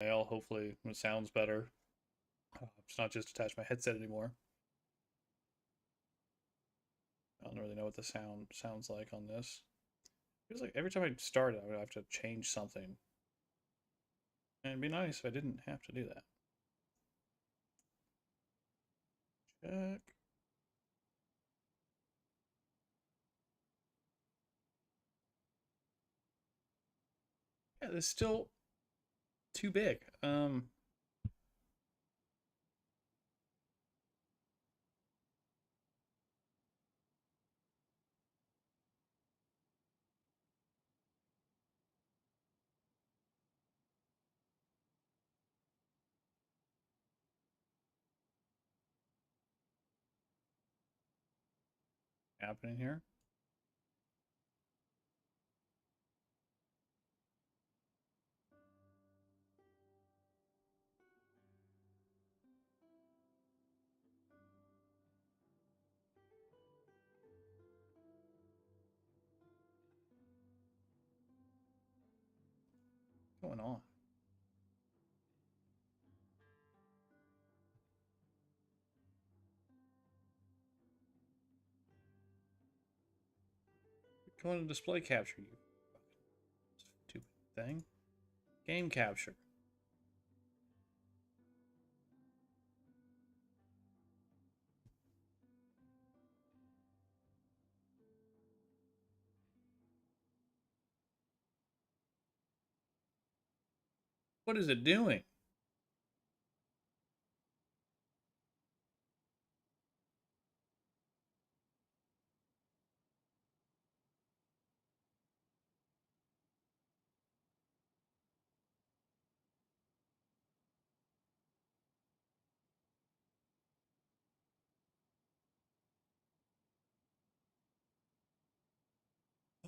Hopefully it sounds better. It's not just attached to my headset anymore. I don't really know what the sound sounds like on this. It feels like every time I start it, I would have to change something. And it'd be nice if I didn't have to do that. Check. Yeah, this is still too big. Happening here. What's going on? Going to display capture, you stupid thing. Game capture. What is it doing?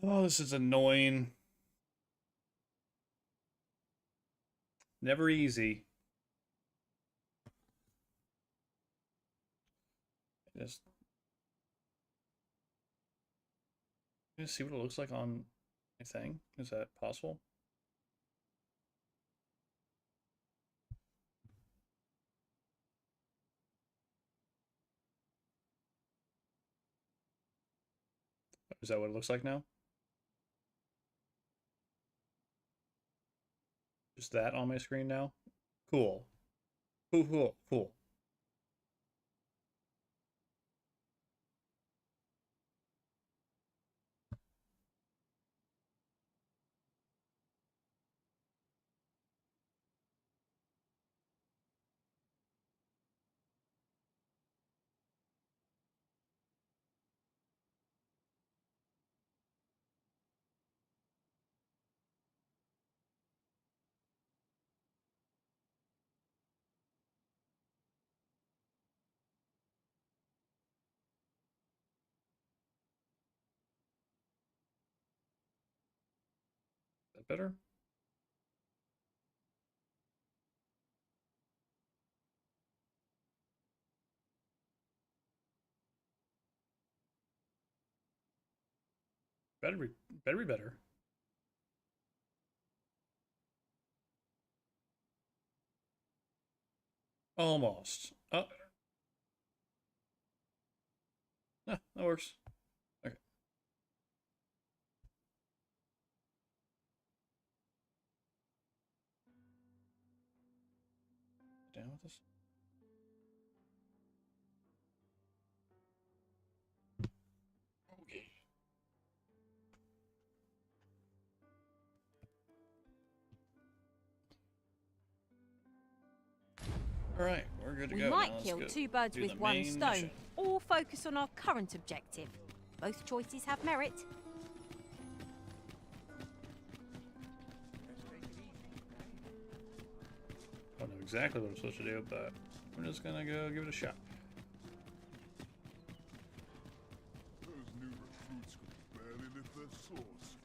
Oh, this is annoying. Never easy. Just see what it looks like on my thing. Is that possible? Is that what it looks like now? Just that on my screen now? Cool. Cool, cool, cool. Is that better? Better be better. Almost. Oh, yeah, that works. Okay. Down with this. Okay. All right, we're good to We go. might Now let's kill go two birds do with the one main stone, mission. or focus on our current objective. Both choices have merit. I don't know exactly what I'm supposed to do, but I'm just gonna go give it a shot. Those new recruits could barely lift their swords.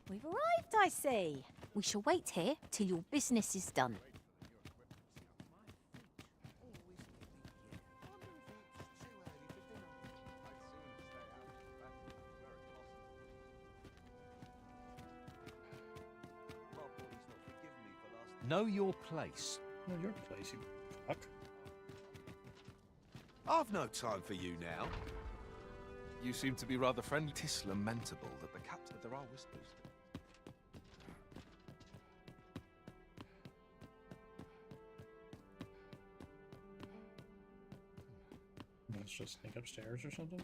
We've arrived, I see. We shall wait here till your business is done. Know your place. Know your place, you fuck. I've no time for you now. You seem to be rather friendly. 'Tis lamentable that the captain... There are whispers. Let's just sneak upstairs or something.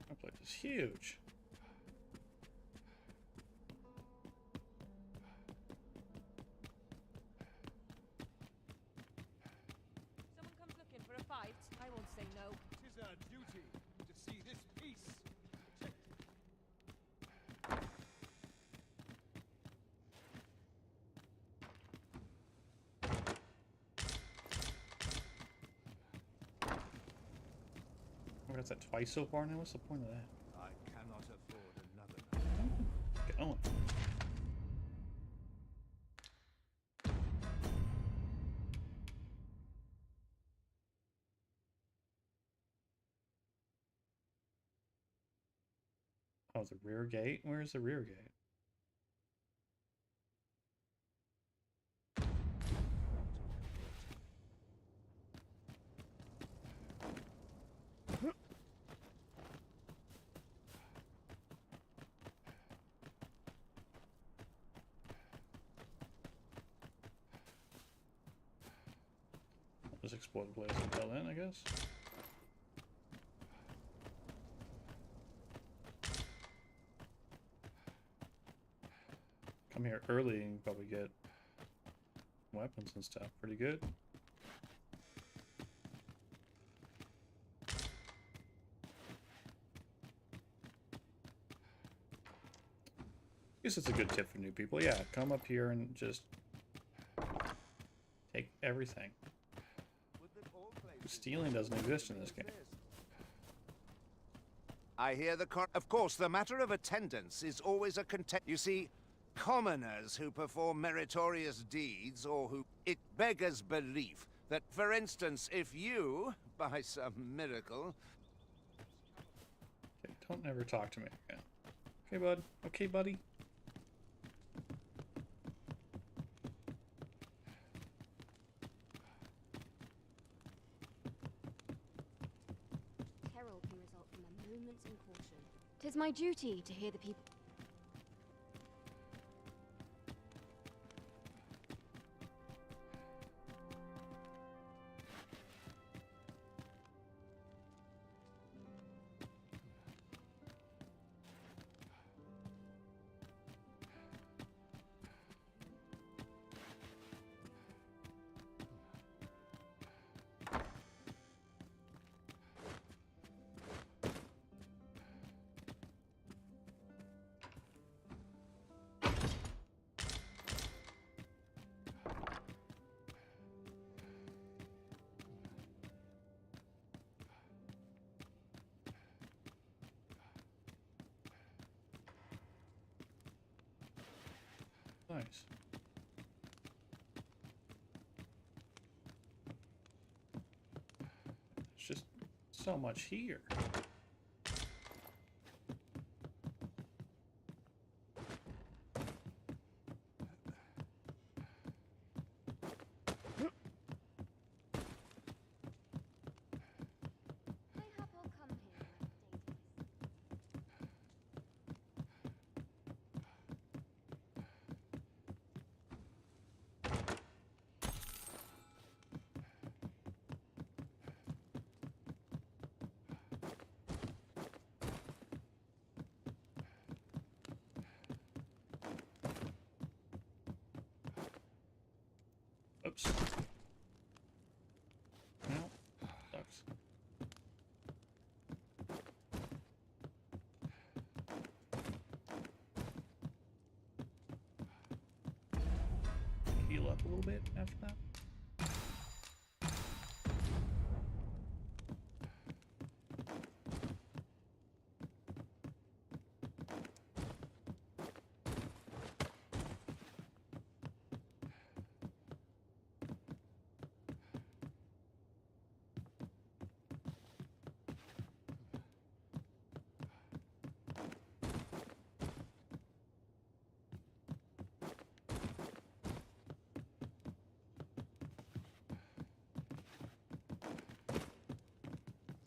That place is huge. Someone comes looking for a fight, I won't say no. 'Tis our duty to see this peace protected. Oh, that's that twice so far now? What's the point of that? I cannot afford another night. Get on. Oh, the rear gate? Where's the rear gate? Just explore the place until then, I guess. Come here early and probably get weapons and stuff pretty good. Guess it's a good tip for new people. Yeah, come up here and just take everything. Stealing doesn't exist in this game. I hear of course, the matter of attendance is always a You see, commoners who perform meritorious deeds or who... It beggars belief that, for instance, if you, by some miracle... Okay, don't ever talk to me again. Okay, bud. Okay, buddy. Peril can result from a moment's incaution. 'Tis my duty to hear the people. Nice. It's just so much here. Mayhap I'll come here when dainties. Oops. No. Sucks. Heal up a little bit after that.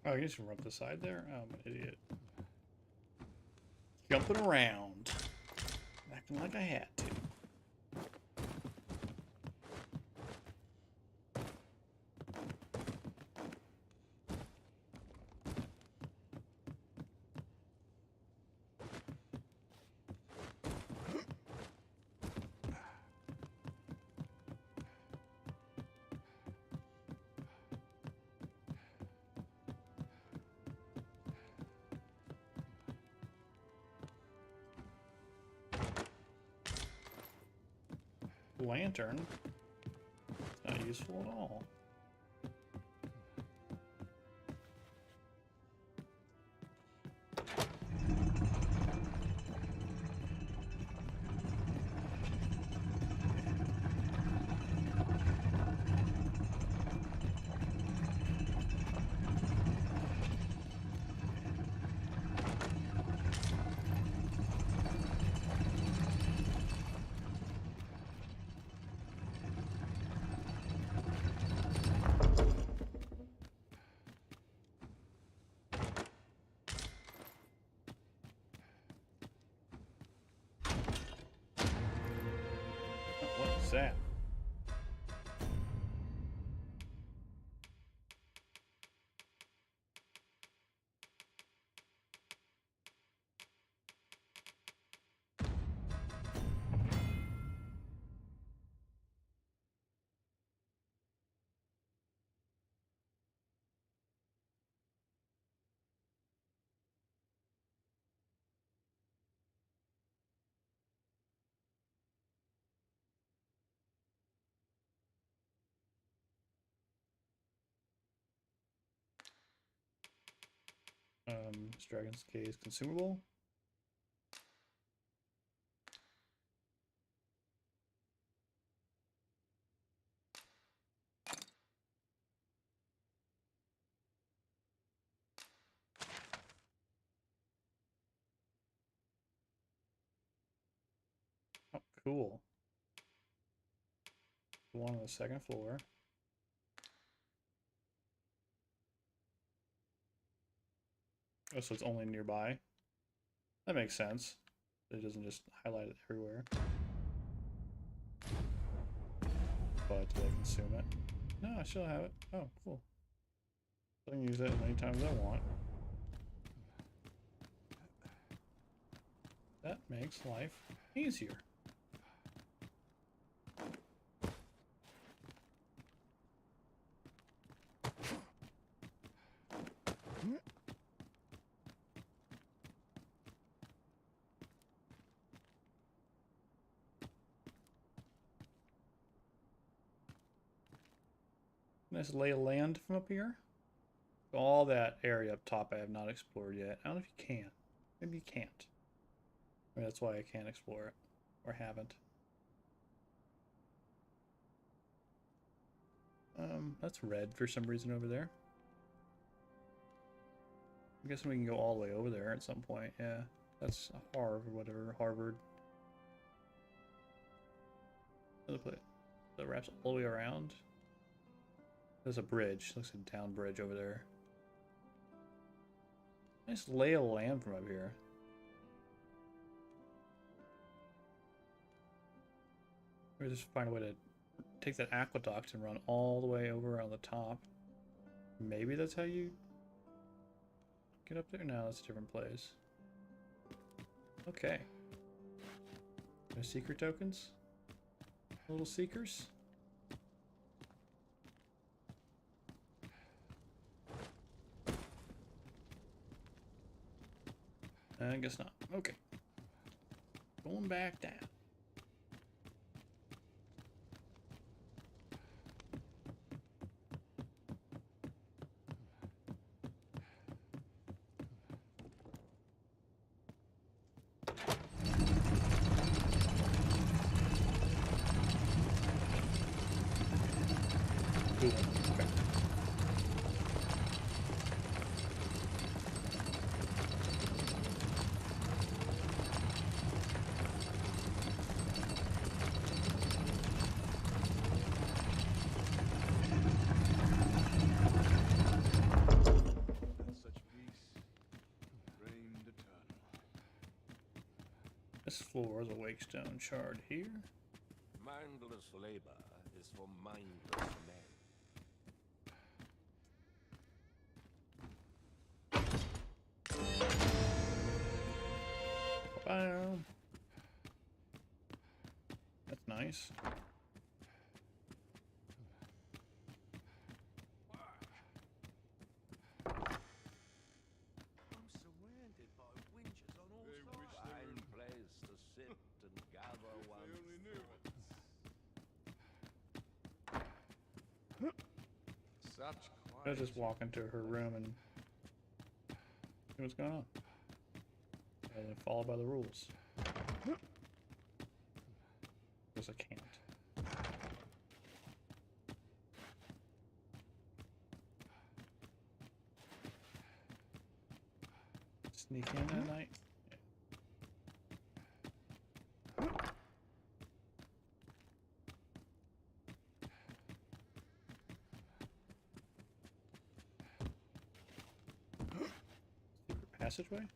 Oh, you just run up the side there? Oh, I'm an idiot. Jumping around. Acting like I had to. Lantern? It's not useful at all. What is that? This Dragon's Cave consumable. Oh, cool. The one on the second floor. Oh, so it's only nearby. That makes sense. It doesn't just highlight it everywhere. But do I consume it? No, I still have it. Oh, cool. I can use that as many times as I want. That makes life easier. Nice lay of land from up here. All that area up top I have not explored yet. I don't know if you can. Maybe you can't. Maybe that's why I can't explore it. Or haven't. That's red for some reason over there. I'm guessing we can go all the way over there at some point. Yeah, that's Harvard, whatever, Harvard. Another place that wraps all the way around. There's a bridge. Looks like a down bridge over there. Nice lay of land from up here. Maybe just find a way to take that aqueduct and run all the way over on the top. Maybe that's how you get up there? No, that's a different place. Okay. No secret tokens? Little seekers? I guess not. Okay. Going back down. Cool. Okay. This floor is a wake stone shard here. Mindless labor is for mindless men. Bam. That's nice. I'm surrounded by winches on all They wish sides. they were- Fine place to sit and gather If they one's only knew. thoughts. Such I'll quiet. just walk into her room and see what's going on. And then follow by the rules. Because I can't. Sneak in at night. Secret passageway?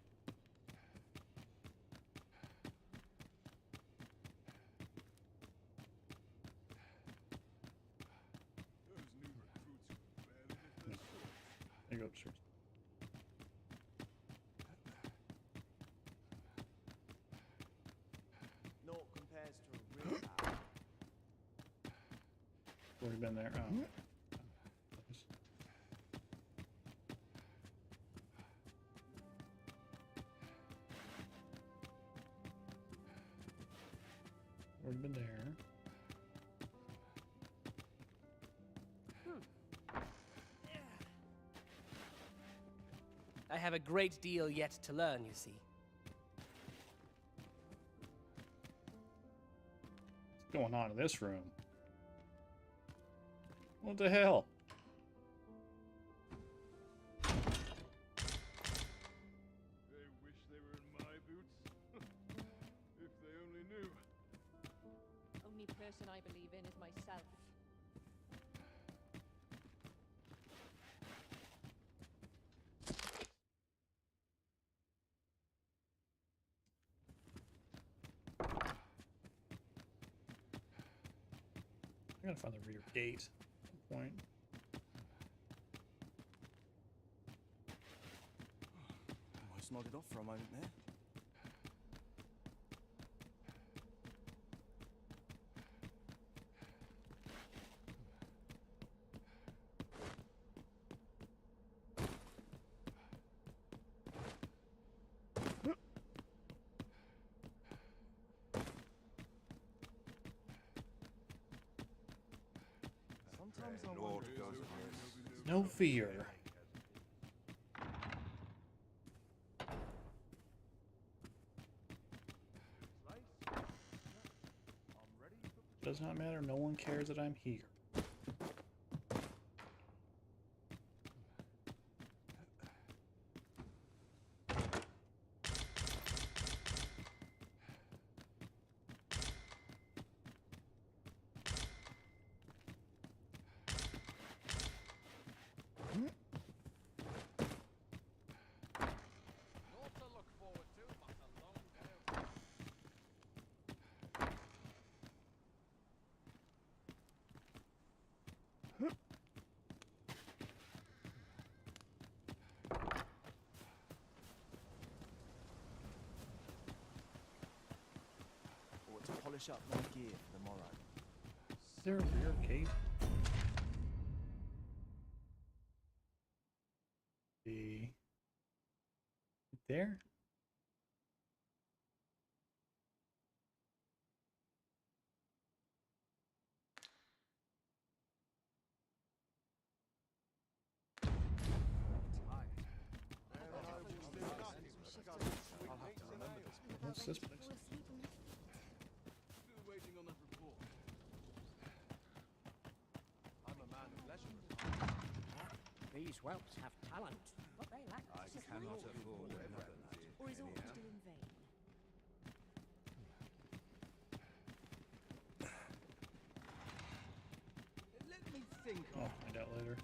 Those new recruits were barely if they're short. There you go upstairs. Naught compares to a real battle. Already been there. Oh. Nice. Already been there. I have a great deal yet to learn, you see. What's going on in this room? What the hell? They wish they were in my boots. If they only knew. Only person I believe in is myself. I gotta find the rear gate at some point. Almost nodded off for a moment there. Sometimes I Lord wonder. goes No fear. Does not matter. No one cares that I'm here. Naught to look forward to, but a long day of work. Ought to polish up my gear for the morrow. Is there a rear gate? The there? What's this place? Still waiting on that report. I'm a man of leisure. These whelps have talent, but they lack I cannot afford another night. Or is all to do in vain? Let me think I'll find out later.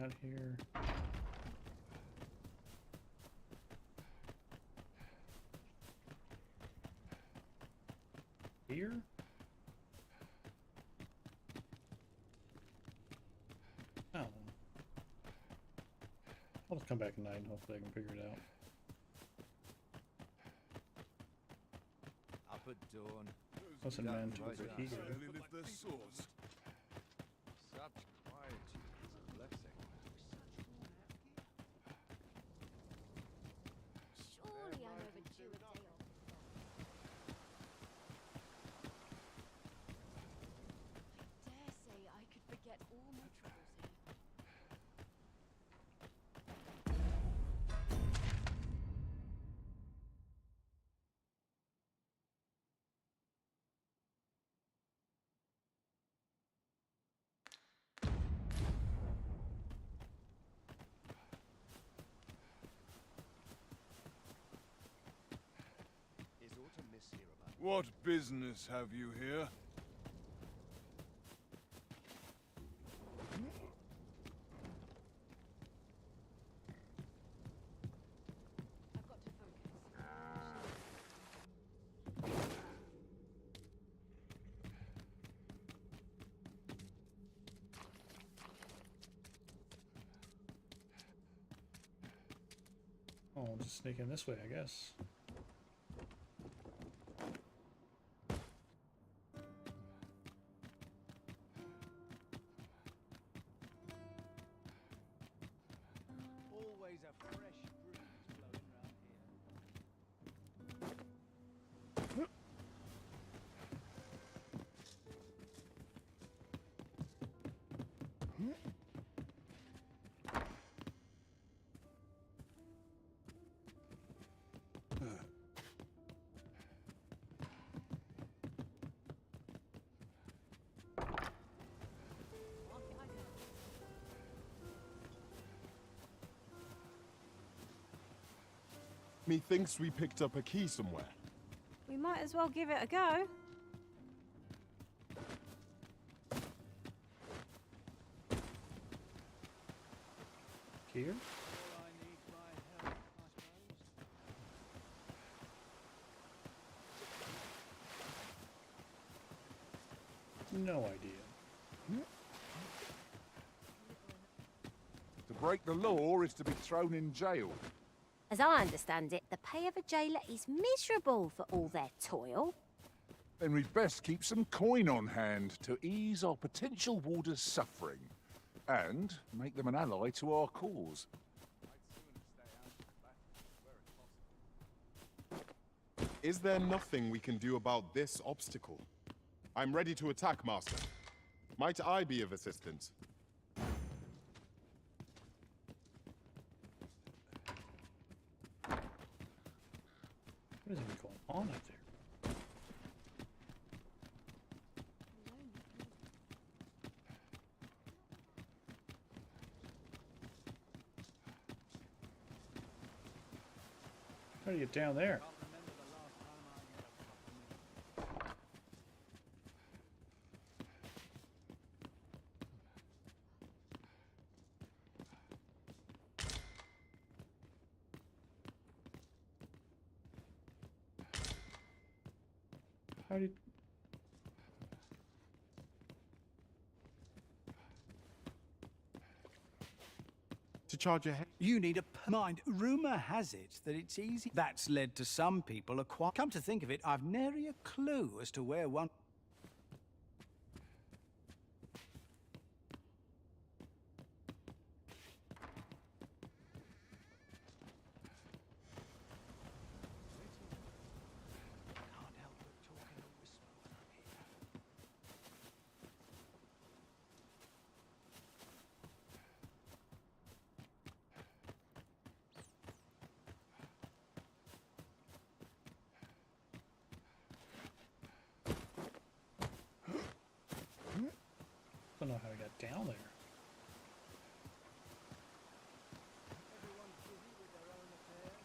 out here. Here? I don't know. I'll just come back at night and hopefully I can figure it out. Up at dawn. What's in man over here? Barely lift their swords. Such quietude is a blessing. Surely I'm overdue a day off. I dare say I could forget all my troubles here. Is aught amiss here about? What business have you here? I've got to focus. Oh, I'll just sneak in this way, I guess. Always a fresh breeze blowing round here. Methinks we picked up a key somewhere. We might as well give it a go. Here? All I need my help, I suppose. No idea. To break the law is to be thrown in jail. As I understand it, the pay of a jailer is miserable for all their toil. Then we'd best keep some coin on hand to ease our potential warders' suffering. And make them an ally to our cause. Is there nothing we can do about this obstacle? I'm ready to attack, Master. Might I be of assistance? What is even going on up there? How do you get down there? Can't remember the last time I had a cup of milk. How do you... To charge ahead? You need a mind. Rumor has it that it's easy. That's led to some people acquire. Come to think of it, I've nary a clue as to where one. Can't help but talk in a whisper when I'm here. Don't know how I got down there. Everyone's busy with their own affairs.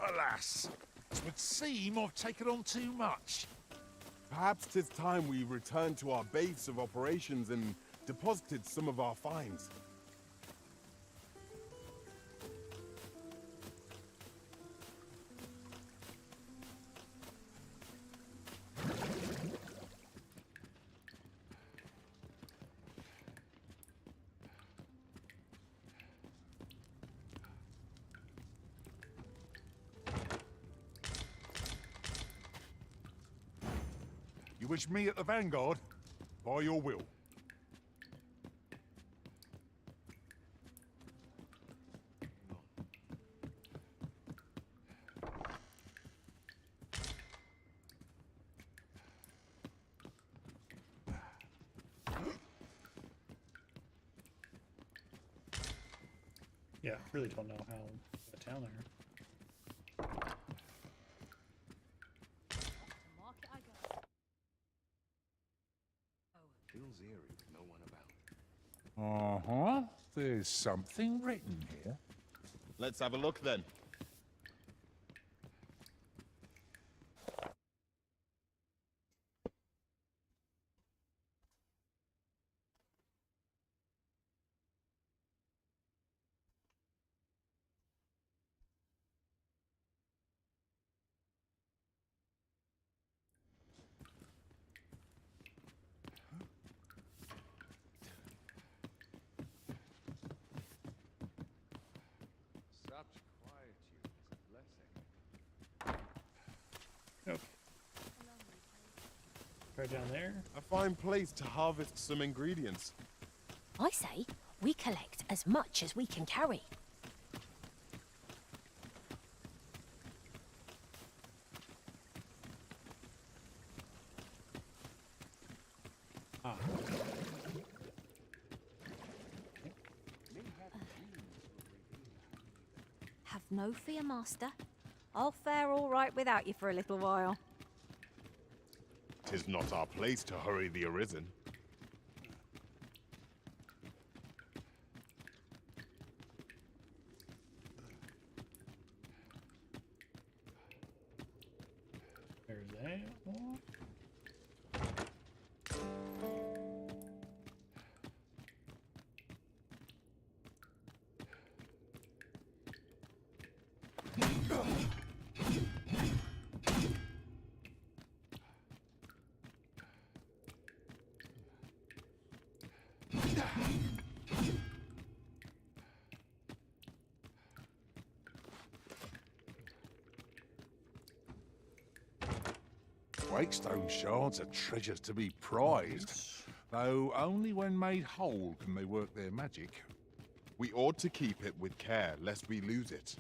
Alas, it would seem I've taken on too much. Perhaps 'tis time we returned to our base of operations and deposited some of our finds. You wish me at the vanguard? By your will. Yeah, I really don't know how to get down there. Market I go. Feels eerie with no one about. Uh-huh. There's something written here. Let's have a look then. Such quietude is a blessing. Okay. Right down there. A fine place to harvest some ingredients. I say we collect as much as we can carry. Ah. Have no fear, Master. I'll fare all right without you for a little while. 'Tis not our place to hurry the arisen. There's that one. Wakestone shards are treasures to be prized, though only when made whole can they work their magic. We ought to keep it with care, lest we lose it.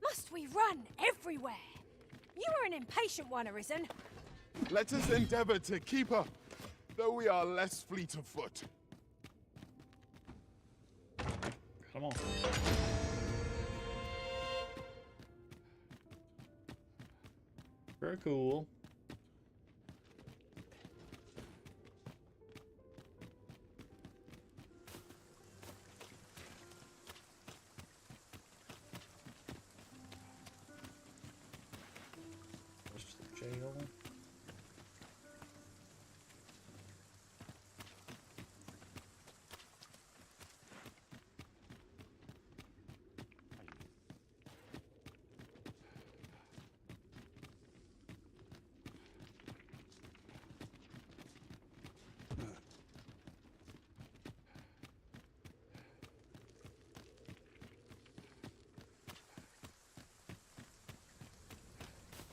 Must we run everywhere? You are an impatient one, Arisen. Let us endeavor to keep up, though we are less fleet of foot. Come on. Very cool. Jail.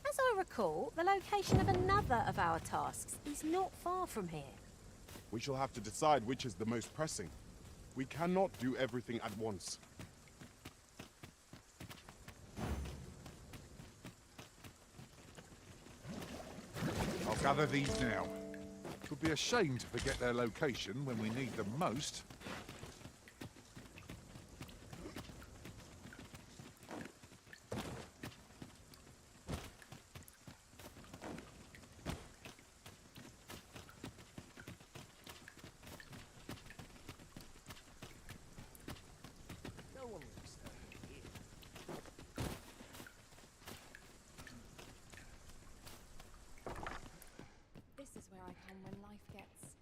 As I recall, the location of another of our tasks is not far from here. We shall have to decide which is the most pressing. We cannot do everything at once. I'll gather these now. It would be a shame to forget their location when we need them most. No one will disturb me here. This is where I come when life gets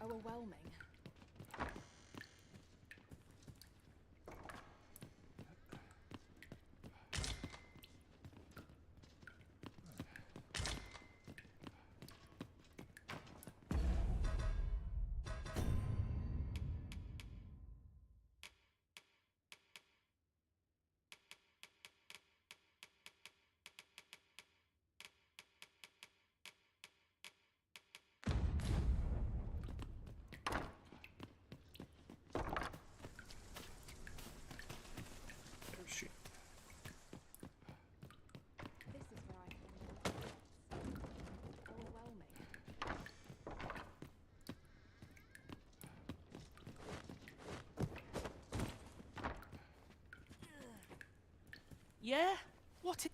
overwhelming. Oh, shit. This is where I come when life gets overwhelming. Yeah? What?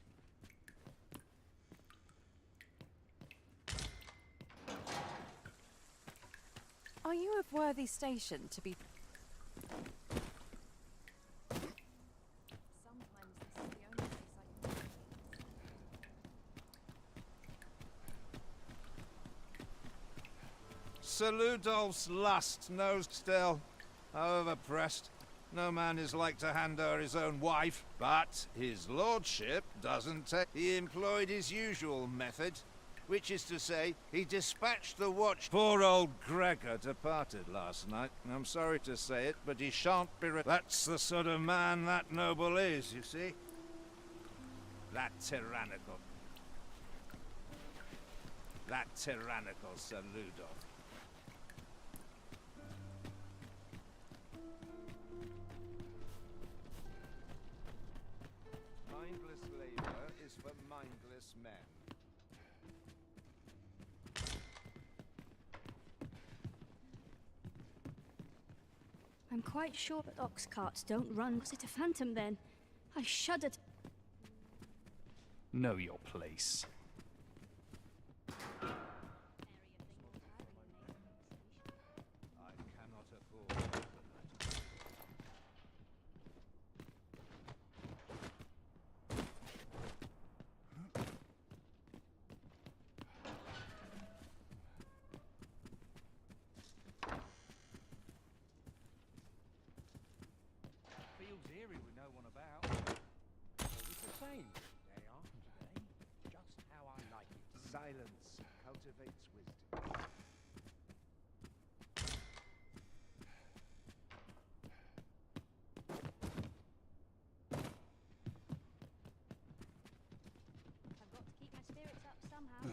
Are you of worthy station to be... Sometimes this is the only place I can Sir Ludolf's lust knows still. However pressed, no man is like to hand her his own wife. But his lordship doesn't take... He employed his usual method, which is to say, he dispatched the watch. Poor old Gregor departed last night. I'm sorry to say it, but he shan't be... That's the sort of man that noble is, you see. That tyrannical Sir Ludolf. Mindless labor is for mindless men. I'm quite sure that ox carts don't run. Was it a phantom then? I shuddered. Know your place. I cannot afford overnight. Feels eerie with no one about. It's the same. Day after day. Just how I like it. Silence cultivates wisdom. I've got to keep my spirits up somehow.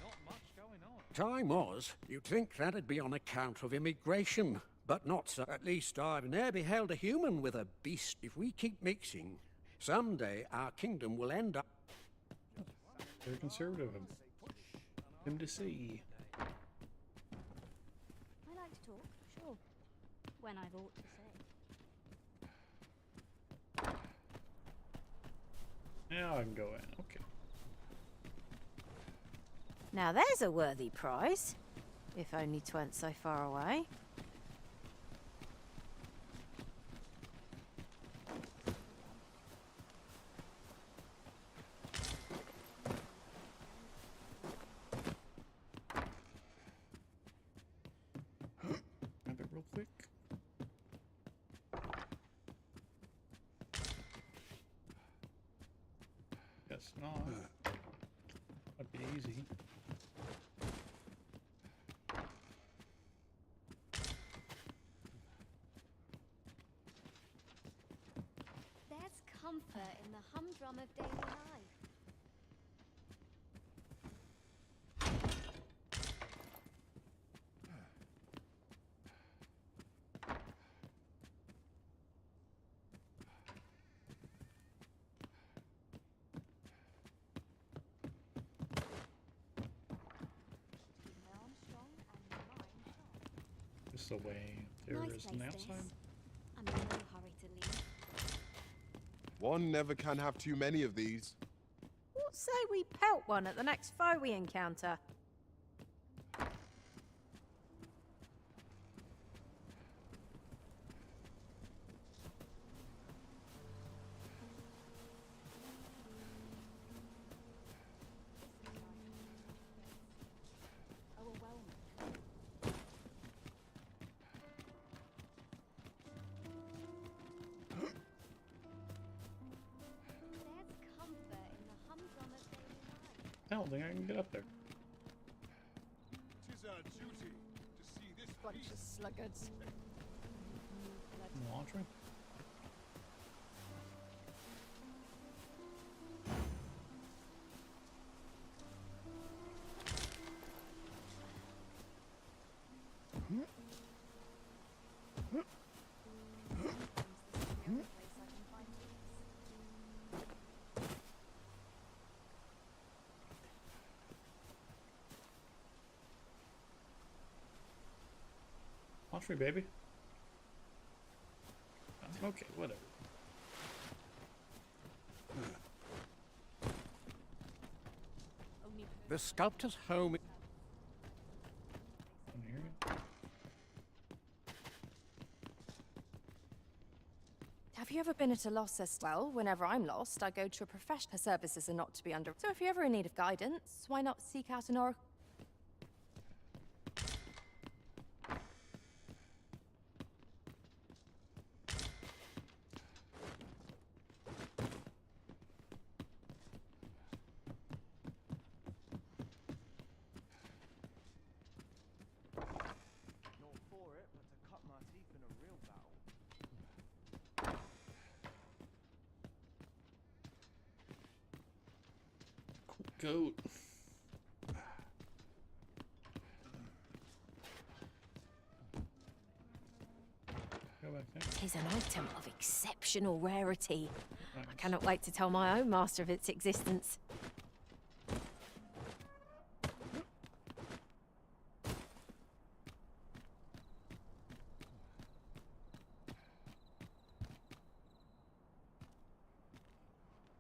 Not much going on. Time was, you'd think that'd be on account of immigration, but not so. At least I've ne'er beheld a human with a beast. If we keep mixing, someday our kingdom will end up... Very conservative of him to see. I like to talk, sure. When I've aught to say. Now I can go in. Okay. Now there's a worthy prize. If only 'twent so far away. Grab it real quick. Guess not. That'd be easy. There's comfort in the humdrum of daily life. This is the way there Nice is on the place, outside. this. I'm in no hurry to leave. One never can have too many of these. What say we pelt one at the next foe we encounter? Overwhelming. There's comfort in the humdrum of daily life. I don't think I can get up there. Tis our duty to see this Bunch feast. of sluggards. Laundry. Laundry, baby. Okay, whatever. The sculptor's home. Down here. Have you ever been at a loss as well? Whenever I'm lost, I go to a professional. Her services are not to be under. So if you're ever in need of guidance, why not seek out an oracle? Not for it, but to cut my teeth in a real battle. Goat. Go back there. Tis an item of exceptional rarity. Nice. I cannot wait to tell my own master of its existence.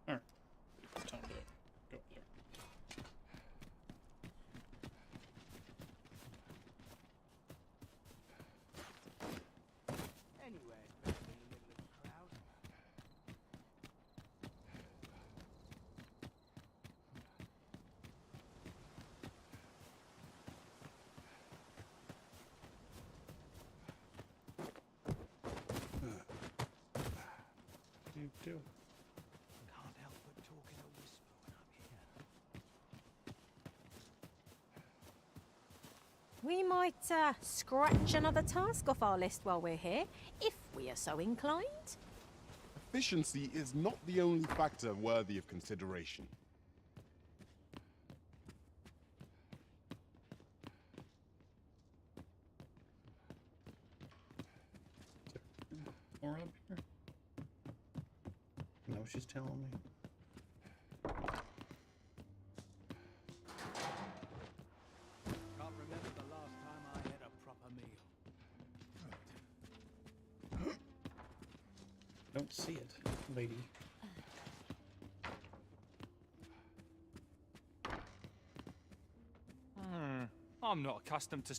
Alright. Time to go up there. Anyway, it's better than the middle of the crowd. What do you do? Can't help but talk in a whisper when I'm here. We might scratch another task off our list while we're here, if we are so inclined. Efficiency is not the only factor worthy of consideration. More up here? You know what she's telling me? Can't remember the last time I had a proper meal. Don't see it, lady. I'm not accustomed to...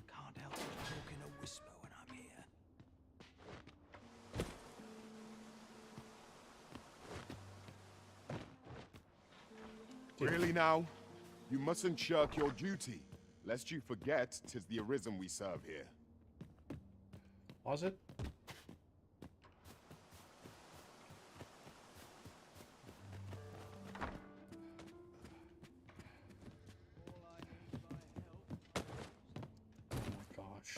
Can't help but talk in a whisper when I'm here. Really now? You mustn't shirk your duty, lest you forget 'tis the Arisen we serve here. Was it? Oh my gosh.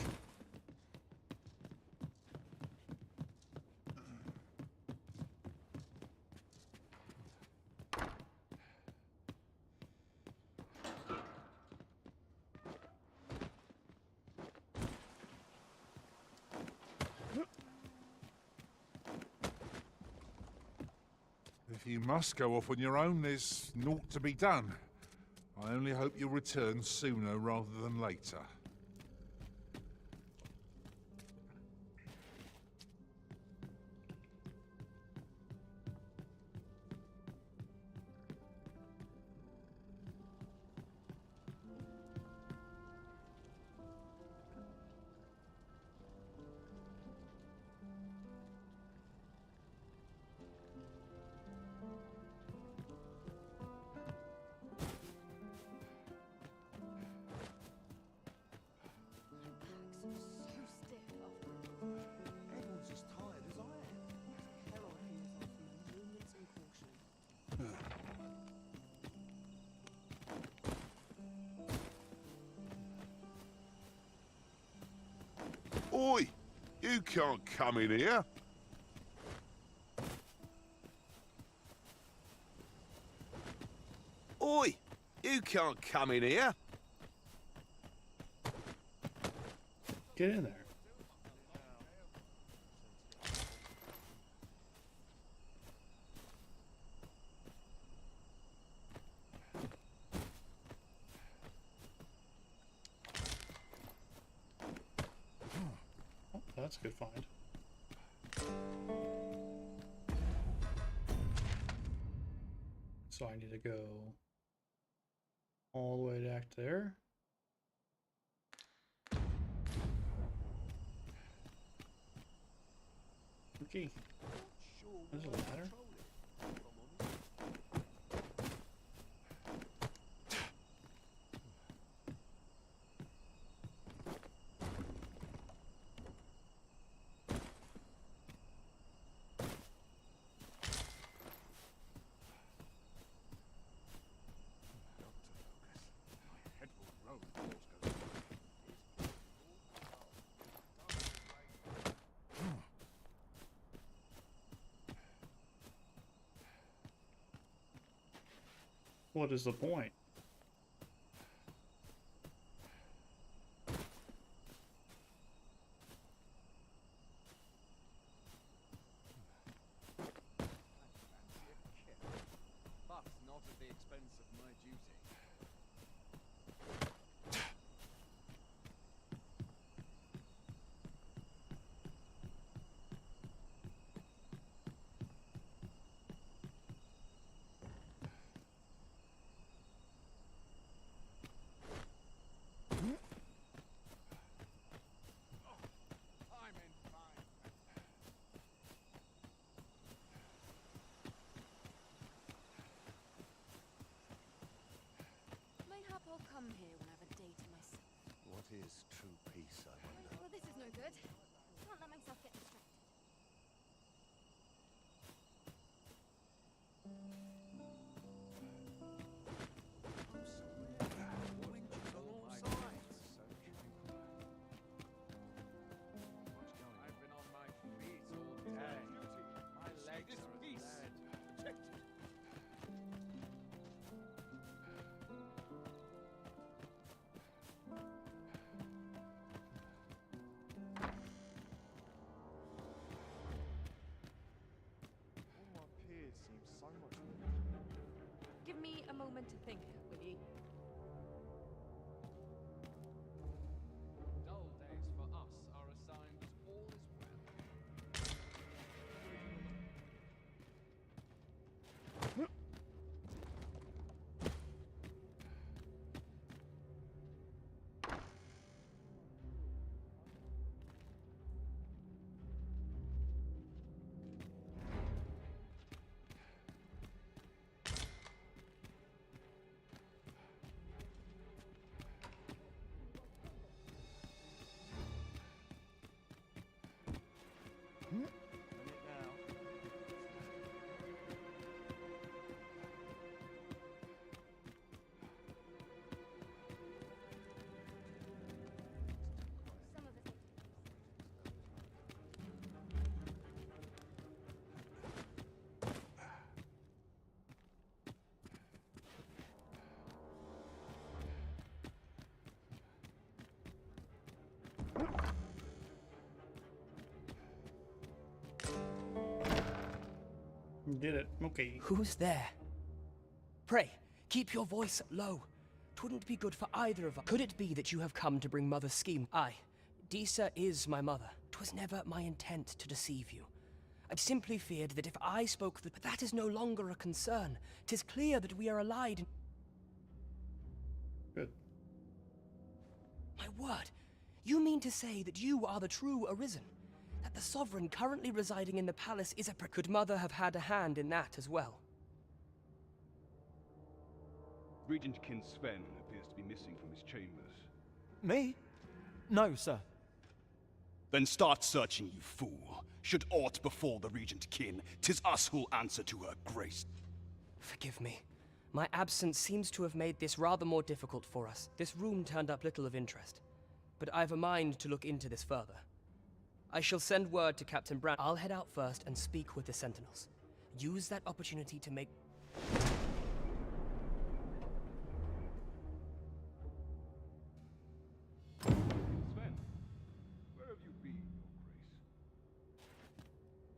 If you must go off on your own, there's naught to be done. I only hope you'll return sooner rather than later. Everyone's as tired as I am. Hell, I feel as I'm feeling movements and caution. Oi! You can't come in here! Oi! You can't come in here! Get in there. Oh, that's a good find. So I need to go all the way back there. Okay. There's a ladder. What is the point? But not at the expense of my duty. Mayhap I'll come here when I have a day to myself. What is true peace, I wonder? Well, this is no good. Can't let myself get distracted. I've been on my feet all day. My legs are as lead. Protected. All my peers seem so much more. Give me a moment to think, will ye? Dull days for us are a sign that all is well. You did it. Okay. Who's there? Pray, keep your voice low. 'Twouldn't be good for either of us. Could it be that you have come to bring Mother's scheme? Aye, Disa is my mother. 'Twas never my intent to deceive you. I simply feared that if I spoke the... But that is no longer a concern. 'Tis clear that we are allied. Good. My word, you mean to say that you are the true Arisen? That the Sovereign currently residing in the palace is a... Could Mother have had a hand in that as well? Regent King Sven appears to be missing from his chambers. Me? No, sir. Then start searching, you fool. Should aught befall the Regent Kin, 'tis us who'll answer to her grace. Forgive me. My absence seems to have made this rather more difficult for us. This room turned up little of interest. But I've a mind to look into this further. I shall send word to Captain Brown. I'll head out first and speak with the Sentinels. Use that opportunity to make... Sven, where have you been, Your Grace?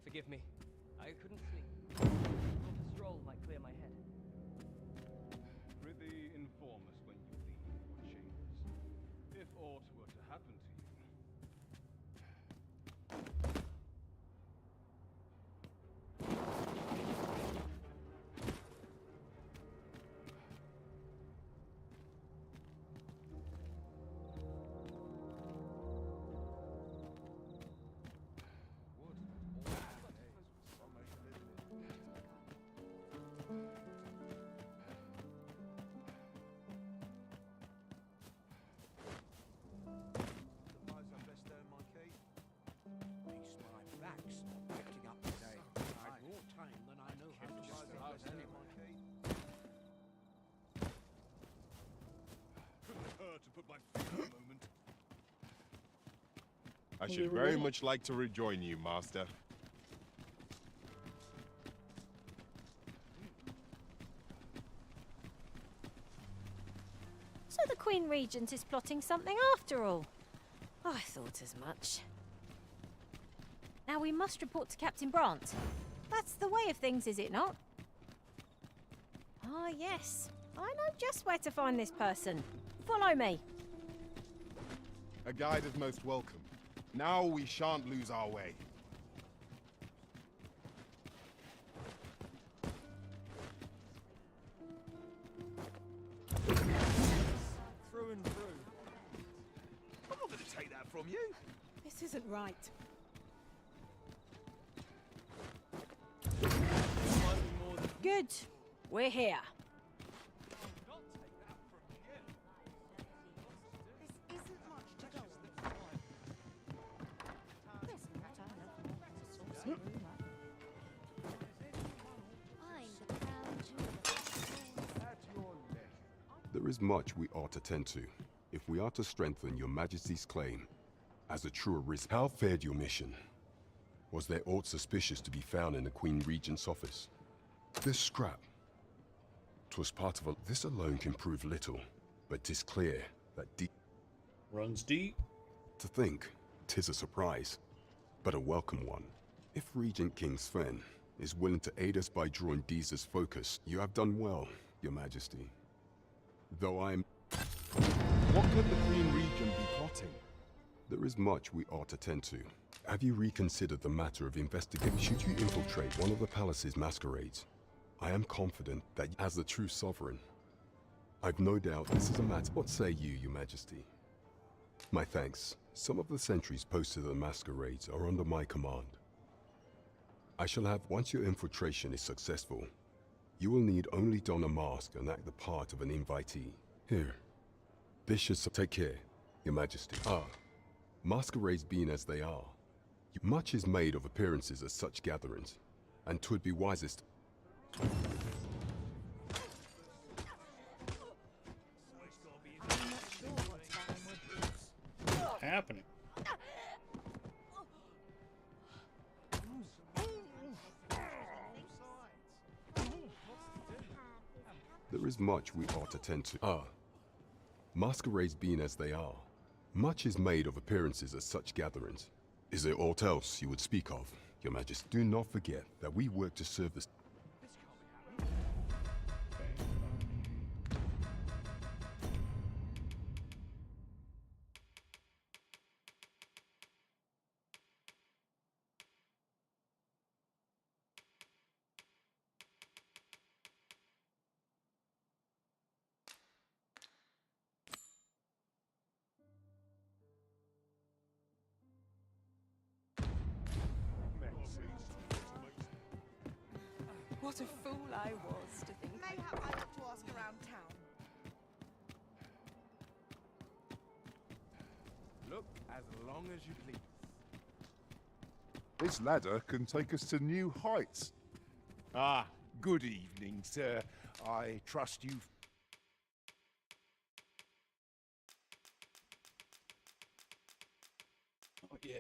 Forgive me. I couldn't sleep. Thought a stroll might clear my head. Prithee, inform us when you leave your chambers. If aught were to happen to you. I should very much like to rejoin you, Master. So the Queen Regent is plotting something after all. I thought as much. Now we must report to Captain Brant. That's the way of things, is it not? Ah, yes. I know just where to find this person. Follow me. A guide is most welcome. Now we shan't lose our way. Through and through. I'm not going to take that from you. This isn't right. Good. We're here. There is much we ought to tend to, if we are to strengthen your Majesty's claim as a true Arisen. How fared your mission? Was there aught suspicious to be found in the Queen Regent's office? This scrap. 'Twas part of a... This alone can prove little, but 'tis clear that deep... Runs deep. To think, 'tis a surprise, but a welcome one. If Regent King Sven is willing to aid us by drawing Disa's focus, you have done well, Your Majesty. Though I'm... What could the Queen Regent be plotting? There is much we ought to tend to. Have you reconsidered the matter of investigating? Should you infiltrate one of the palace's masquerades, I am confident that as the true sovereign, I've no doubt this is a matter. What say you, Your Majesty? My thanks. Some of the sentries posted at the masquerades are under my command. I shall have, once your infiltration is successful, you will need only don a mask and act the part of an invitee. Here. This should take care, Your Majesty. Masquerades being as they are, much is made of appearances at such gatherings, and 'twould be wisest... What's happening? There is much we ought to tend to. Masquerades being as they are, much is made of appearances at such gatherings. Is there aught else you would speak of, Your Majesty? Do not forget that we work to serve the... I was to think Mayhap I ought to ask around town. Look as long as you please. This ladder can take us to new heights. Ah, good evening, sir. I trust you've... Oh, yeah.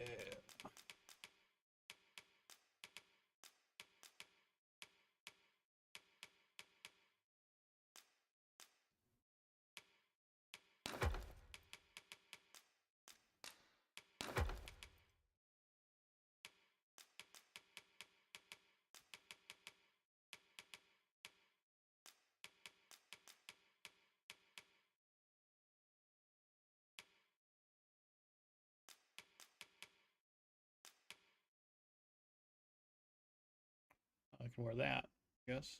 I can wear that, I guess.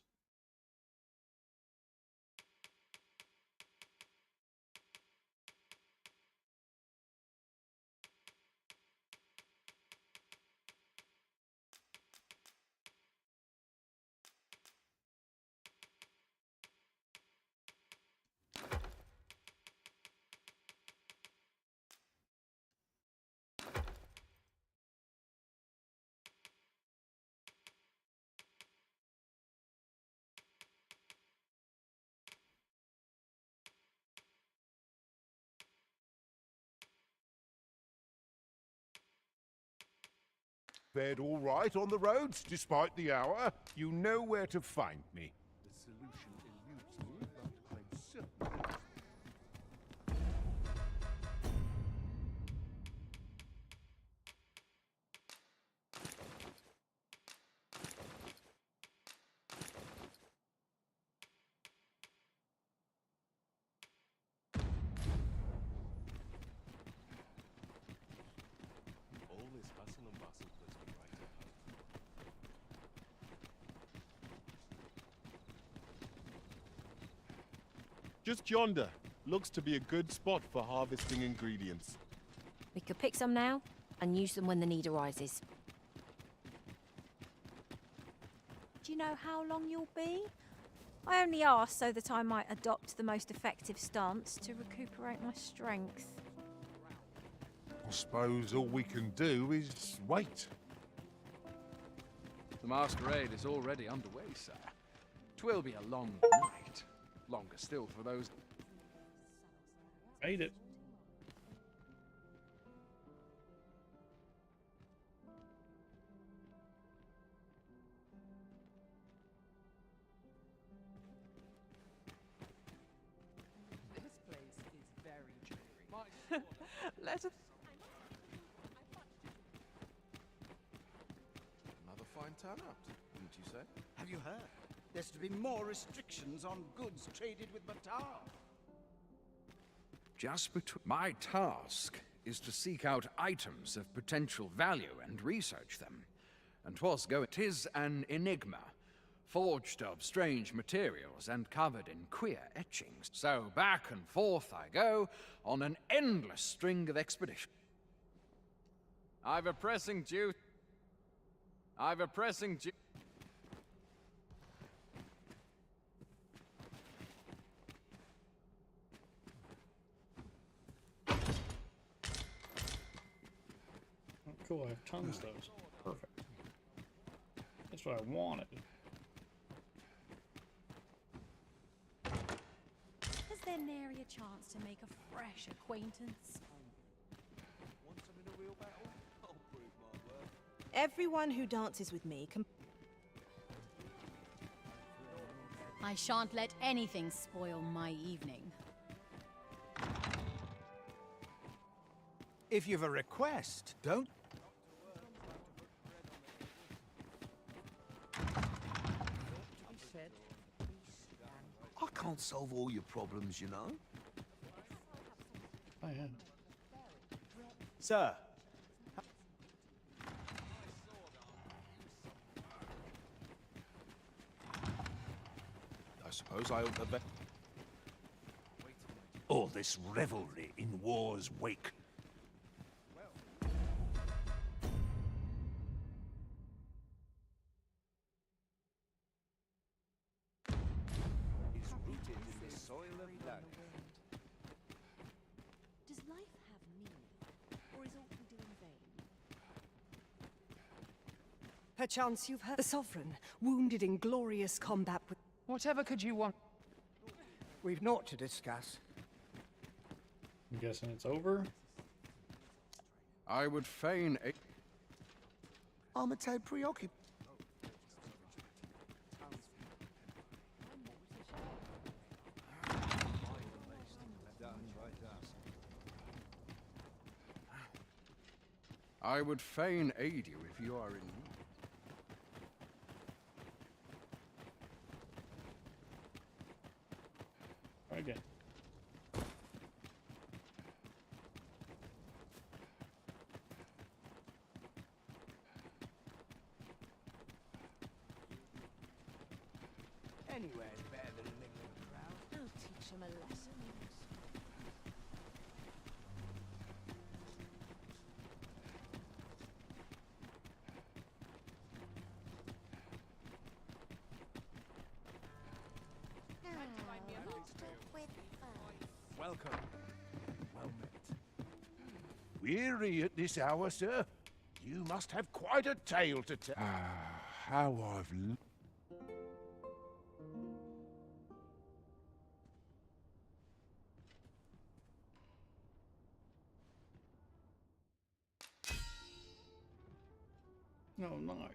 Fared all right on the roads, despite the hour. You know where to find me. The solution eludes me, but I'm certain. All this hustle and bustle puts me right at home. Just yonder. Looks to be a good spot for harvesting ingredients. We could pick some now and use them when the need arises. Do you know how long you'll be? I only asked so that I might adopt the most effective stance to recuperate my strength. I suppose all we can do is wait. The masquerade is already underway, sir. 'Twill be a long night. Longer still for those... Made it. This place is very dreary. Let us. Another fine turnout, wouldn't you say? Have you heard? There's to be more restrictions on goods traded with Batar. Just between... My task is to seek out items of potential value and research them. And 'tis an enigma, forged of strange materials and covered in queer etchings. So back and forth I go on an endless string of expeditions. I've a pressing duty. Oh, cool, I have tons of those. Perfect. That's what I wanted. Is there nary a chance to make a fresh acquaintance? Want some in a real battle? I'll prove my worth. Everyone who dances with me can... I shan't let anything spoil my evening. If you've a request, don't... I can't solve all your problems, you know. I am. Sir, I suppose I ought to bet. All this revelry in war's wake. Perchance you've heard the Sovereign, wounded in glorious combat with... Whatever could you want? We've naught to discuss. I'm guessing it's over. I would fain... Armate preoccupied. I would fain aid you if you are in need. Try again. Anywhere's better than the middle of a crowd. I'll teach him a lesson. Welcome. Well met. Weary at this hour, sir? You must have quite a tale to tell. How I've... No, nice.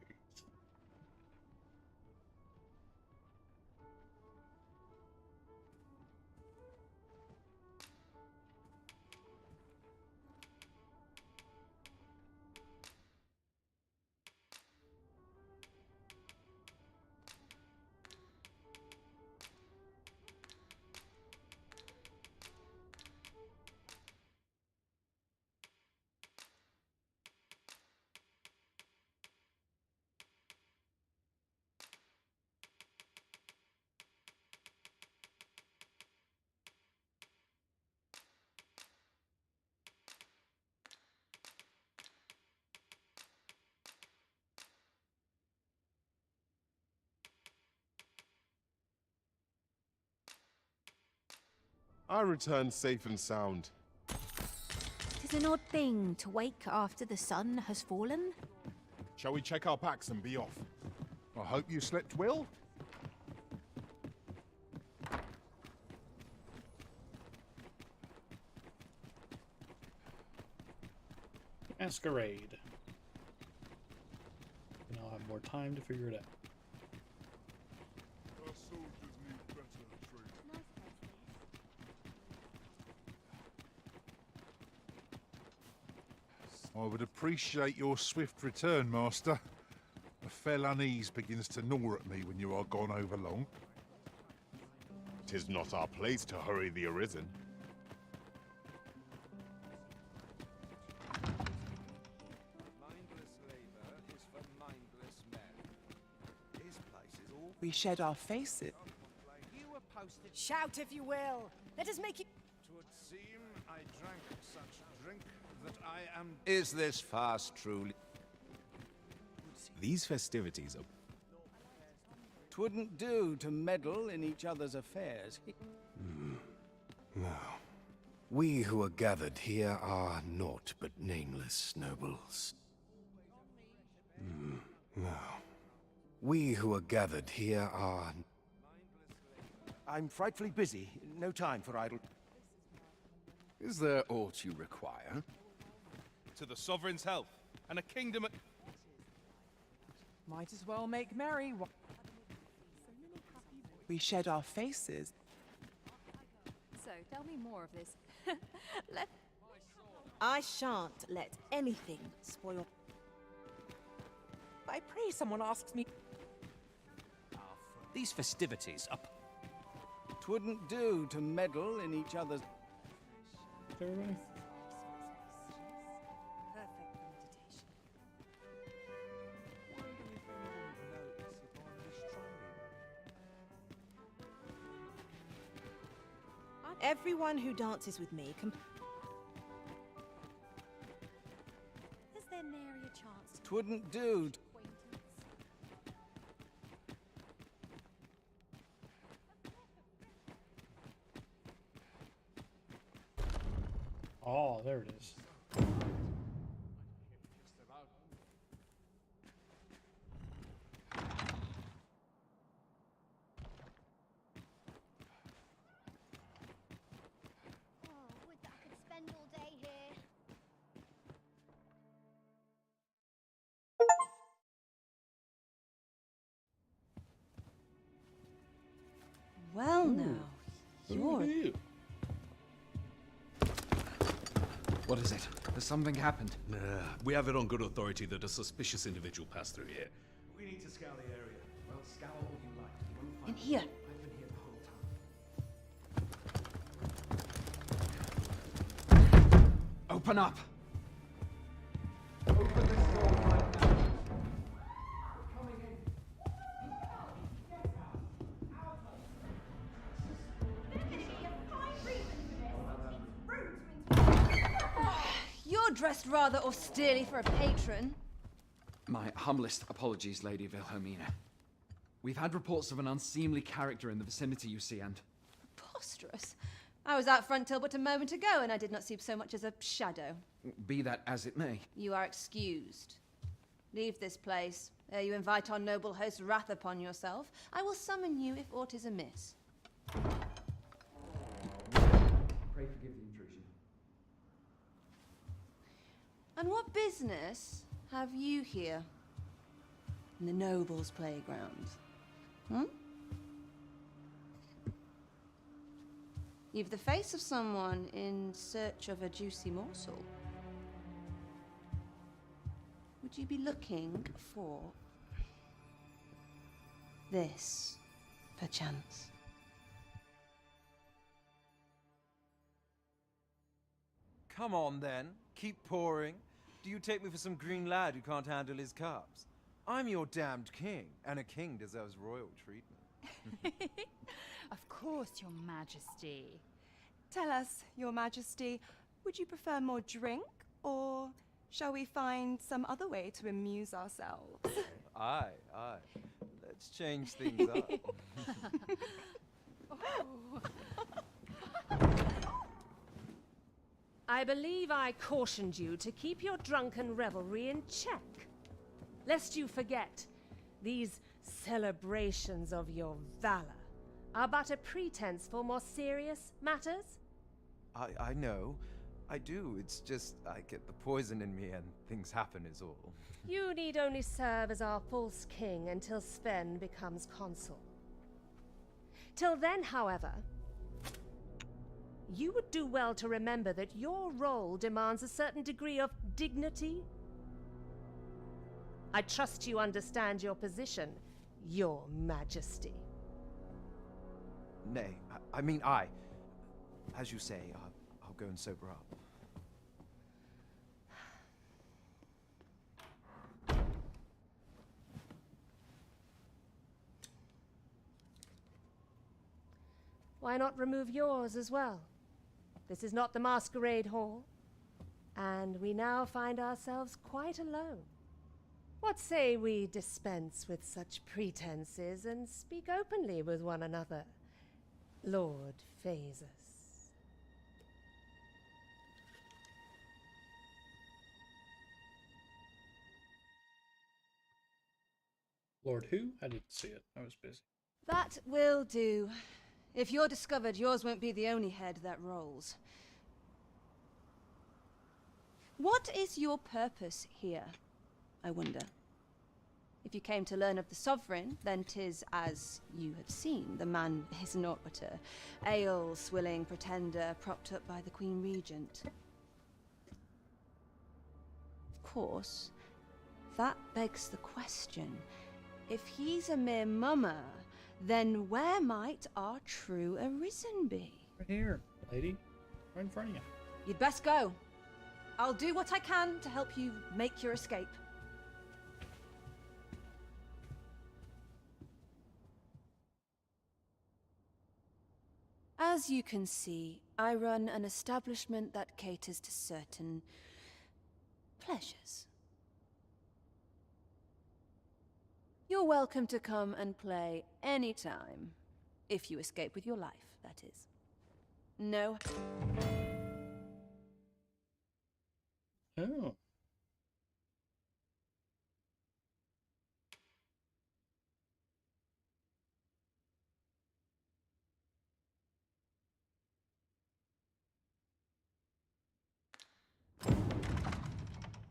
I return safe and sound. It is an odd thing to wake after the sun has fallen. Shall we check our packs and be off? I hope you slept well. Masquerade. And I'll have more time to figure it out. Our soldiers need better training. I would appreciate your swift return, Master. A fell unease begins to gnaw at me when you are gone over long. 'Tis not our place to hurry the arisen. Mindless labor is for mindless men. His place is all... We shed our faces. You were posted... Shout if you will! Let us make it... Twould seem I drank such drink that I am... Is this fast truly? These festivities are... 'Twouldn't do to meddle in each other's affairs. Now, we who are gathered here are naught but nameless nobles. Now, we who are gathered here are... I'm frightfully busy. No time for idle... Is there aught you require? To the Sovereign's health, and a kingdom at... Might as well make merry. We shed our faces. So, tell me more of this. Let... I shan't let anything spoil. I pray someone asks me. These festivities are... 'Twouldn't do to meddle in each other's... Everybody? Everyone who dances with me can... Is there nary a chance to... 'Twouldn't do to... Oh, there it is. Well now, you're... You. What is it? Has something happened? We have it on good authority that a suspicious individual passed through here. We need to scour the area. Well, scour all you like. You won't find In here. I've been here the whole time. Open up! Open this door right now. We're coming in. You're dressed rather austerely for a patron. My humblest apologies, Lady Wilhelmina. We've had reports of an unseemly character in the vicinity, you see, and... Preposterous. I was out front till but a moment ago, and I did not see so much as a shadow. Be that as it may. You are excused. Leave this place, ere you invite our noble host's wrath upon yourself. I will summon you if aught is amiss. Pray forgive the intrusion. And what business have you here? In the nobles' playground? Hmm? You've the face of someone in search of a juicy morsel. Would you be looking for this, perchance? Come on, then. Keep pouring. Do you take me for some green lad who can't handle his cups? I'm your damned king, and a king deserves royal treatment. Of course, Your Majesty. Tell us, Your Majesty, would you prefer more drink, or shall we find some other way to amuse ourselves? Aye, aye. Let's change things up. I believe I cautioned you to keep your drunken revelry in check, lest you forget these celebrations of your valor are but a pretense for more serious matters. I know. I do. It's just I get the poison in me and things happen is all. You need only serve as our false king until Sven becomes consul. Till then, however, you would do well to remember that your role demands a certain degree of dignity. I trust you understand your position, Your Majesty. Nay, I mean I. As you say, I'll go and sober up. Why not remove yours as well? This is not the masquerade hall, and we now find ourselves quite alone. What say we dispense with such pretenses and speak openly with one another, Lord Phaesus? Lord who? I didn't see it. I was busy. That will do. If you're discovered, yours won't be the only head that rolls. What is your purpose here, I wonder? If you came to learn of the Sovereign, then 'tis as you have seen. The man is naught but a ale-swilling pretender propped up by the Queen Regent. Of course, that begs the question. If he's a mere mummer, then where might our true Arisen be? Right here, lady. Right in front of you. You'd best go. I'll do what I can to help you make your escape. As you can see, I run an establishment that caters to certain pleasures. You're welcome to come and play anytime. If you escape with your life, that is. No. Oh.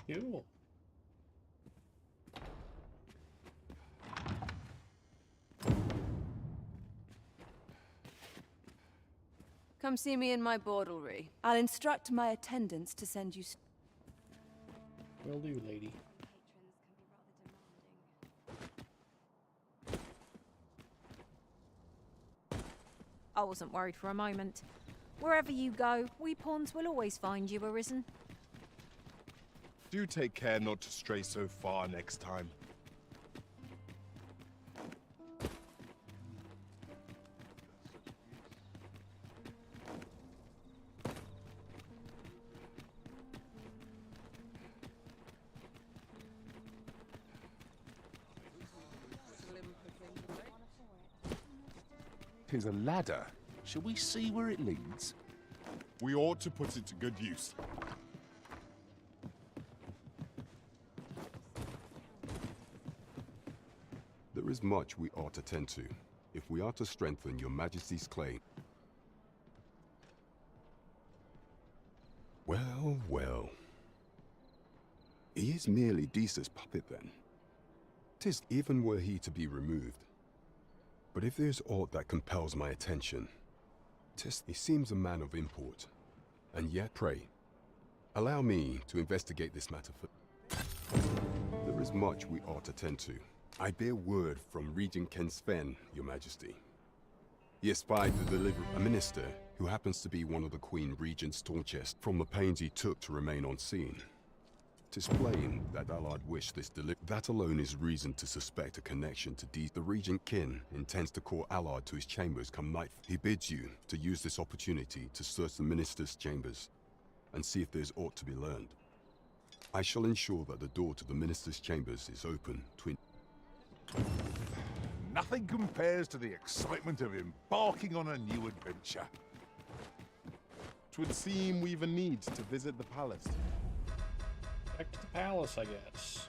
Cool. Come see me in my bordlery. I'll instruct my attendants to send you... Will do, lady. I wasn't worried for a moment. Wherever you go, we pawns will always find you, Arisen. Do take care not to stray so far next time. Tis a ladder. Shall we see where it leads? We ought to put it to good use. There is much we ought to tend to, if we are to strengthen your Majesty's claim. Well, well. He is merely Desa's puppet then. 'Tis even were he to be removed. But if there's aught that compels my attention, 'tis he seems a man of import. And yet, pray, allow me to investigate this matter for... There is much we ought to tend to. I bear word from Regent Ken Sven, your Majesty. He espied the delivery a minister who happens to be one of the Queen Regent's Torchest from the pains he took to remain unseen. 'Tis plain that Allard wished this that alone is reason to suspect a connection to the Regent Kin intends to call Allard to his chambers come night. He bids you to use this opportunity to search the minister's chambers and see if there's aught to be learned. I shall ensure that the door to the minister's chambers is open to... Nothing compares to the excitement of embarking on a new adventure. 'Twould seem we've a need to visit the palace. Back to the palace, I guess.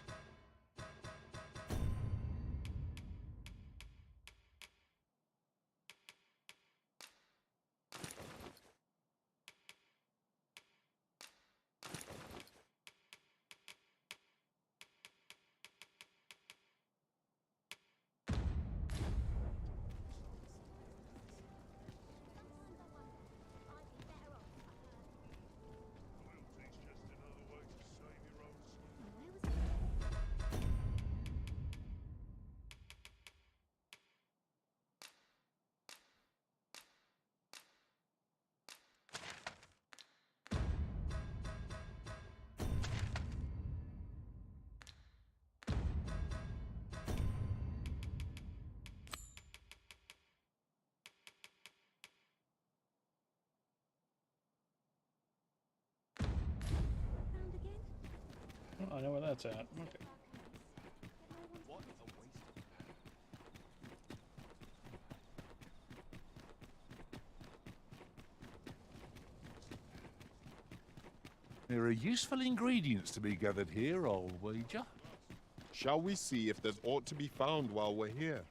Oh, I know where that's at. Okay. There are useful ingredients to be gathered here, I'll wager. Shall we see if there's aught to be found while we're here?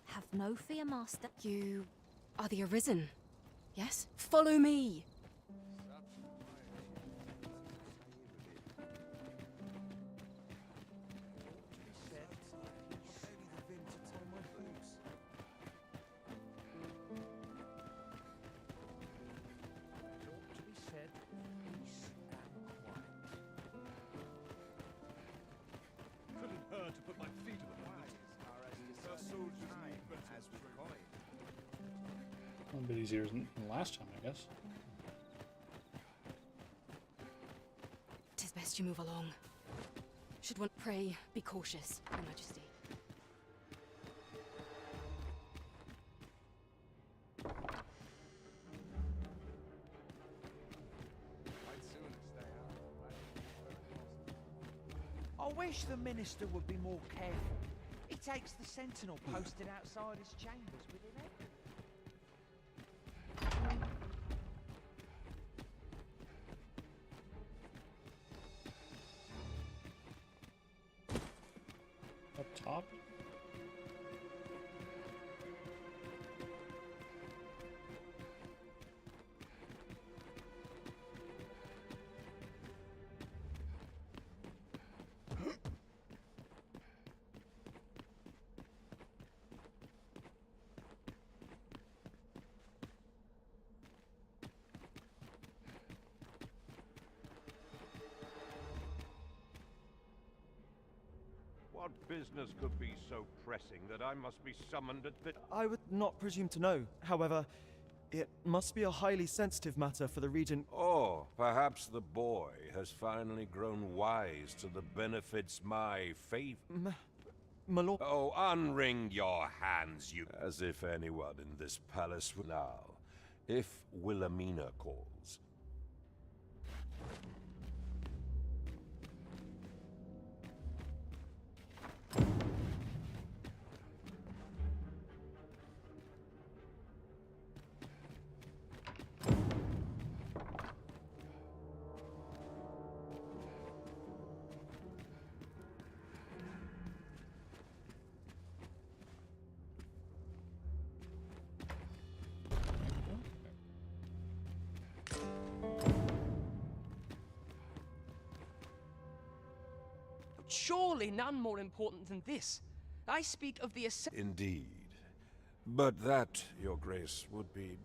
Have no fear, Master. You are the Arisen, yes? Follow me! A bit easier than last time, I guess. Tis best you move along. Should one pray, be cautious, Your Majesty. I wish the minister would be more careful. He takes the sentinel posted outside his chambers with him. Up top? What business could be so pressing that I must be summoned at the... I would not presume to know. However, it must be a highly sensitive matter for the Regent. Or perhaps the boy has finally grown wise to the benefits my favor. My lord. Oh, unwring your hands, you... As if anyone in this palace would... Now, if Wilhelmina calls... Surely none more important than this. I speak of the Indeed. But that, Your Grace, would be...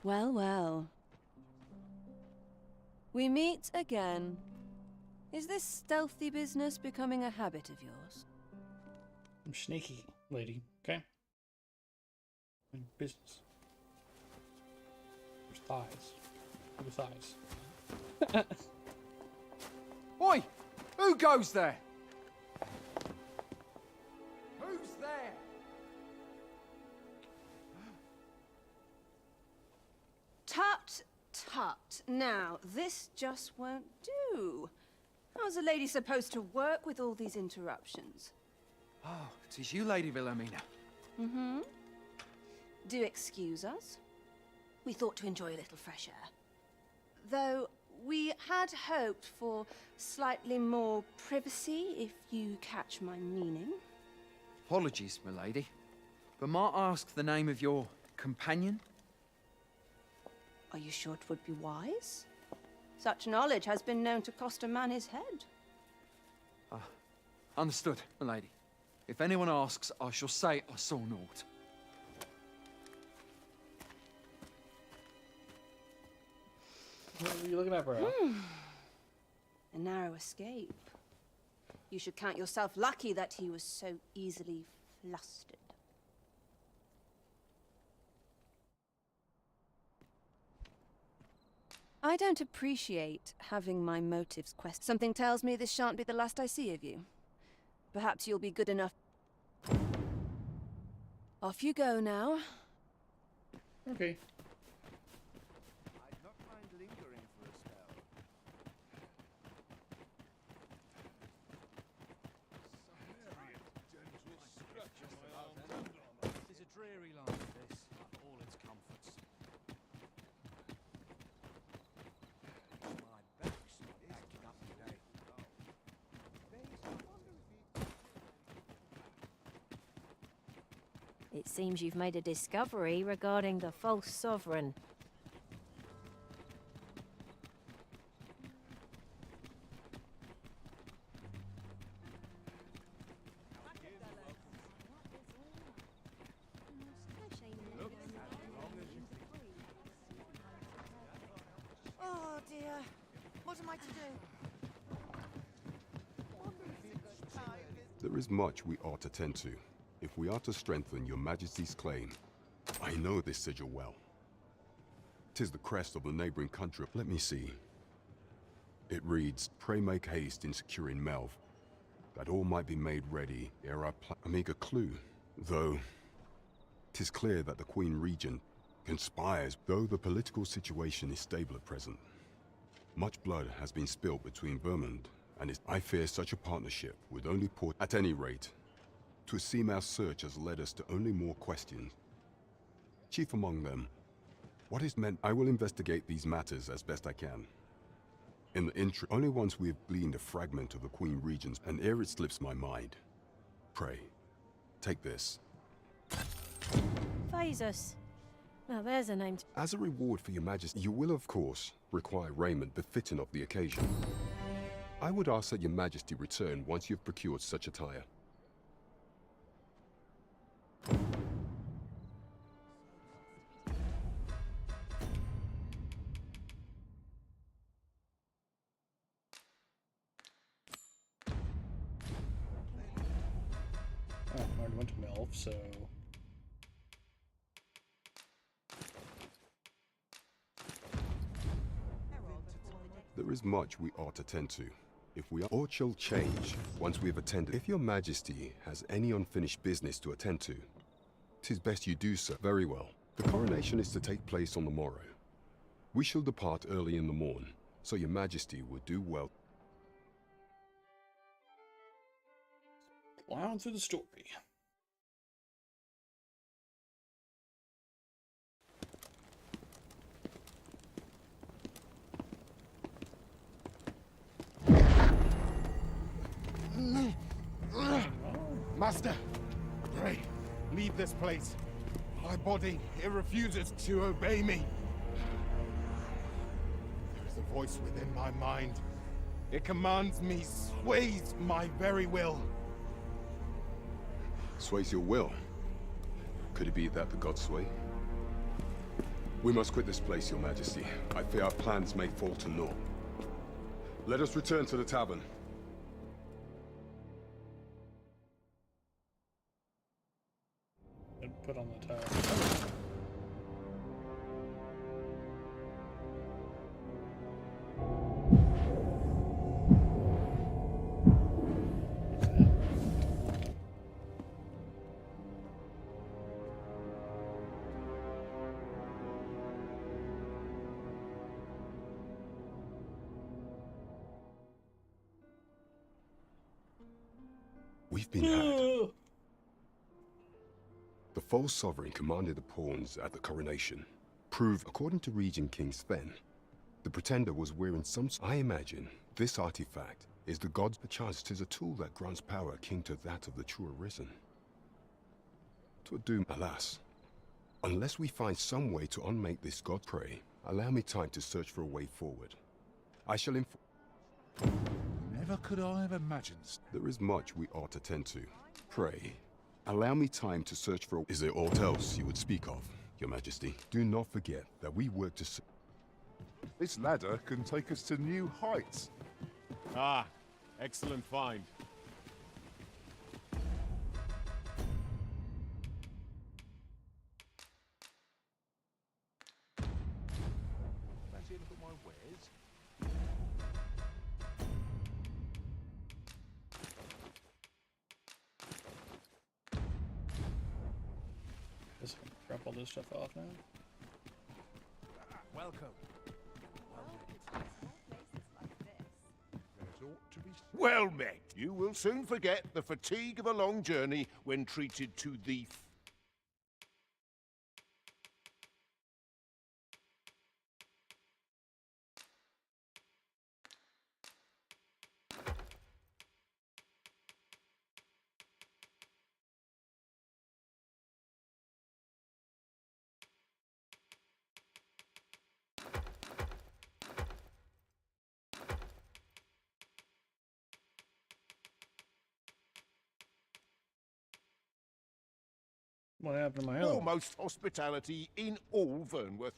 Well, well. We meet again. Is this stealthy business becoming a habit of yours? I'm sneaky, lady, okay? In business. There's thighs. Look at thighs. Oi! Who goes there? Who's there? Tut, tut. Now, this just won't do. How's a lady supposed to work with all these interruptions? Oh, it is you, Lady Wilhelmina. Mm-hmm. Do excuse us. We thought to enjoy a little fresh air. Though we had hoped for slightly more privacy, if you catch my meaning. Apologies, milady. But might I ask the name of your companion? Are you sure it would be wise? Such knowledge has been known to cost a man his head. Understood, milady. If anyone asks, I shall say I saw naught. What are you looking at, bro? A narrow escape. You should count yourself lucky that he was so easily flustered. I don't appreciate having my motives questioned. Something tells me this shan't be the last I see of you. Perhaps you'll be good enough. Off you go now. Okay. I'd not mind lingering for a spell. It is a dreary life, this, like all its comforts. My back's acting up today. It seems you've made a discovery regarding the false sovereign. Oh dear. What am I to do? There is much we ought to tend to, if we are to strengthen your majesty's claim. I know this sigil well. 'Tis the crest of the neighboring country. Let me see. It reads, "Pray make haste in securing Melv, that all might be made ready ere I a meager clue. Though, 'tis clear that the Queen Regent conspires, though the political situation is stable at present. Much blood has been spilled between Vermund and I fear such a partnership would only put, at any rate, to seem our search has led us to only more questions. Chief among them, what is meant? I will investigate these matters as best I can. In the interim, only once we have gleaned a fragment of the Queen Regent's, and ere it slips my mind, pray, take this. Phaesus, Now there's a name to... As a reward for your majesty, you will of course require raiment befitting of the occasion. I would ask that your majesty return once you've procured such attire. Oh, I already went to Melf, so... There is much we ought to tend to. If we are, or shall change once we have attended. If your majesty has any unfinished business to attend to, 'tis best you do so. Very well. The coronation is to take place on the morrow. We shall depart early in the morn, so your majesty would do well. Plowing through the story. Master, pray, leave this place. My body, it refuses to obey me. There is a voice within my mind. It commands me, sways my very will. Sways your will? Could it be that the gods sway? We must quit this place, your majesty. I fear our plans may fall to naught. Let us return to the tavern. And put on the tower. We've been had. The false sovereign commanded the pawns at the coronation. Prove, according to Regent King Sven, the pretender was wearing some... I imagine this artifact is the god's... Perchance 'tis a tool that grants power akin to that of the true Arisen. 'Twould doom, alas. Unless we find some way to unmake this god prey, allow me time to search for a way forward. I shall Never could I have imagined. There is much we ought to tend to. Pray, allow me time to search for... Is there aught else you would speak of, your majesty? Do not forget that we work to... This ladder can take us to new heights. Ah, excellent find. Fancy a look at my wares? Guess I can drop all this stuff off now. Welcome. Well met. You will soon forget the fatigue of a long journey when treated to the... What happened to my other one? Foremost hospitality in all Vernworth.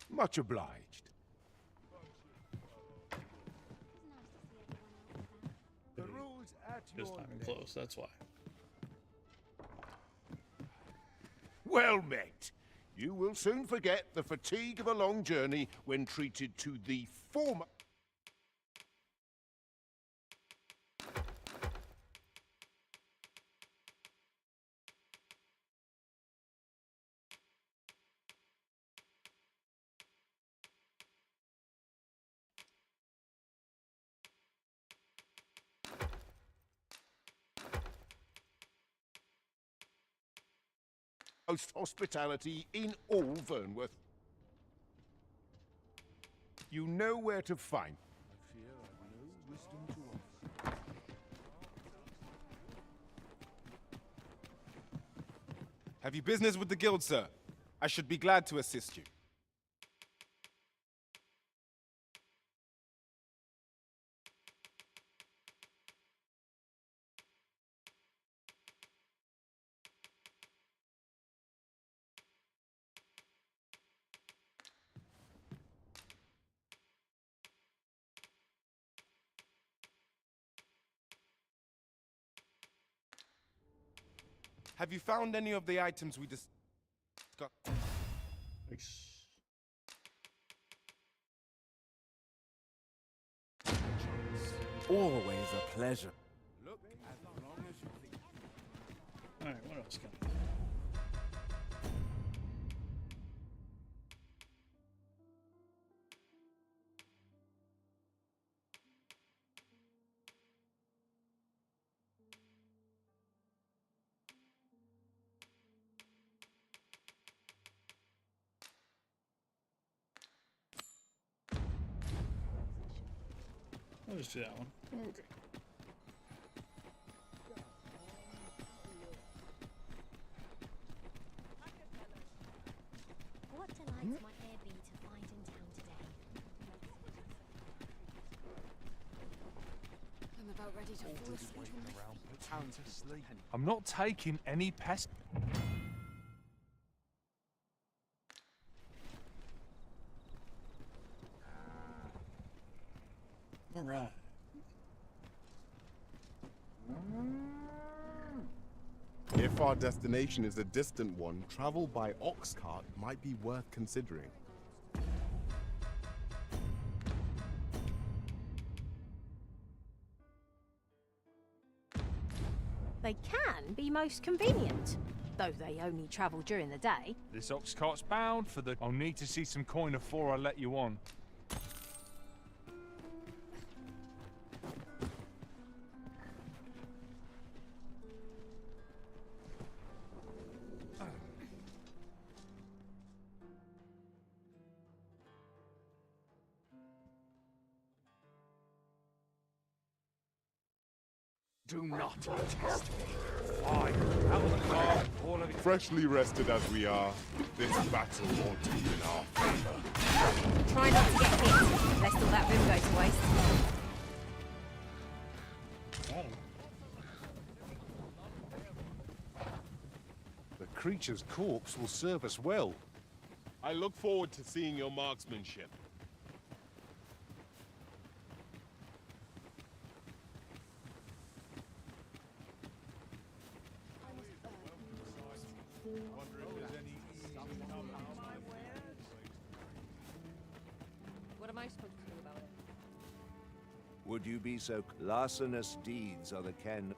Much obliged. The rules at Just your not even neck. close, that's why. Well met. You will soon forget the fatigue of a long journey when treated to the former... Most hospitality in all Vernworth. You know where to find. I fear I've no wisdom to offer. Have you business with the guild, sir? I should be glad to assist you. Have you found any of the items we discussed? Always a pleasure. Look, as long as you think. Alright, what else can I'll just do that one. Okay. What delights might there be to find in town today? I'm about ready to fall asleep. I'm not taking any pest. Alright. If our destination is a distant one, travel by ox cart might be worth considering. They can be most convenient, though they only travel during the day. This ox cart's bound for the... I'll need to see some coin before I let you on. Do not test me. Fire out of the car, all of you. Freshly rested as we are, this battle ought to be in our favor. Try not to get hit, lest all that room go to waste. The creature's corpse will serve us well. I look forward to seeing your marksmanship. What am I supposed to do about it? Would you be so larcenous deeds are the ken?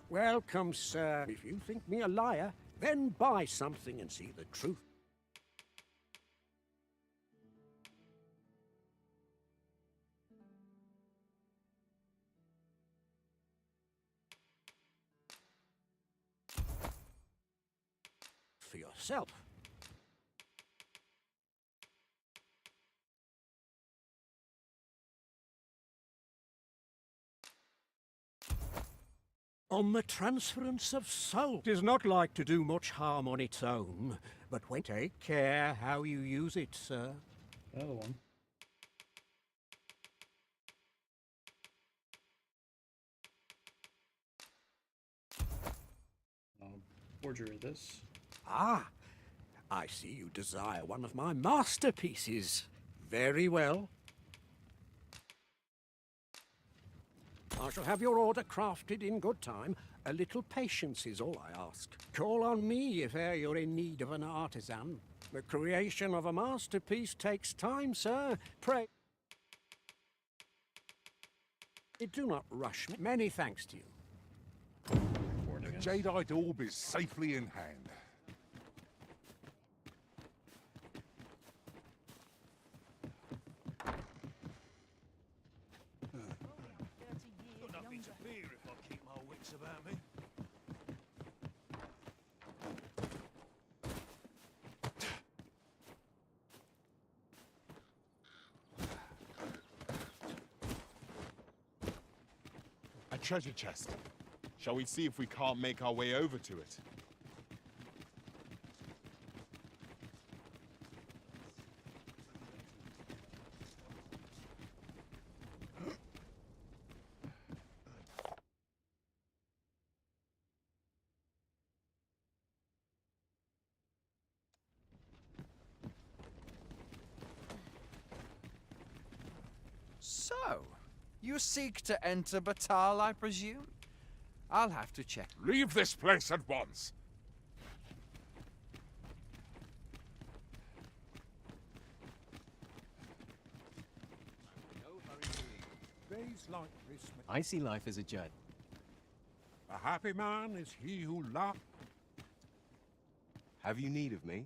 Welcome, sir. If you think me a liar, then buy something and see the truth. For yourself. On the transference of soul. 'Tis not like to do much harm on its own, but when take care how you use it, sir. Another one. Forgery of this. Ah, I see you desire one of my masterpieces. Very well. I shall have your order crafted in good time. A little patience is all I ask. Call on me if e'er you're in need of an artisan. The creation of a masterpiece takes time, sir. Pray. Do not rush me. Many thanks to you. The jadeite orb is safely in hand. Got nothing to fear if I keep my wits about me. treasure chest. Shall we see if we can't make our way over to it? So, you seek to enter Batal, I presume? I'll have to check. Leave this place at once! Days like this. I see life as a journey. A happy man is he who laughs. Have you need of me?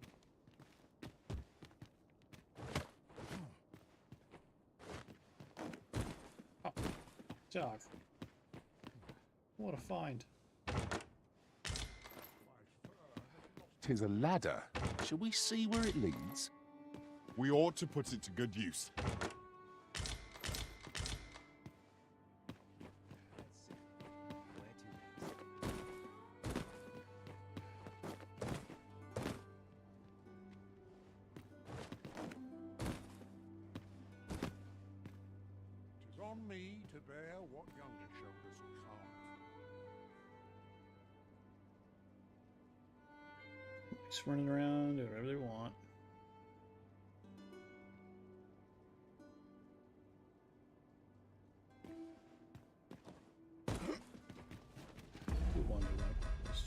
Dog. What a find. 'Tis a ladder. Shall we see where it leads? We ought to put it to good use. Tis on me to bear what younger shoulders can't. Just running around, doing whatever they want. Who wonder what this?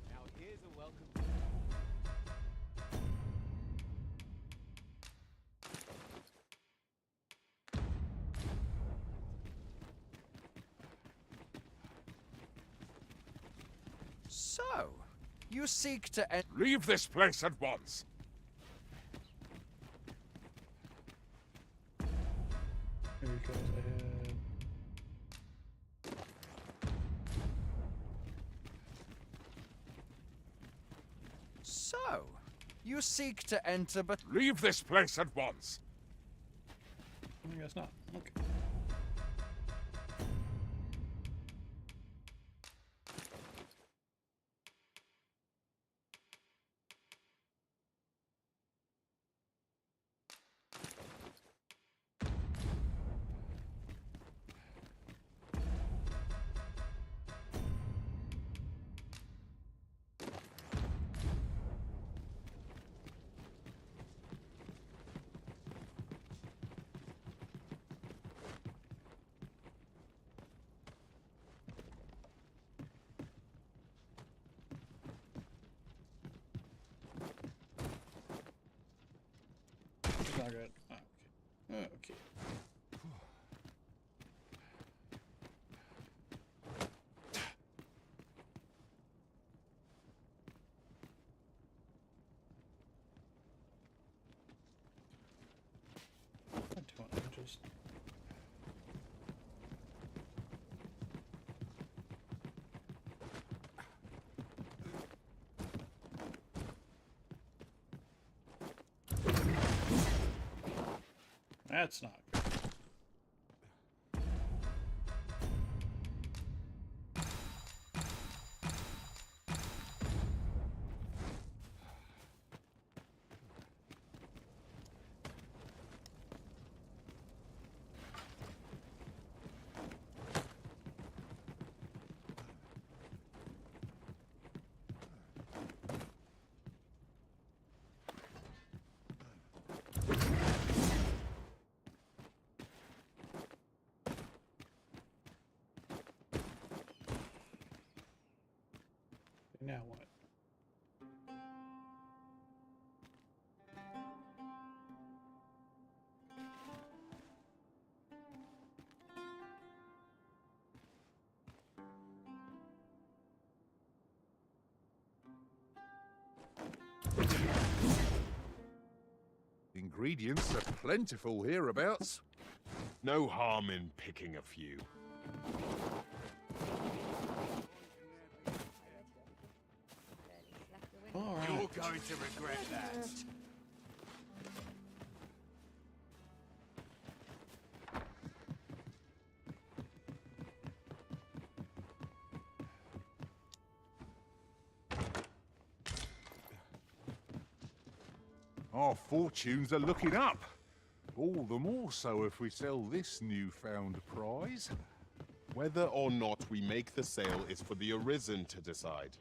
Now here's a welcome. So, you seek to enter. Leave this place at once! Here he goes ahead. So, you seek to enter, but leave this place at once! I guess not. Okay. It's not good. Okay. Okay. I'm just. That's not good. Now what? Ingredients are plentiful hereabouts. No harm in picking a few. All right. You're going to regret that. Our fortunes are looking up. All the more so if we sell this newfound prize. Whether or not we make the sale is for the Arisen to decide.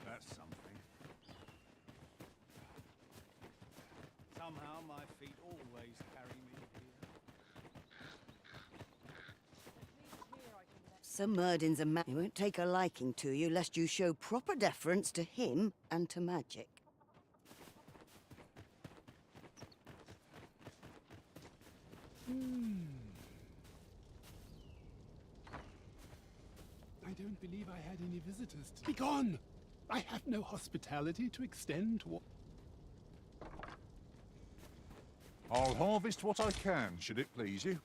That's something. Somehow my feet always carry me here. Sir Murdin's a man. He won't take a liking to you lest you show proper deference to him and to magic. I don't believe I had any visitors. Be gone! I have no hospitality to extend to. I'll harvest what I can, should it please you.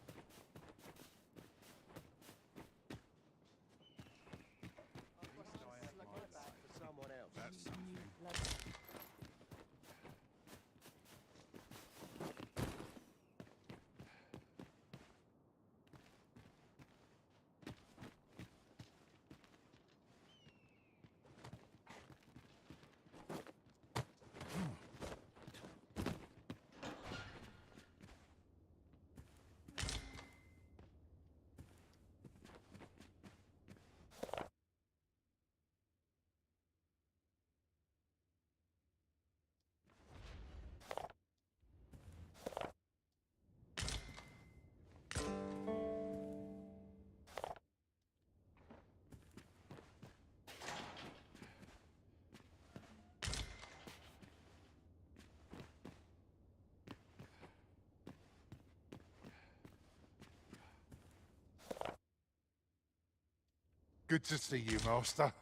Good to see you, Master.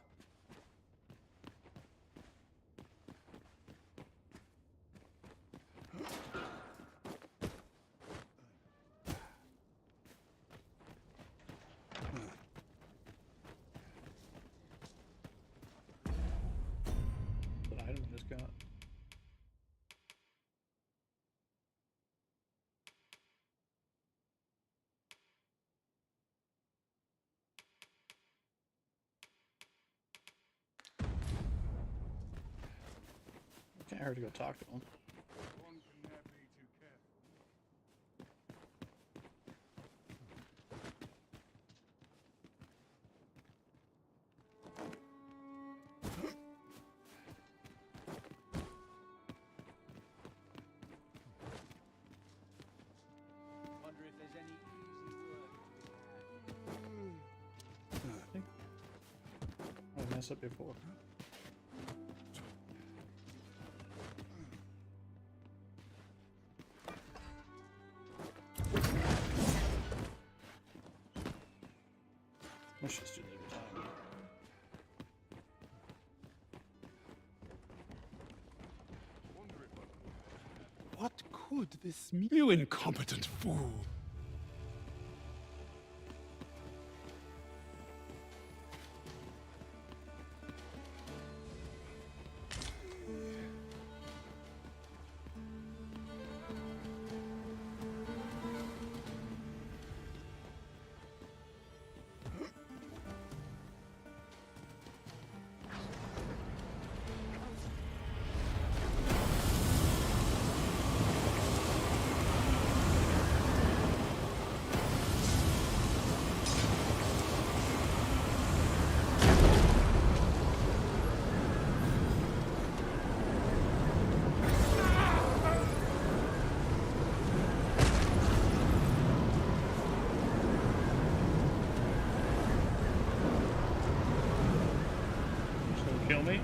What item just got? Can't hurt to go talk to him. Wonder if there's any easy work I think I messed up before. Let's just do that every time. What could this mean? You incompetent fool! Kill me?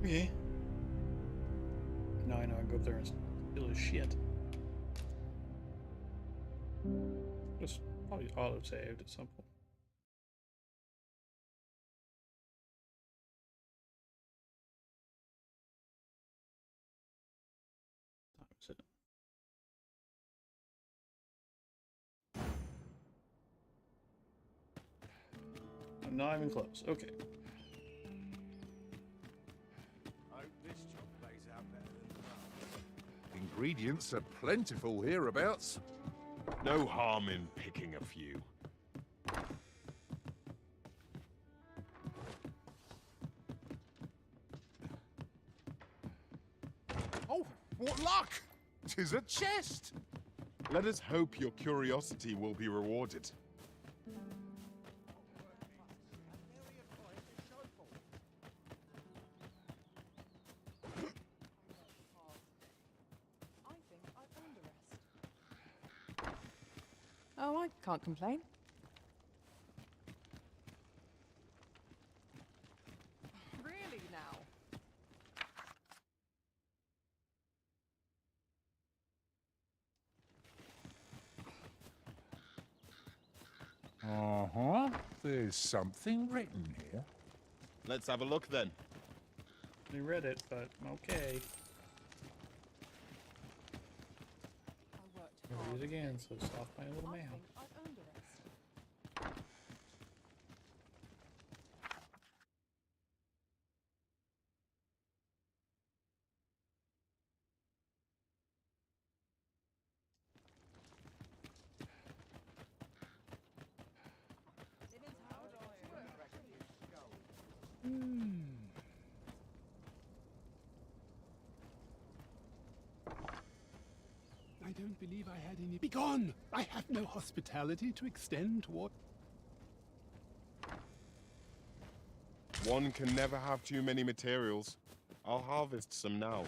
Okay. Now I know I can go up there and steal his shit. Just probably auto-saved at some point. Time is it? I'm not even close. Okay. I hope this job plays out better than the last. Ingredients are plentiful hereabouts. No harm in picking a few. Oh, what luck! 'Tis a chest! Let us hope your curiosity will be rewarded. Oh, I can't complain. Really now? Uh-huh. There's something written here. Let's have a look then. We read it, but okay. Read it again, so it's off my little map. I don't believe I had any. Begone! I have no hospitality to extend toward. One can never have too many materials. I'll harvest some now.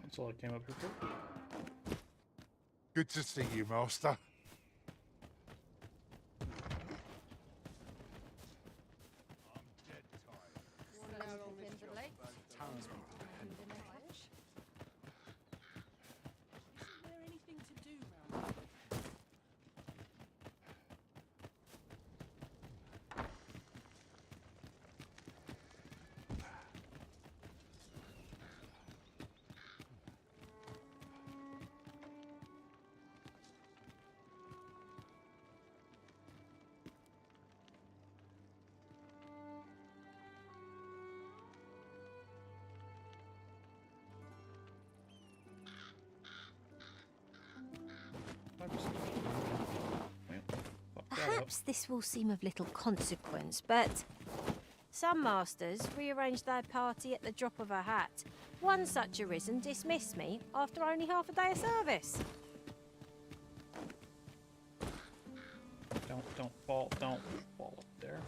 That's all I came up here for. Good to see you, Master. Perhaps this will seem of little consequence, but some masters rearrange their party at the drop of a hat. One such arisen dismissed me after only half a day of service. Don't fall up there.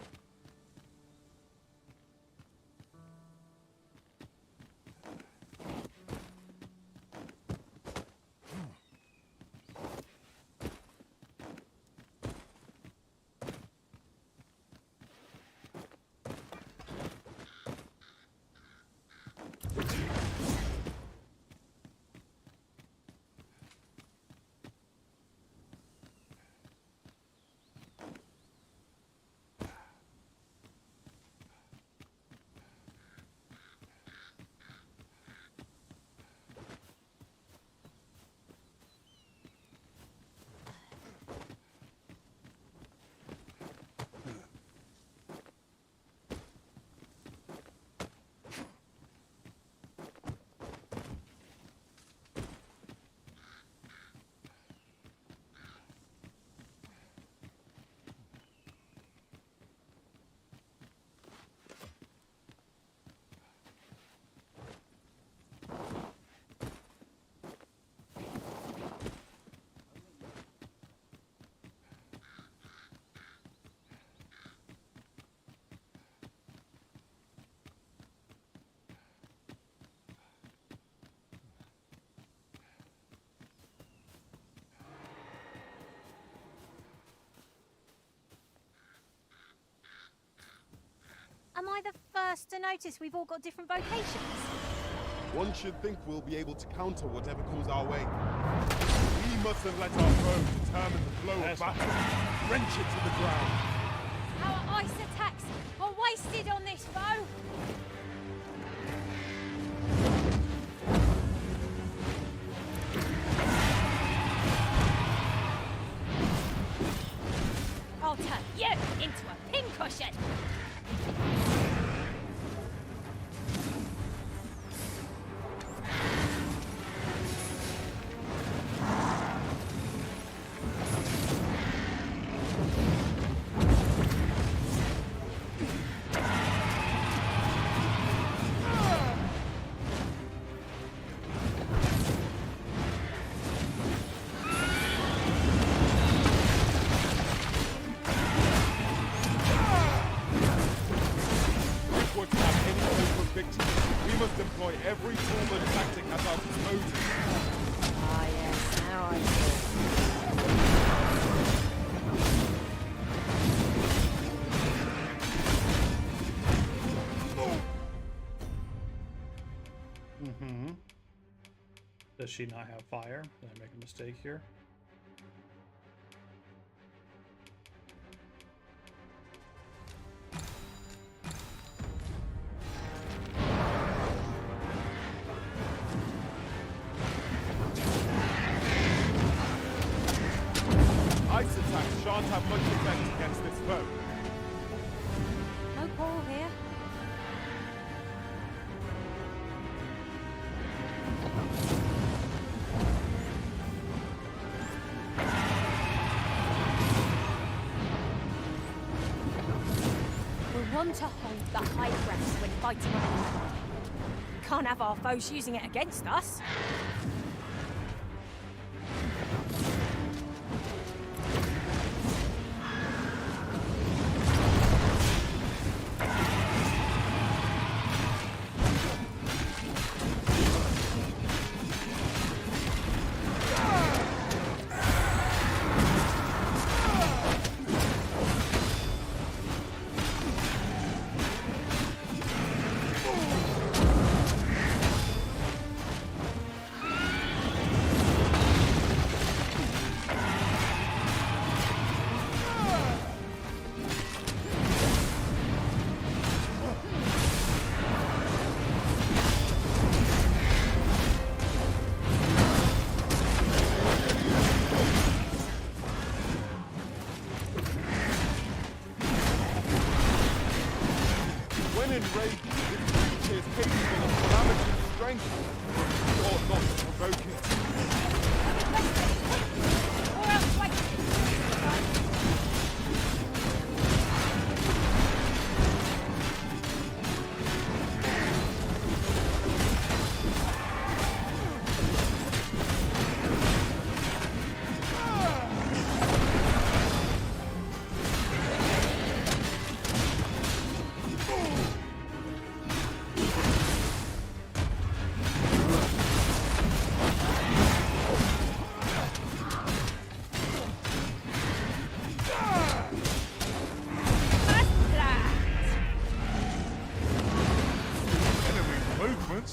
Am I the first to notice we've all got different vocations? One should think we'll be able to counter whatever comes our way. We mustn't let our foe determine the flow of battle. Wrench it to the ground. Our ice attacks are wasted on this foe. I'll turn you into a pincushion. Every tool and tactic at our disposal. Ah, yes, now I see. Does she not have fire? Did I make a mistake here? Ice attacks shan't have much effect against this foe. No Paul here. We want to hold the high ground when fighting on the ground. Can't have our foes using it against us.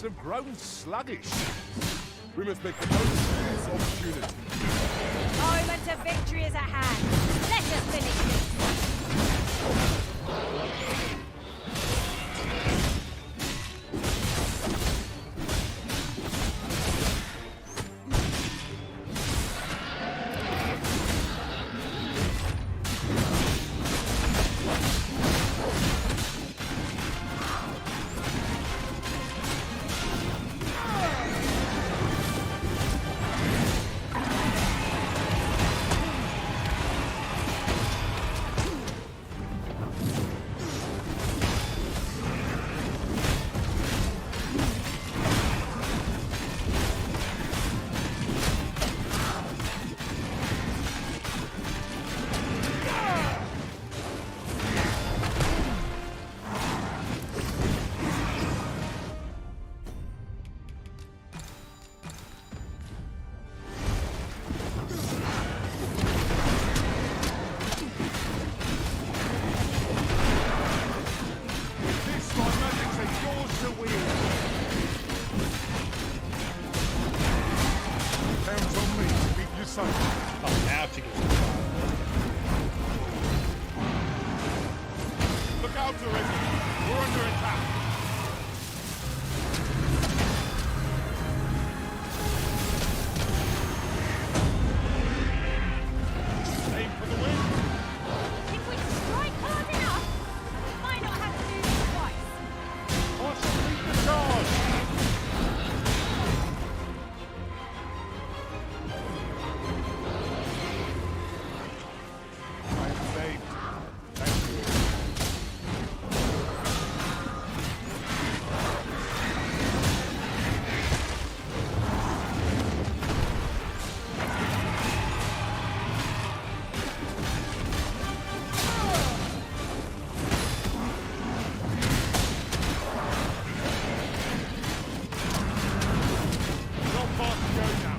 Have grown sluggish. We must make the most of this opportunity. Moment of victory is at hand. Let us finish this. out, Arisen! We're under attack! Aim for the win! If we strike hard enough, we might not have to do this twice. Marshal, lead the charge! I am saved. Thank you. Not far to go now.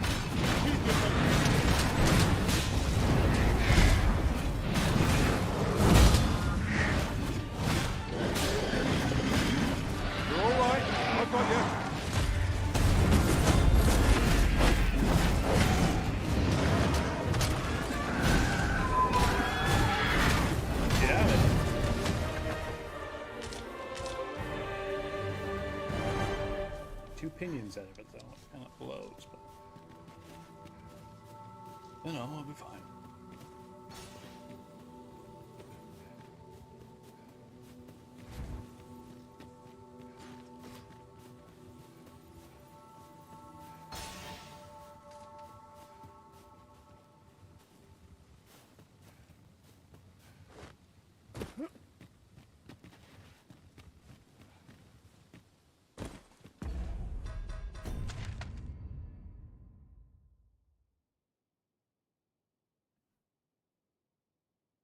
Keep your focus. You're all right. I've got you. Get out of it. Two pinions out of it though. It kind of blows, but you know, I'll be fine.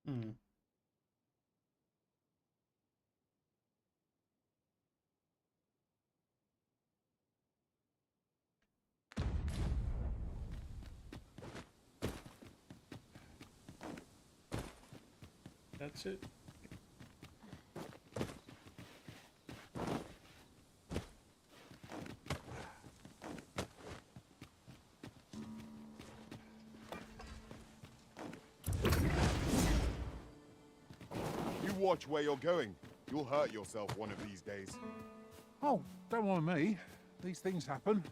Hmm. That's it. You watch where you're going. You'll hurt yourself one of these days. Oh, don't worry me. These things happen.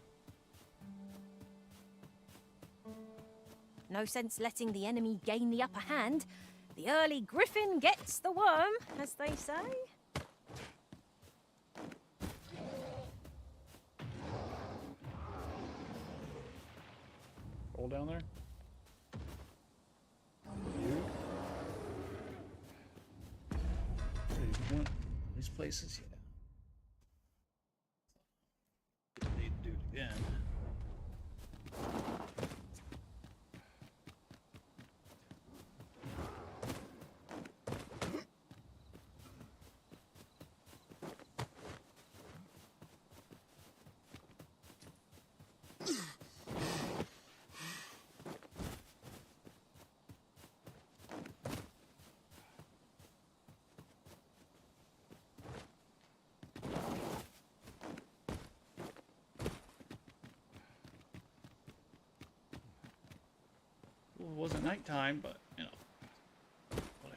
No sense letting the enemy gain the upper hand. The early griffin gets the worm, as they say. Roll down there. You want these places, yeah. Need to do it again. Well, it wasn't nighttime, but you know. Whatever.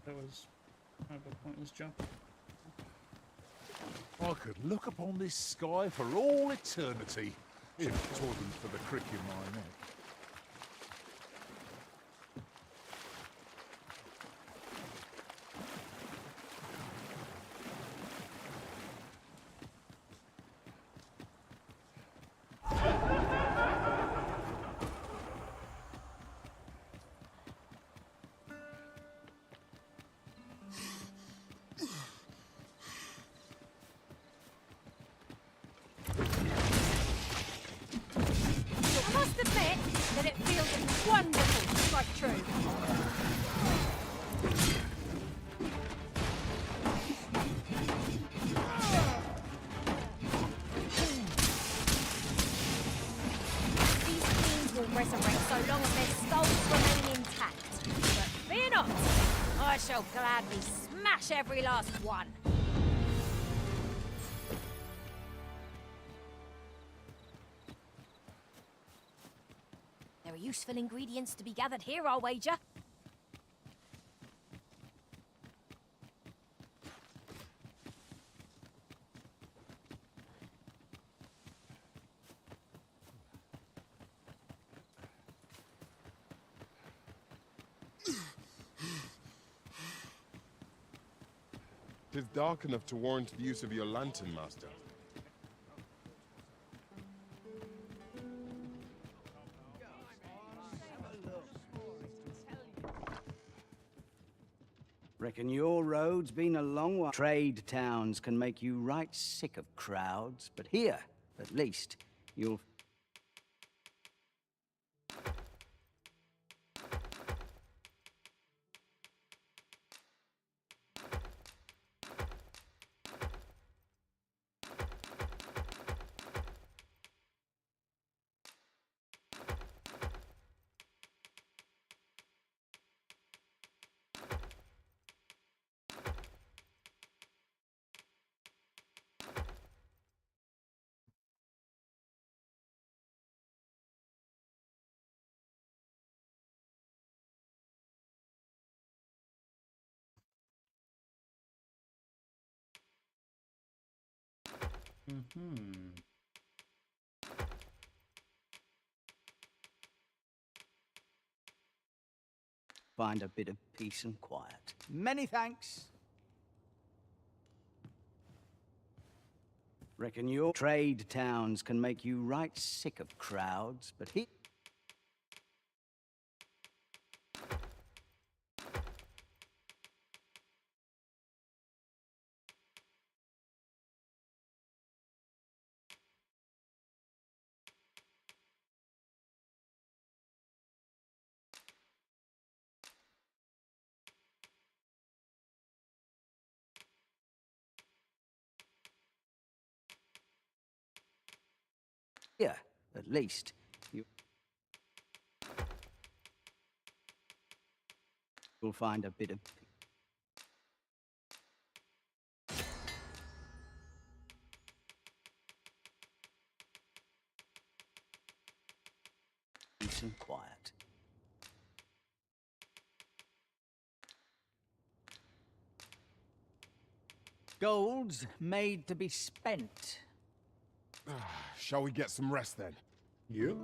That was kind of a pointless jump. I could look upon this sky for all eternity if it wasn't for the crick in my neck. admit that it feels wonderful to strike true. These fiends will resurrect so long as their skulls remain intact. But fear not, I shall gladly smash every last one. There are useful ingredients to be gathered here, I'll wager. Tis dark enough to warrant the use of your lantern, Master. Reckon your road's been a long one. Trade towns can make you right sick of crowds, but here, at least, you'll... Find a bit of peace and quiet. Many thanks. Reckon your trade towns can make you right sick of crowds, but he... Here, at least, you'll find a bit of peace and quiet. Gold's made to be spent. Shall we get some rest then? You?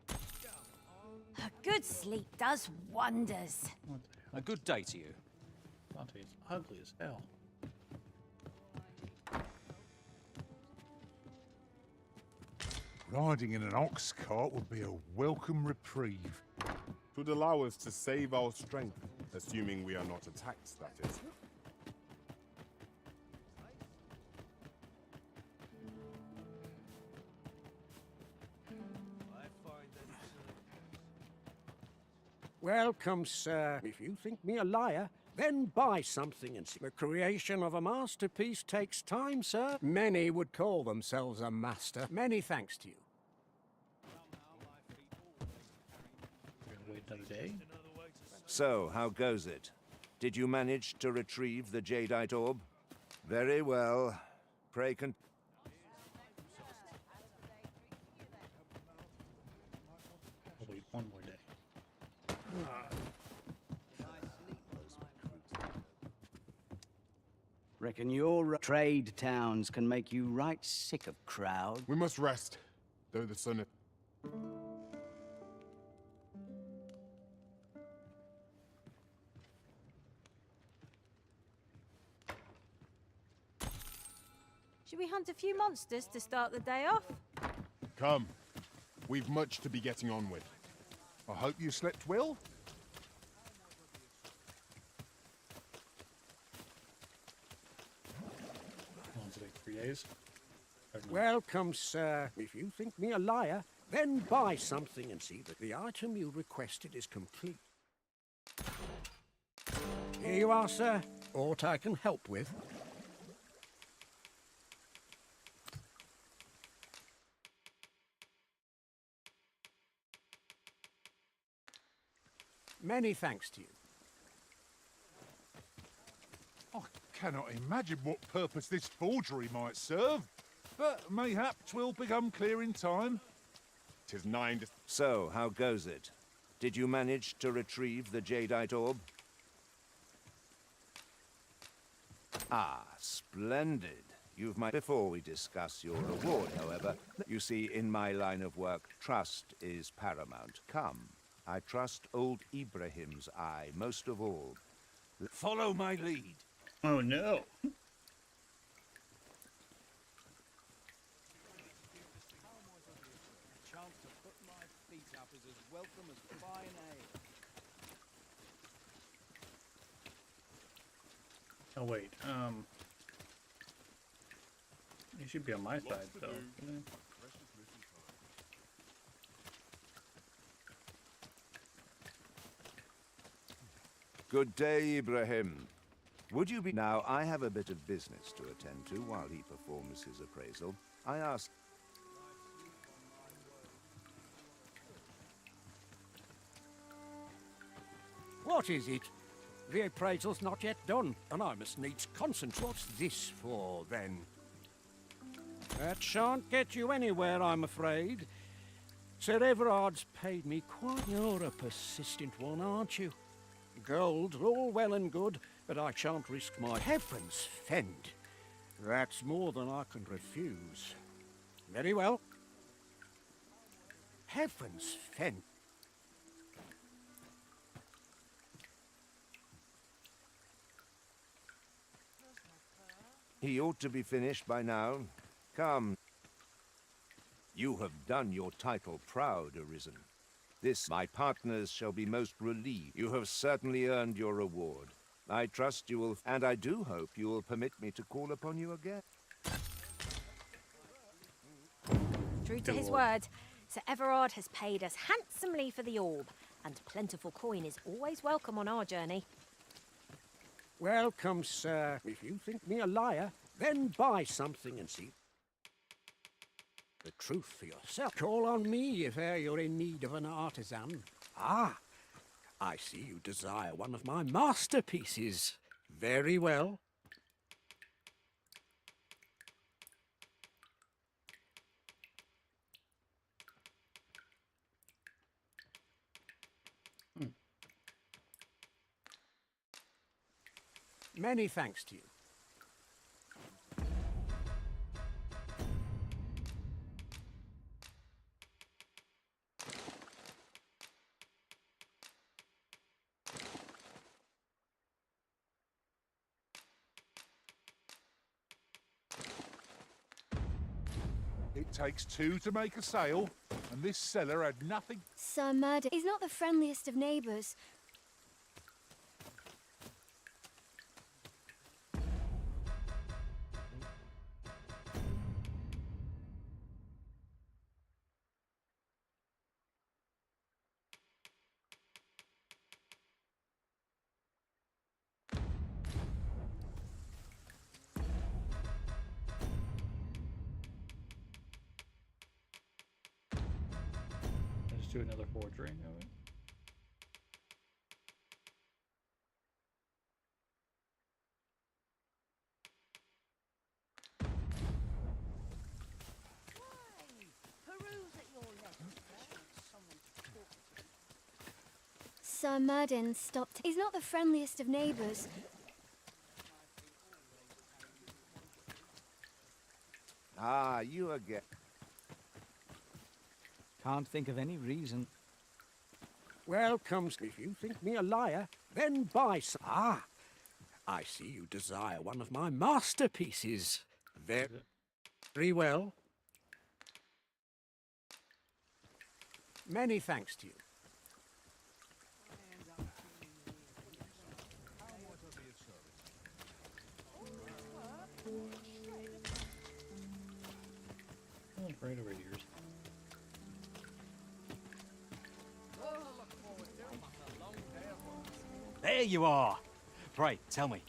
A good sleep does wonders. A good day to you. Dante's ugly as hell. Riding in an ox cart would be a welcome reprieve. Would allow us to save our strength, assuming we are not attacked, that is. Welcome, sir. If you think me a liar, then buy something and see. The creation of a masterpiece takes time, sir. Many would call themselves a master. Many thanks to you. We're gonna wait another day. So, how goes it? Did you manage to retrieve the jadeite orb? Very well. Pray con... I'll wait one more day. Reckon your trade towns can make you right sick of crowds. We must rest, though the sun... Should we hunt a few monsters to start the day off? Come. We've much to be getting on with. I hope you slept well. days. Welcome, sir. If you think me a liar, then buy something and see that the item you requested is complete. Here you are, sir. Aught I can help with. Many thanks to you. I cannot imagine what purpose this forgery might serve, but mayhap 'twill become clear in time. 'Tis 9 to... So, how goes it? Did you manage to retrieve the jadeite orb? Ah, splendid. You've my... Before we discuss your reward, however, you see, in my line of work, trust is paramount. Come, I trust old Ibrahim's eye most of all. Follow my lead. Oh no. Chance to put my feet up is as welcome as fine ale. Oh wait, he should be on my side though. Shouldn't he? Good day, Ibrahim. Would you be... Now, I have a bit of business to attend to while he performs his appraisal. I ask... What is it? The appraisal's not yet done, and I must needs concentrate. What's this for, then? That shan't get you anywhere, I'm afraid. Sir Everard's paid me quite... You're a persistent one, aren't you? Gold, all well and good, but I shan't risk my... Heavens fend! That's more than I can refuse. Very well. Heavens fend! He ought to be finished by now. Come. You have done your title proud, Arisen. This, my partners shall be most relieved. You have certainly earned your reward. I trust you will, and I do hope you will permit me to call upon you again. True to his word, Sir Everard has paid us handsomely for the orb, and plentiful coin is always welcome on our journey. Welcome, sir. If you think me a liar, then buy something and see the truth for yourself. Call on me if e'er you're in need of an artisan. Ah, I see you desire one of my masterpieces. Very well. Many thanks to you. It takes two to make a sale, and this seller had nothing... Sir Murder is not the friendliest of neighbours. Let's do another forgery of it. Sir Murden stopped. He's not the friendliest of neighbours. Ah, you again. Can't think of any reason. Welcome. If you think me a liar, then buy some. Ah, I see you desire one of my masterpieces. Very well. Many thanks to you. Right over here. There you are! Pray, tell me,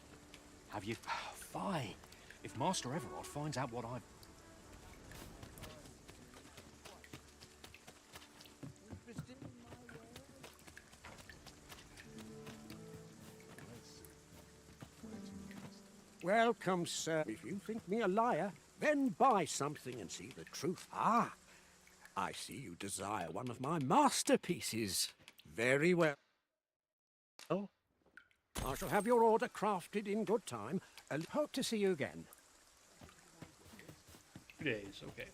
have you... Fie! If Master Everard finds out what I've... Welcome, sir. If you think me a liar, then buy something and see the truth. Ah, I see you desire one of my masterpieces. Very well. Oh, I shall have your order crafted in good time, and hope to see you again. 2 days, okay.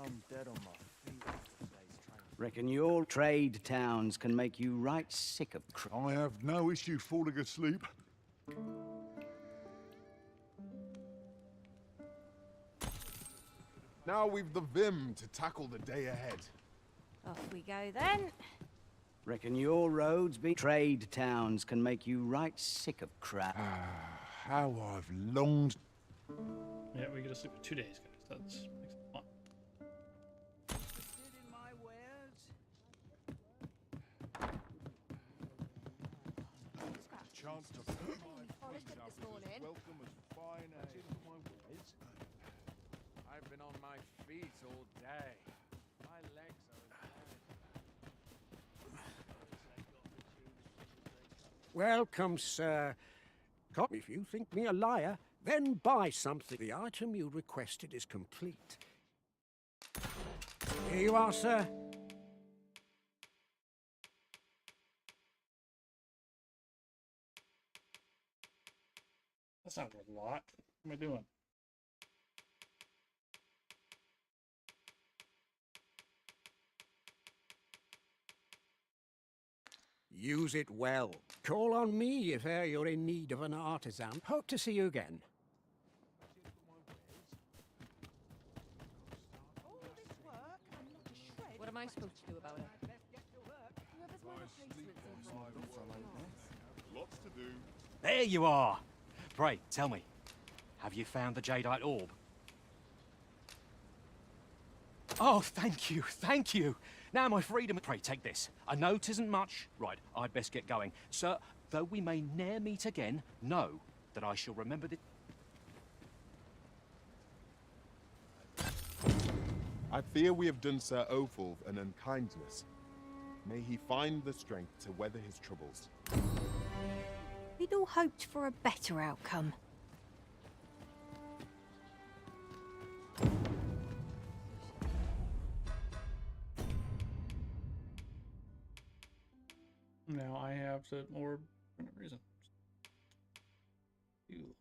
I'm dead on my feet. Reckon your trade towns can make you right sick of I have no issue falling asleep. Now we've the vim to tackle the day ahead. Off we go then. Reckon your roads be trade towns can make you right sick of crap. How I've longed. Yeah, we get to sleep for 2 days, guys. That makes it fun. Chance to welcome as fine as my words. I've been on my feet all day. My legs are... Welcome, sir. If you think me a liar, then buy something. The item you requested is complete. Here you are, sir. That's not worth a lot. What am I doing? Use it well. Call on me if e'er you're in need of an artisan. Hope to see you again. What am I supposed to do about it? Lots to do. There you are! Pray, tell me, have you found the jadeite orb? Oh, thank you, thank you! Now my freedom... Pray, take this. I know 'tisn't much. Right, I'd best get going. Sir, though we may ne'er meet again, know that I shall remember this... I fear we have done Sir Othulf an unkindness. May he find the strength to weather his troubles. We'd all hoped for a better outcome. Now I have the orb for no reason. Ew.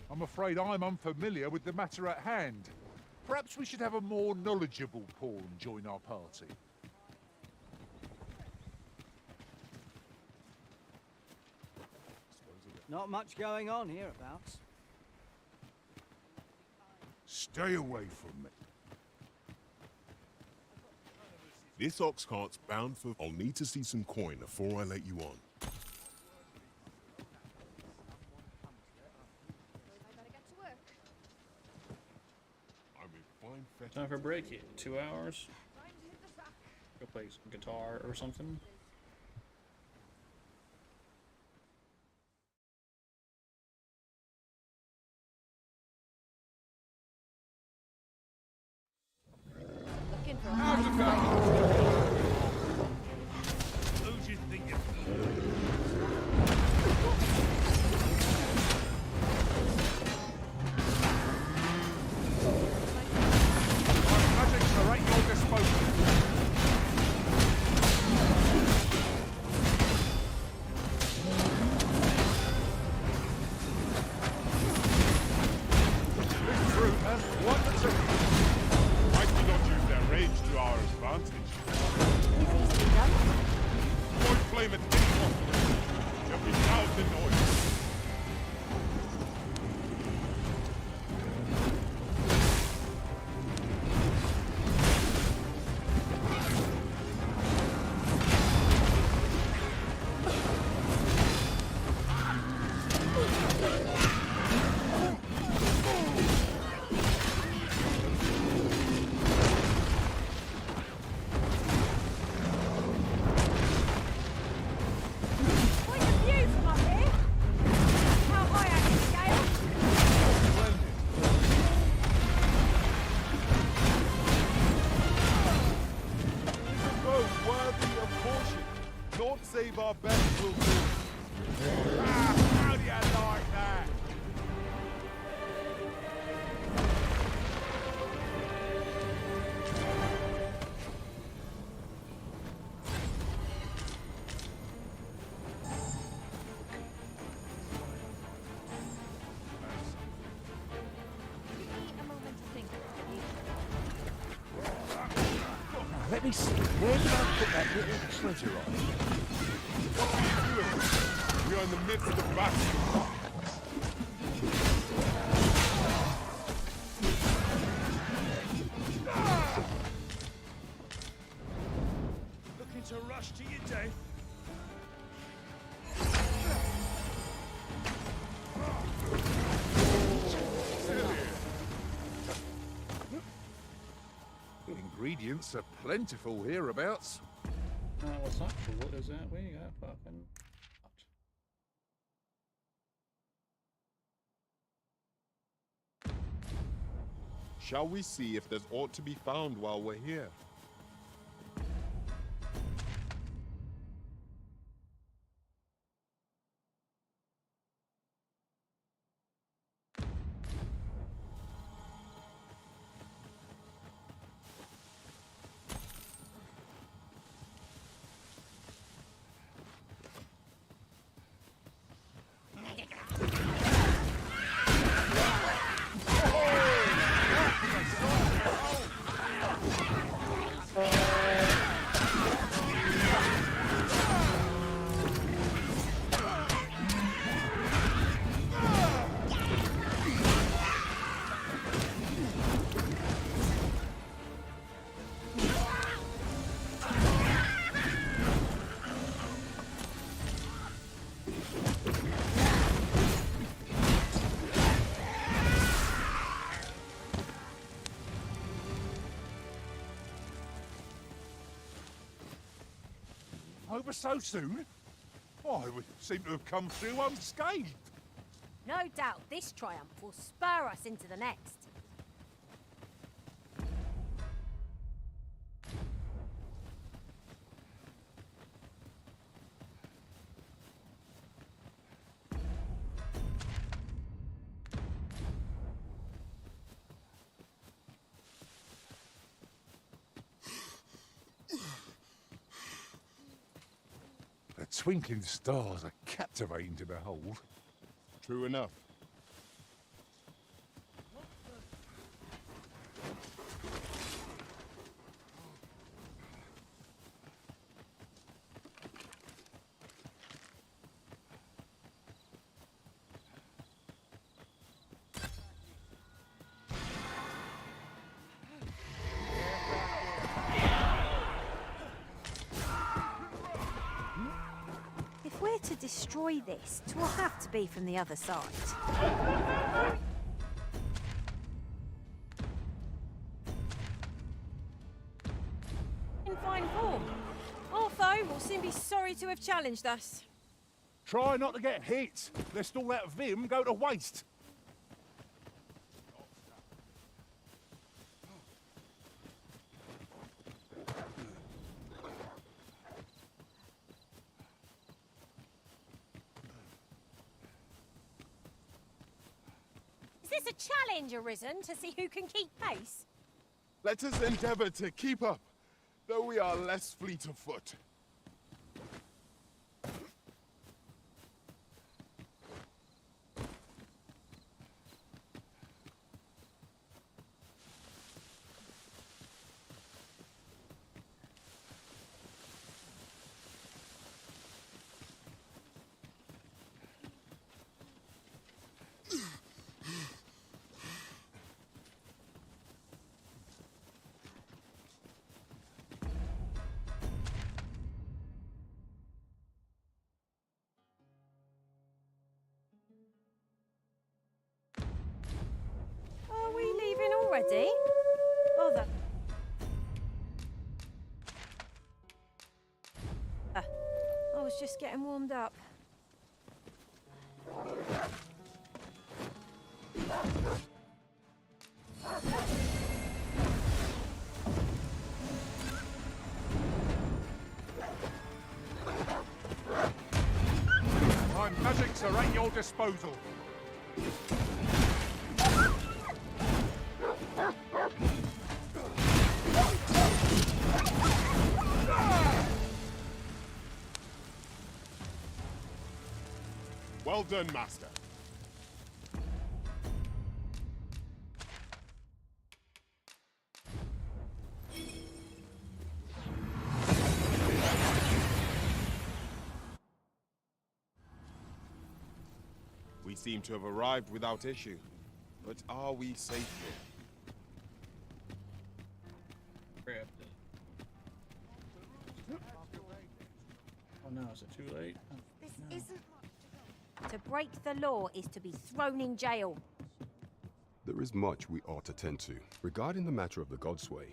I'm afraid I'm unfamiliar with the matter at hand. Perhaps we should have a more knowledgeable pawn join our party. Not much going on hereabouts. Stay away from me. This ox cart's bound for... I'll need to see some coin before I let you on. Time for a break. 2 hours. Go play some guitar or something. Looking for Who do you think you're Magics are at your disposal. This fruit has one to I do not use their rage to our advantage. Point flame at anyone. Shall be loud the noise. Save our best will do. How do you like that? Let me see. Where did I put that little treasure on? What are you doing? We are in the midst of battle. Looking to rush to your death? Ingredients are plentiful hereabouts. What's not cool is that we got fucking. Shall we see if there's aught to be found while we're here? Over so soon? Oh, I would seem to have come through unscathed. No doubt this triumph will spur us into the next. The twinkling stars are captivating to behold. True enough. If we're to destroy this, it will have to be from the other side. fine form. Artho will soon be sorry to have challenged us. Try not to get hit, lest all that vim go to waste. Is this a challenge arisen to see who can keep pace? Let us endeavor to keep up, though we are less fleet of foot. Are we leaving already? Bother. I was just getting warmed up. My magics are at your disposal. Well done, Master. We seem to have arrived without issue. But are we safe here? Grabbed it. Oh no, is it too late? Oh, This no. isn't to break the law is to be thrown in jail. There is much we ought to tend to. Regarding the matter of the Godsway,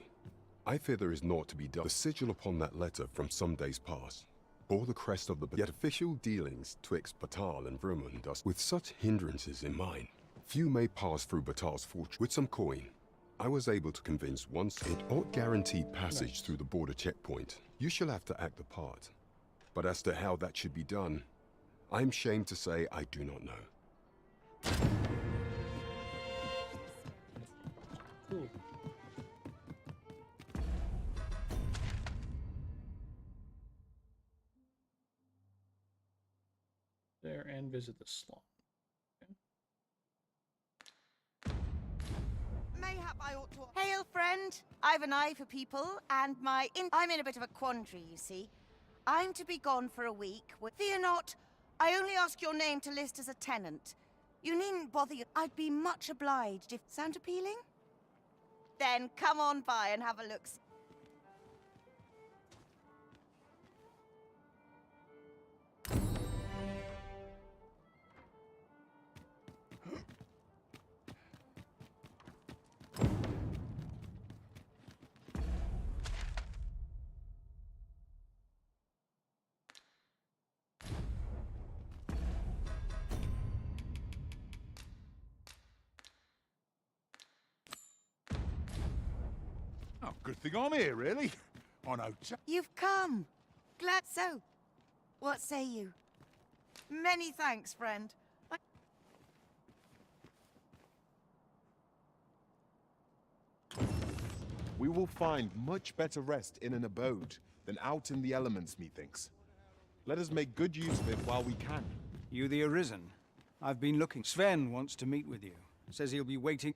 I fear there is naught to be done. The sigil upon that letter from some days past bore the crest of the yet official dealings twixt Batal and Vermund with such hindrances in mind. Few may pass through Batal's fortress. With some coin, I was able to convince once it ought guaranteed passage through the border checkpoint. You shall have to act the part. But as to how that should be done, I'm ashamed to say I do not know. Cool. There and visit the slum. Mayhap I ought to... Hail, friend. I've an eye for people, and I'm in a bit of a quandary, you see. I'm to be gone for a week. Fear not. I only ask your name to list as a tenant. You needn't bother you. I'd be much obliged if... Sound appealing? Then come on by and have a look. Oh, good thing I'm here, really. I know. You've come. Glad so. What say you? Many thanks, friend. We will find much better rest in an abode than out in the elements, methinks. Let us make good use of it while we can. You the Arisen? I've been looking. Sven wants to meet with you. Says he'll be waiting.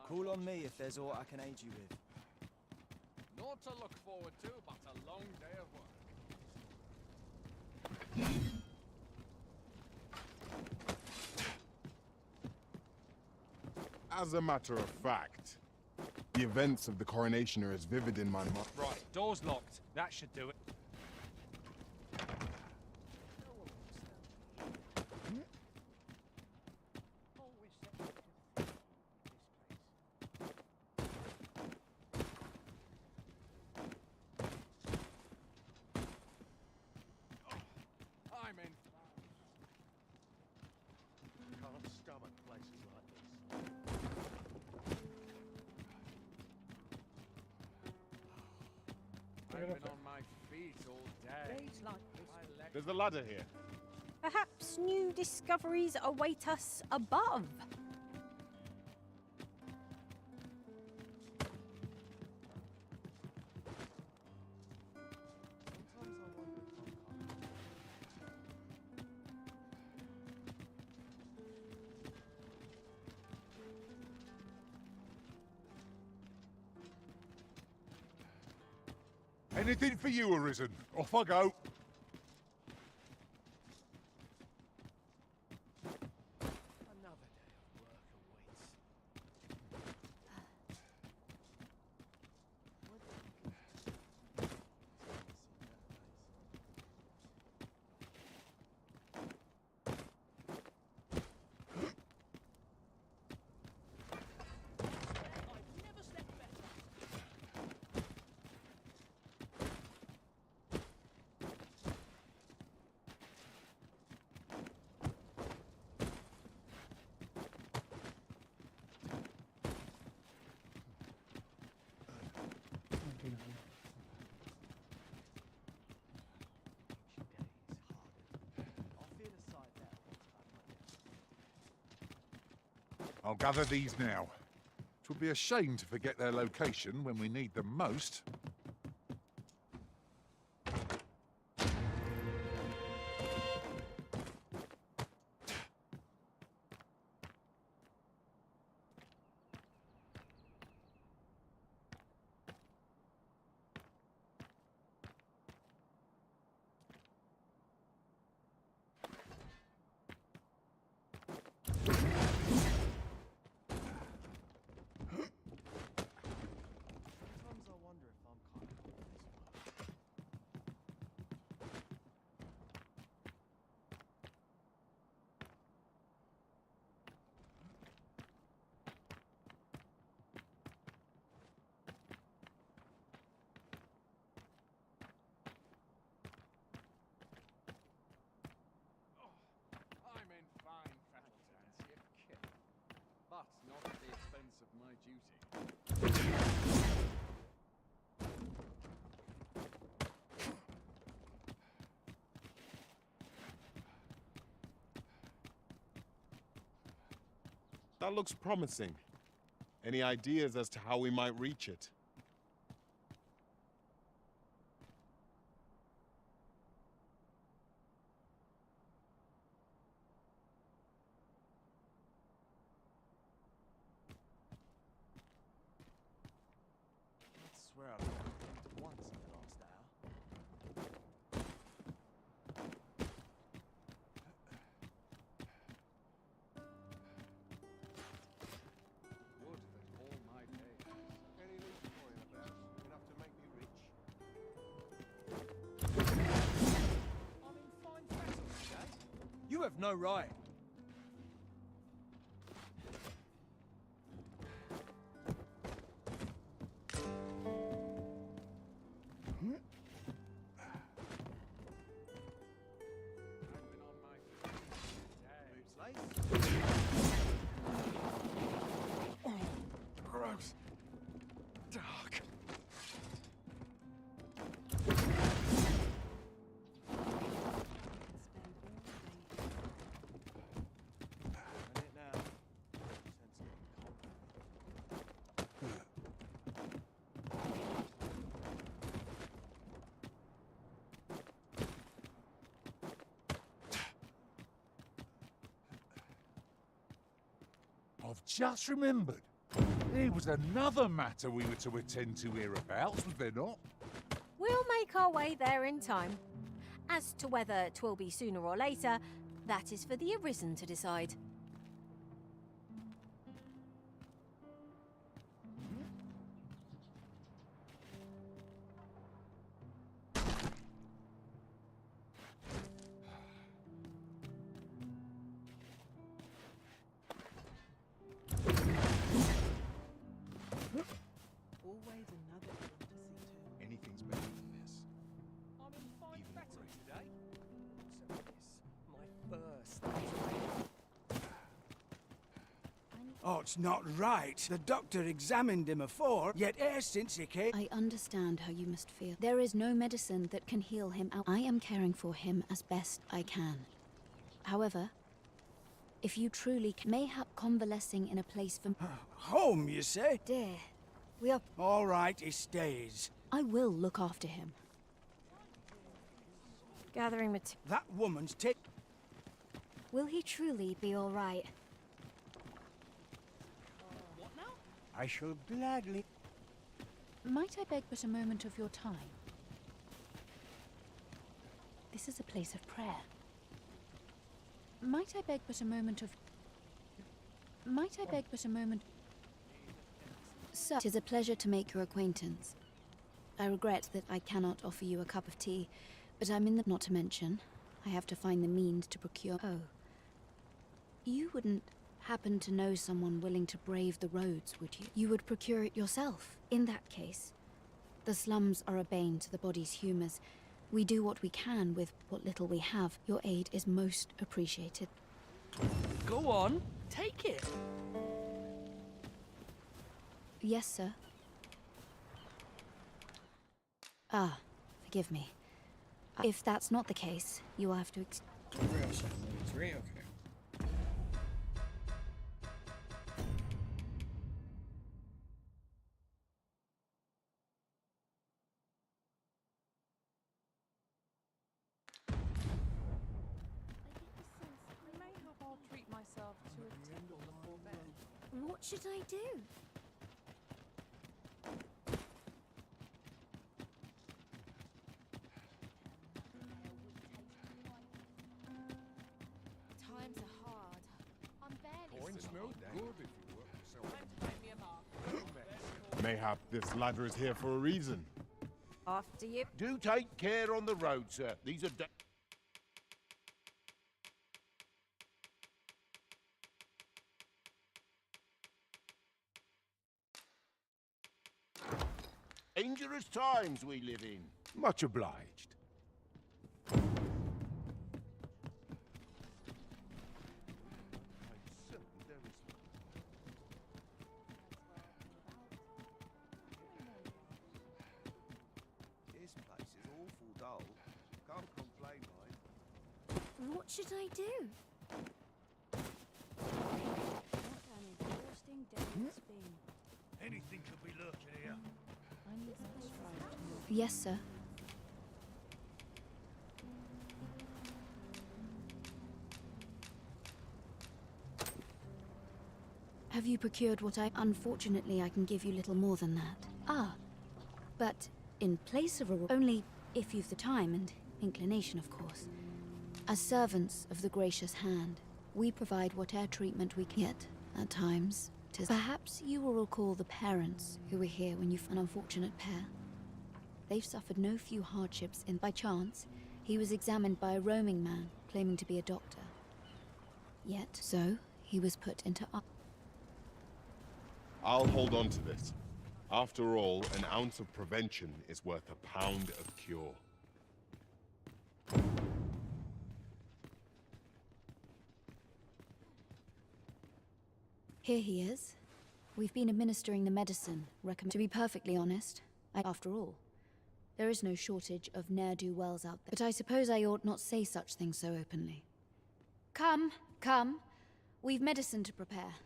Call on me if there's aught I can aid you with. Naught to look forward to, but a long day of work. As a matter of fact, the events of the coronation are as vivid in my mind. Right, door's locked. That should do it. Wait all day. There's a ladder here. Perhaps new discoveries await us above. Anything for you, Arisen. Off I go. Another day of work awaits. I'll gather these now. It would be a shame to forget their location when we need them most. I'm in fine fettle, Dancy, kid. But not at the expense of my duty. That looks promising. Any ideas as to how we might reach it? I swear I've only blinked once in the last hour. Would that all my days. Any loot coin about? Enough to make me rich? I'm in fine fettle today. You have no right. Gross. Dark. I've just remembered. There was another matter we were to attend to hereabouts, was there not? We'll make our way there in time. As to whether 'twill be sooner or later, that is for the Arisen to decide. Always another thing to see to. Anything's better than this. I'm in fine Even fettle great. today. So this, my first. Oh, it's not right. The doctor examined him afore, yet e'er since he came... I understand how you must feel. There is no medicine that can heal him out. I am caring for him as best I can. However, if you truly mayhap convalescing in a place for... Home, you say? Dear, we are... All right, he stays. I will look after him. Gathering material. That woman's Will he truly be all right? I shall gladly... Might I beg but a moment of your time? This is a place of prayer. Might I beg but a moment of... Might I beg but a moment... Sir, it is a pleasure to make your acquaintance. I regret that I cannot offer you a cup of tea, but I'm in the... Not to mention, I have to find the means to procure... Oh. You wouldn't happen to know someone willing to brave the roads, would you? You would procure it yourself. In that case, the slums are a bane to the body's humours. We do what we can with what little we have. Your aid is most appreciated. Go on, take it. Yes, sir. Ah, forgive me. If that's not the case, you will have to okay. I'll treat myself to a temple before bed. What should I do? Times are hard. I'm barely Coins no good if you work yourself. Mayhap this ladder is here for a reason. After you. Do take care on the road, sir. These are... dangerous times we live in. Much obliged. This place is awful dull. Can't complain, mind. What should I do? What an exhausting day it's been. Anything could be lurking here. Yes, sir. Have you procured what I... Unfortunately, I can give you little more than that. Ah, but in place of a... Only if you've the time and inclination, of course. As servants of the gracious hand, we provide whatever treatment we can. Yet, at times, 'tis... Perhaps you will recall the parents who were here when you... An unfortunate pair. They've suffered no few hardships in... By chance, he was examined by a roaming man, claiming to be a doctor. Yet, so, he was put into... I'll hold on to this. After all, an ounce of prevention is worth a pound of cure. Here he is. We've been administering the medicine. To be perfectly honest, after all, there is no shortage of ne'er-do-wells out there. But I suppose I ought not say such things so openly. Come, come. We've medicine to prepare.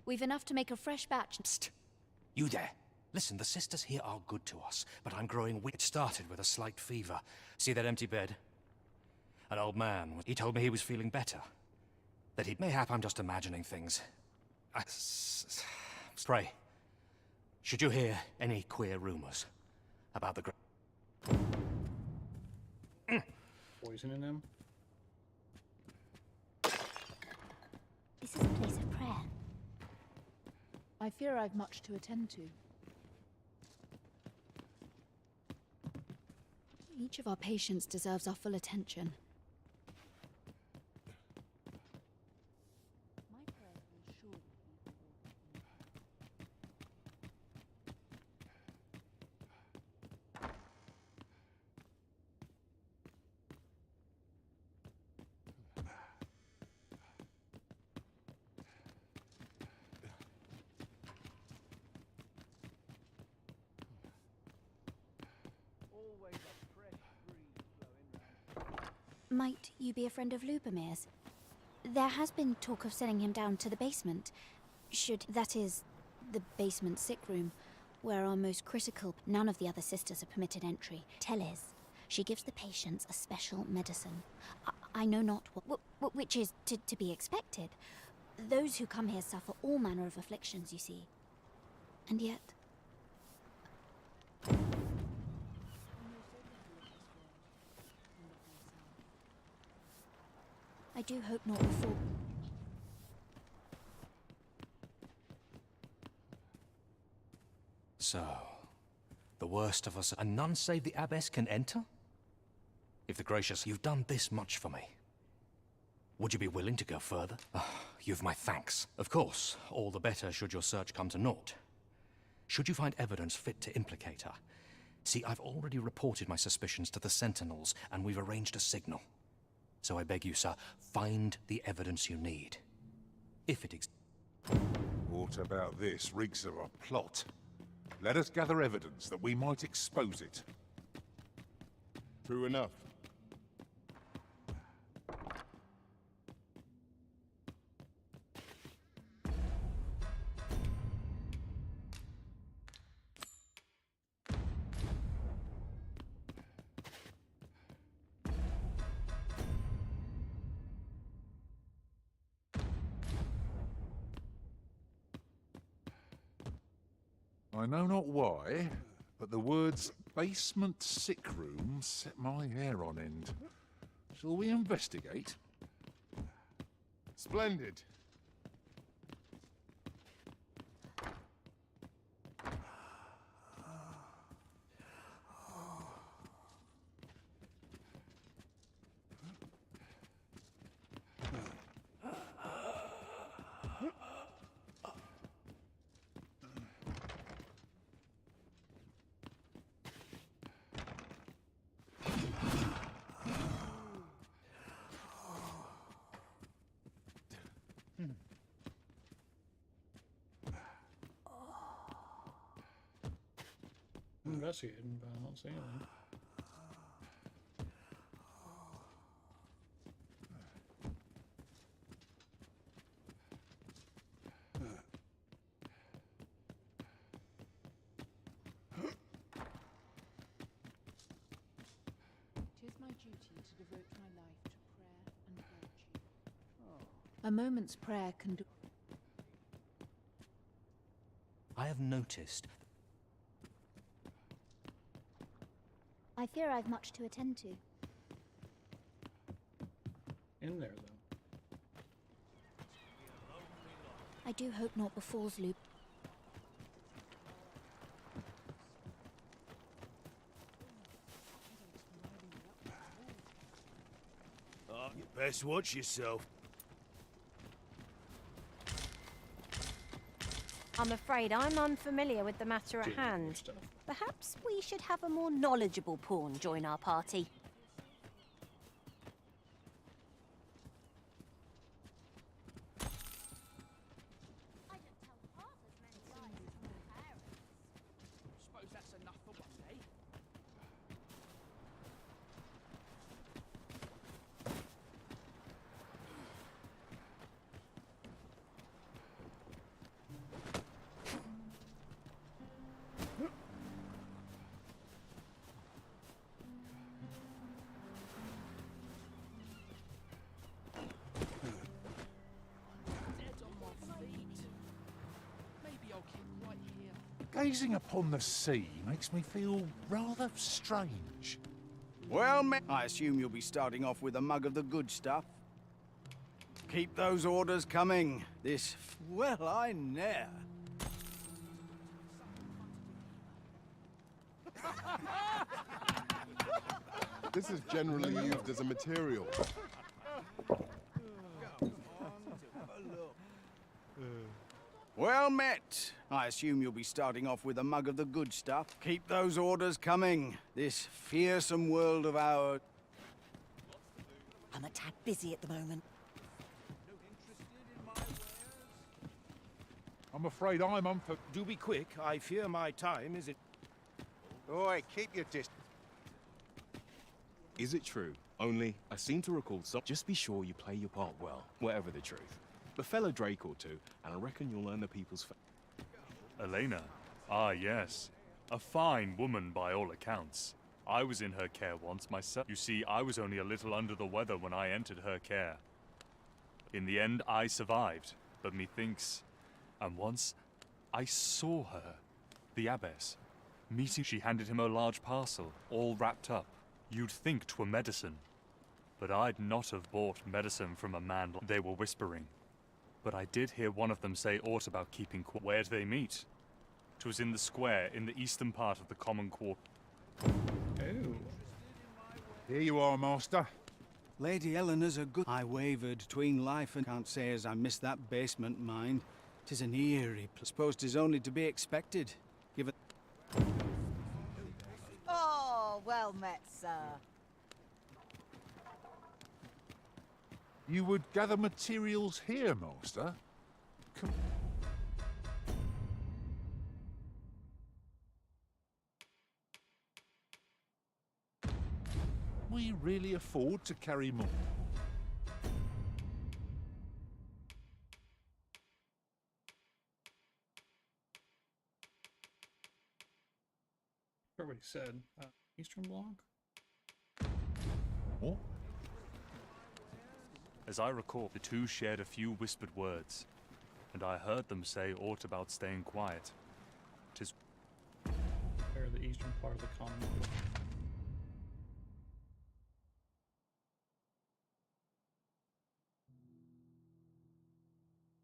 We've enough to make a fresh batch. Psst! You there. Listen, the sisters here are good to us, but I'm growing weak. It started with a slight fever. See that empty bed? An old man. He told me he was feeling better. That he'd... Mayhap I'm just imagining things. Pray. Should you hear any queer rumors about the... Poisoning him? This is a place of prayer. I fear I've much to attend to. Each of our patients deserves our full attention. My prayers will surely be Might you be a friend of Lubomir's? There has been talk of sending him down to the basement. That is, the basement sick room, where our most critical... None of the other sisters are permitted entry. Teles, she gives the patients a special medicine. I know not which is to be expected. Those who come here suffer all manner of afflictions, you see. And yet... I do hope not before... So, the worst of us, and none save the abbess can enter? If the gracious, you've done this much for me. Would you be willing to go further? You've my thanks. Of course, all the better should your search come to naught. Should you find evidence fit to implicate her? See, I've already reported my suspicions to the Sentinels, and we've arranged a signal. So I beg you, sir, find the evidence you need. If it exists. What about this reeks of a plot? Let us gather evidence that we might expose it. True enough. I know not why, but the words basement sick room set my hair on end. Shall we investigate? Splendid. Investigating, but I don't see anything. Tis my duty to devote my life to prayer and virtue. A moment's prayer can do. I have noticed. I fear I've much to attend to. In there, though. I do hope not befalls Lub. Oh, you best watch yourself. I'm afraid I'm unfamiliar with the matter at hand. Perhaps we should have a more knowledgeable pawn join our party. Suppose that's enough for one day. Gazing upon the sea makes me feel rather strange. Well, I assume you'll be starting off with a mug of the good stuff. Keep those orders coming. Well, I ne'er. This is generally used as a material. Well met. I assume you'll be starting off with a mug of the good stuff. Keep those orders coming. This fearsome world of ours. I'm a tad busy at the moment. I'm afraid I'm unfor... Do be quick. I fear my time is it. Oi, keep your distance. Is it true Only, I seem to recall so. Just be sure you play your part well, whatever the truth. A fellow Drake or two, and I reckon you'll earn the people's Elena? Ah, yes. A fine woman by all accounts. I was in her care once myself. You see, I was only a little under the weather when I entered her care. In the end, I survived, but methinks... And once, I saw her, the abbess. Meeting, she handed him a large parcel, all wrapped up. You'd think 'twere medicine. But I'd not have bought medicine from a man they were whispering. But I did hear one of them say aught about keeping quiet. Where'd they meet? 'Twas in the square, in the eastern part of the common quarter. Oh. Here you are, master. Lady Eleanor's a good... I wavered between life and... Can't say as I missed that basement, mind. 'Tis an eerie... Suppose 'tis only to be expected. Given... Oh, well met, sir. You would gather materials here, master? Come... We really afford to carry more. What he said. Eastern Bloc? What? As I recall, the two shared a few whispered words, and I heard them say aught about staying quiet. 'Tis... They're the eastern part of the common quarter.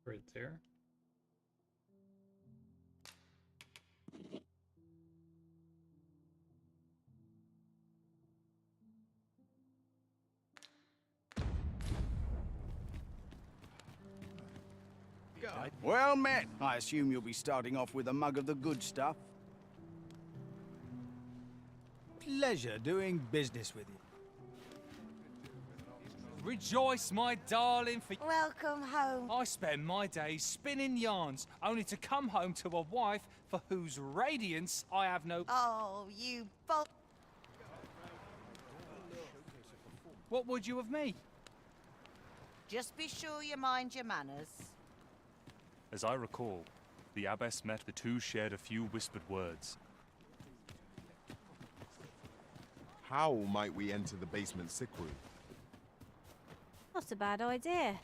Right there. Well met. I assume you'll be starting off with a mug of the good stuff. Pleasure doing business with you. Rejoice, my darling, for... Welcome home. I spend my days spinning yarns, only to come home to a wife for whose radiance I have no... Oh, you both... What would you of me? Just be sure you mind your manners. As I recall, the abbess met the two shared a few whispered words. How might we enter the basement sick room? Not a bad idea.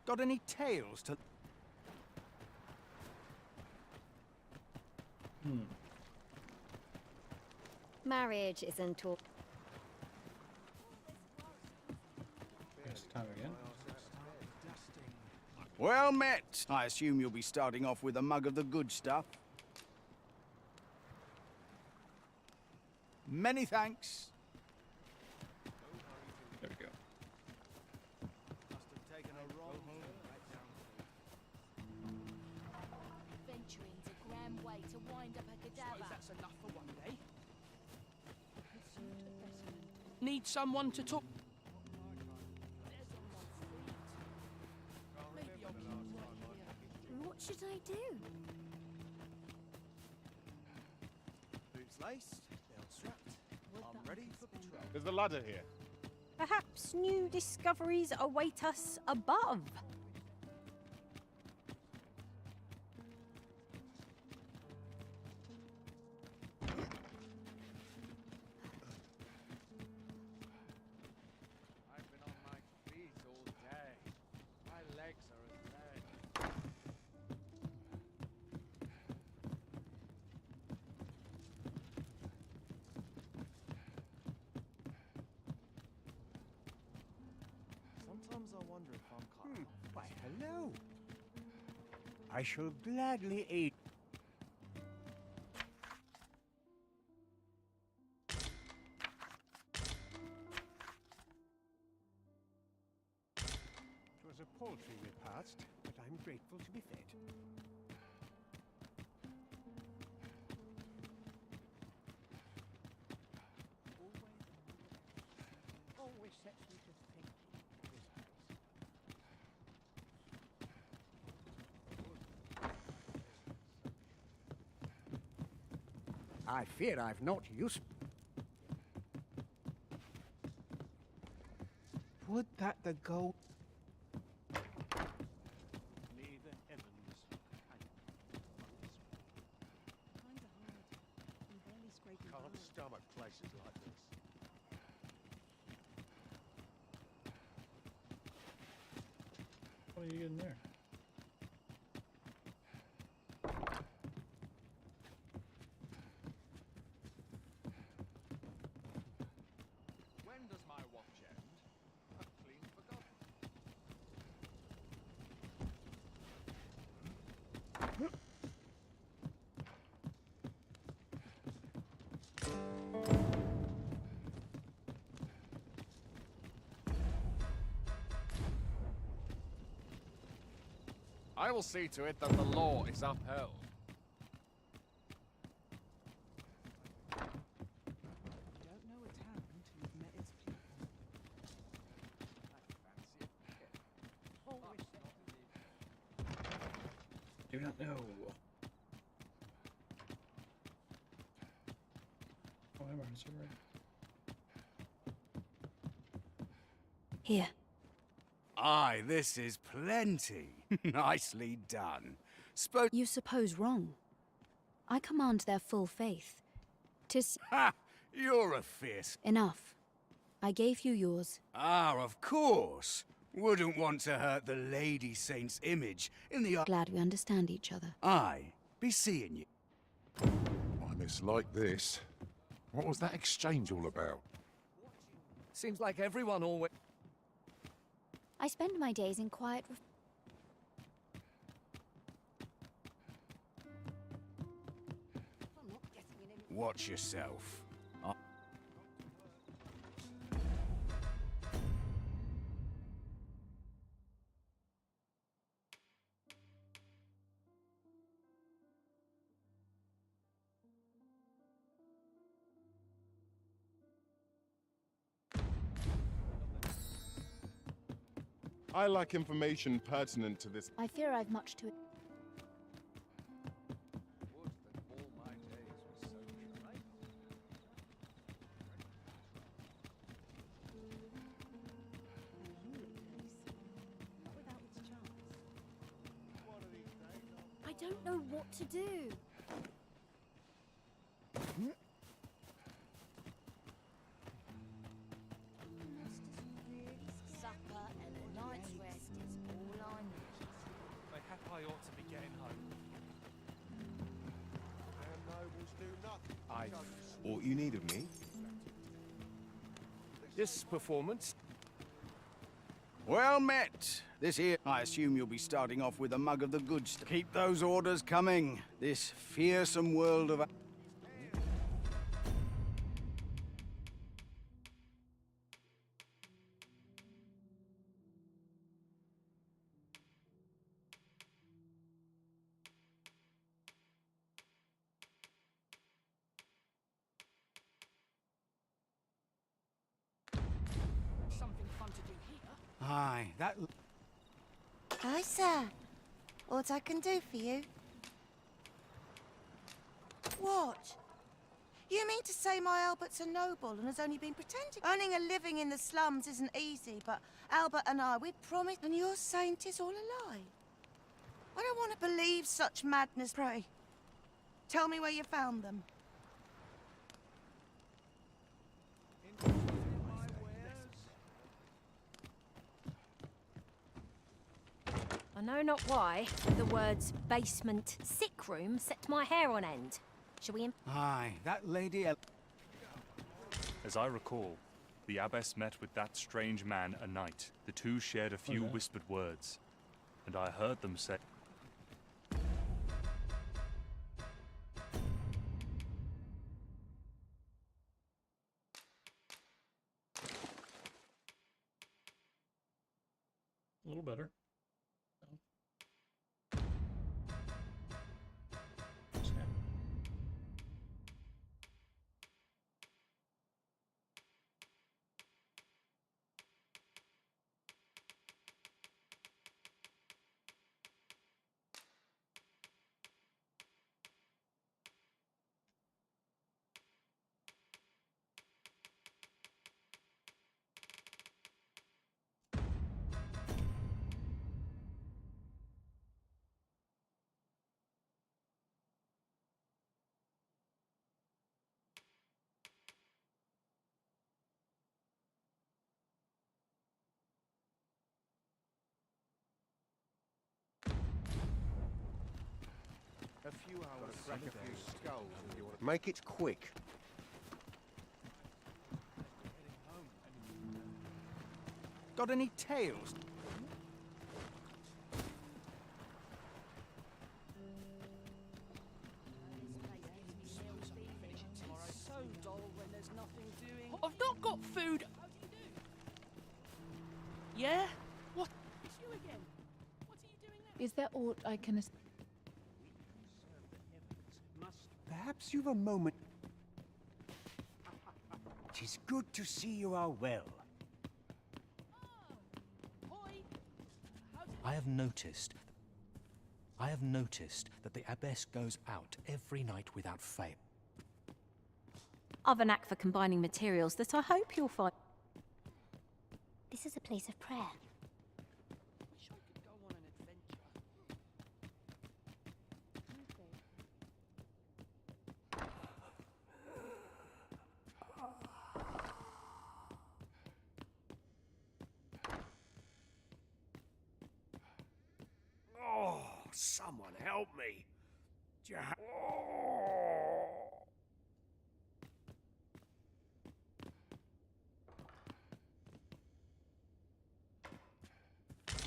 Got any tales to... Marriage isn't all. Time again. Well met. I assume you'll be starting off with a mug of the good stuff. Many thanks. There we go. Venturing's a grand way to wind up a cadaver. That's enough for one day. Need someone to talk... What should I do? Boots laced, belt strapped. I'm ready for patrol. There's the ladder here. Perhaps new discoveries await us above. I've been on my feet all day. My legs are as lead. Sometimes I wonder if I'm cut off. Why, hello. I shall gladly aid. It was a paltry repast, but I'm grateful to be fed. Always sets me to think. I fear I've not used... Would that the gold... May the heavens Can't stomach places like this. What are you getting there? When does my watch end? I've clean forgotten. I will see to it that the law is upheld. You don't know a town until you've met its people. Do not know. Oh, I'm on a server. Here. Aye, this is plenty. Nicely done. You suppose wrong. I command their full faith. 'Tis... Ha! You're a fierce... Enough. I gave you yours. Ah, of course. Wouldn't want to hurt the Lady Saint's image in the... Glad we understand each other. Aye, be seeing you. I mislike this. What was that exchange all about? Seems like everyone always... I spend my days in quiet. Watch yourself. I lack information pertinent to this. I fear I've much to... I don't know what to do. Supper and a night's rest is all I need. Mayhap I ought to be getting home. What you need of me? This performance... Well met. This here, I assume you'll be starting off with a mug of the good stuff. Keep those orders coming. This fearsome world of... Something fun to do here. Aye, that... Hi, sir. What I can do for you? What? You mean to say my Albert's a noble and has only been pretending? Earning a living in the slums isn't easy, but Albert and I, we promised, and you're saying 'tis all a lie. I don't want to believe such madness. Pray, tell me where you found them. I know not why, but the words basement sick room set my hair on end. Shall we... Aye, that lady... As I recall, the abbess met with that strange man a night. The two shared a few whispered words, and I heard them say... A little better. few hours. Crack a few skulls if you want to. Make it quick. Got any tales? So dull when there's nothing doing. I've not got food. Yeah? What? It's you again. What are you doing now? Is there aught I can... Perhaps you've a moment. 'Tis good to see you are well. I have noticed that the abbess goes out every night without fail. I've a knack for combining materials that I hope you'll find. This is a place of prayer. Wish I could go on an adventure. Oh, someone help me.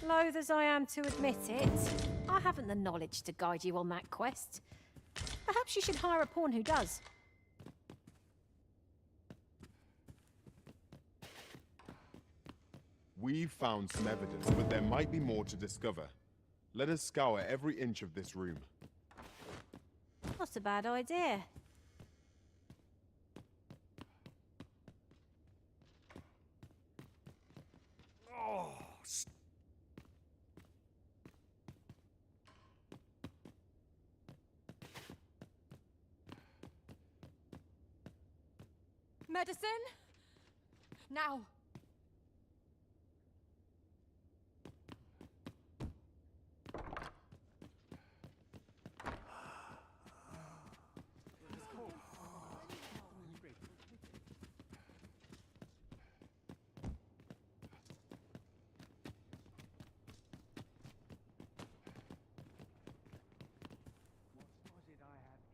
Loath as I am to admit it, I haven't the knowledge to guide you on that quest. Perhaps you should hire a pawn who does. We've found some evidence, but there might be more to discover. Let us scour every inch of this room. Not a bad idea. Oh, Medicine? Now!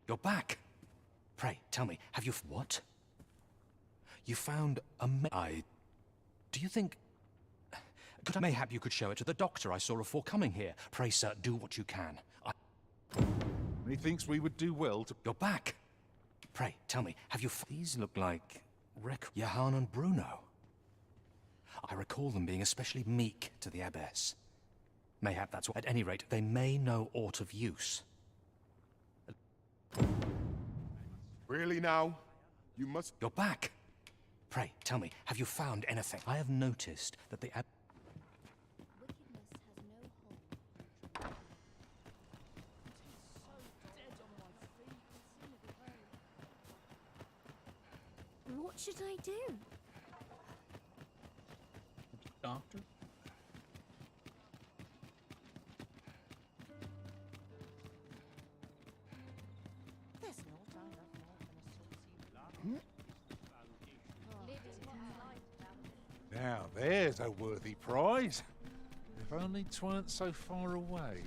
You're back. Pray, tell me, have you... What? You found a do you think... Mayhap you could show it to the doctor I saw afore coming here. Pray, sir, do what you can. Methinks we would do well to... You're back. Pray, tell me, have you... These look like... Johann and Bruno. I recall them being especially meek to the abbess. Mayhap that's what... At any rate, they may know aught of use. Really now? You must... You're back. Pray, tell me, have you found anything? I have noticed that the What should I do? Doctor? There's no time left more than a Now there's a worthy prize. If only 'tweren't so far away.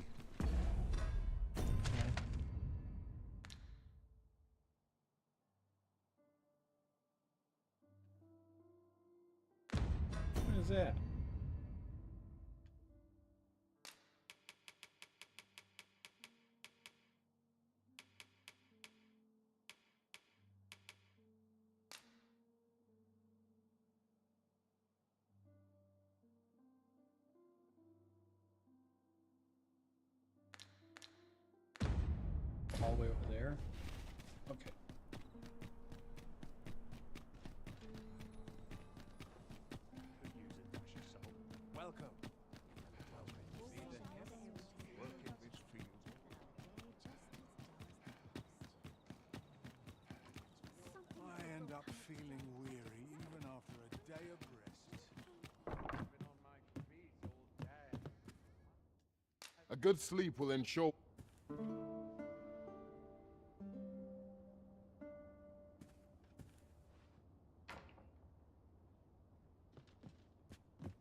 What is that? All the way over there? Okay. Welcome. I end up feeling weary even after a day of rest. A good sleep will ensure...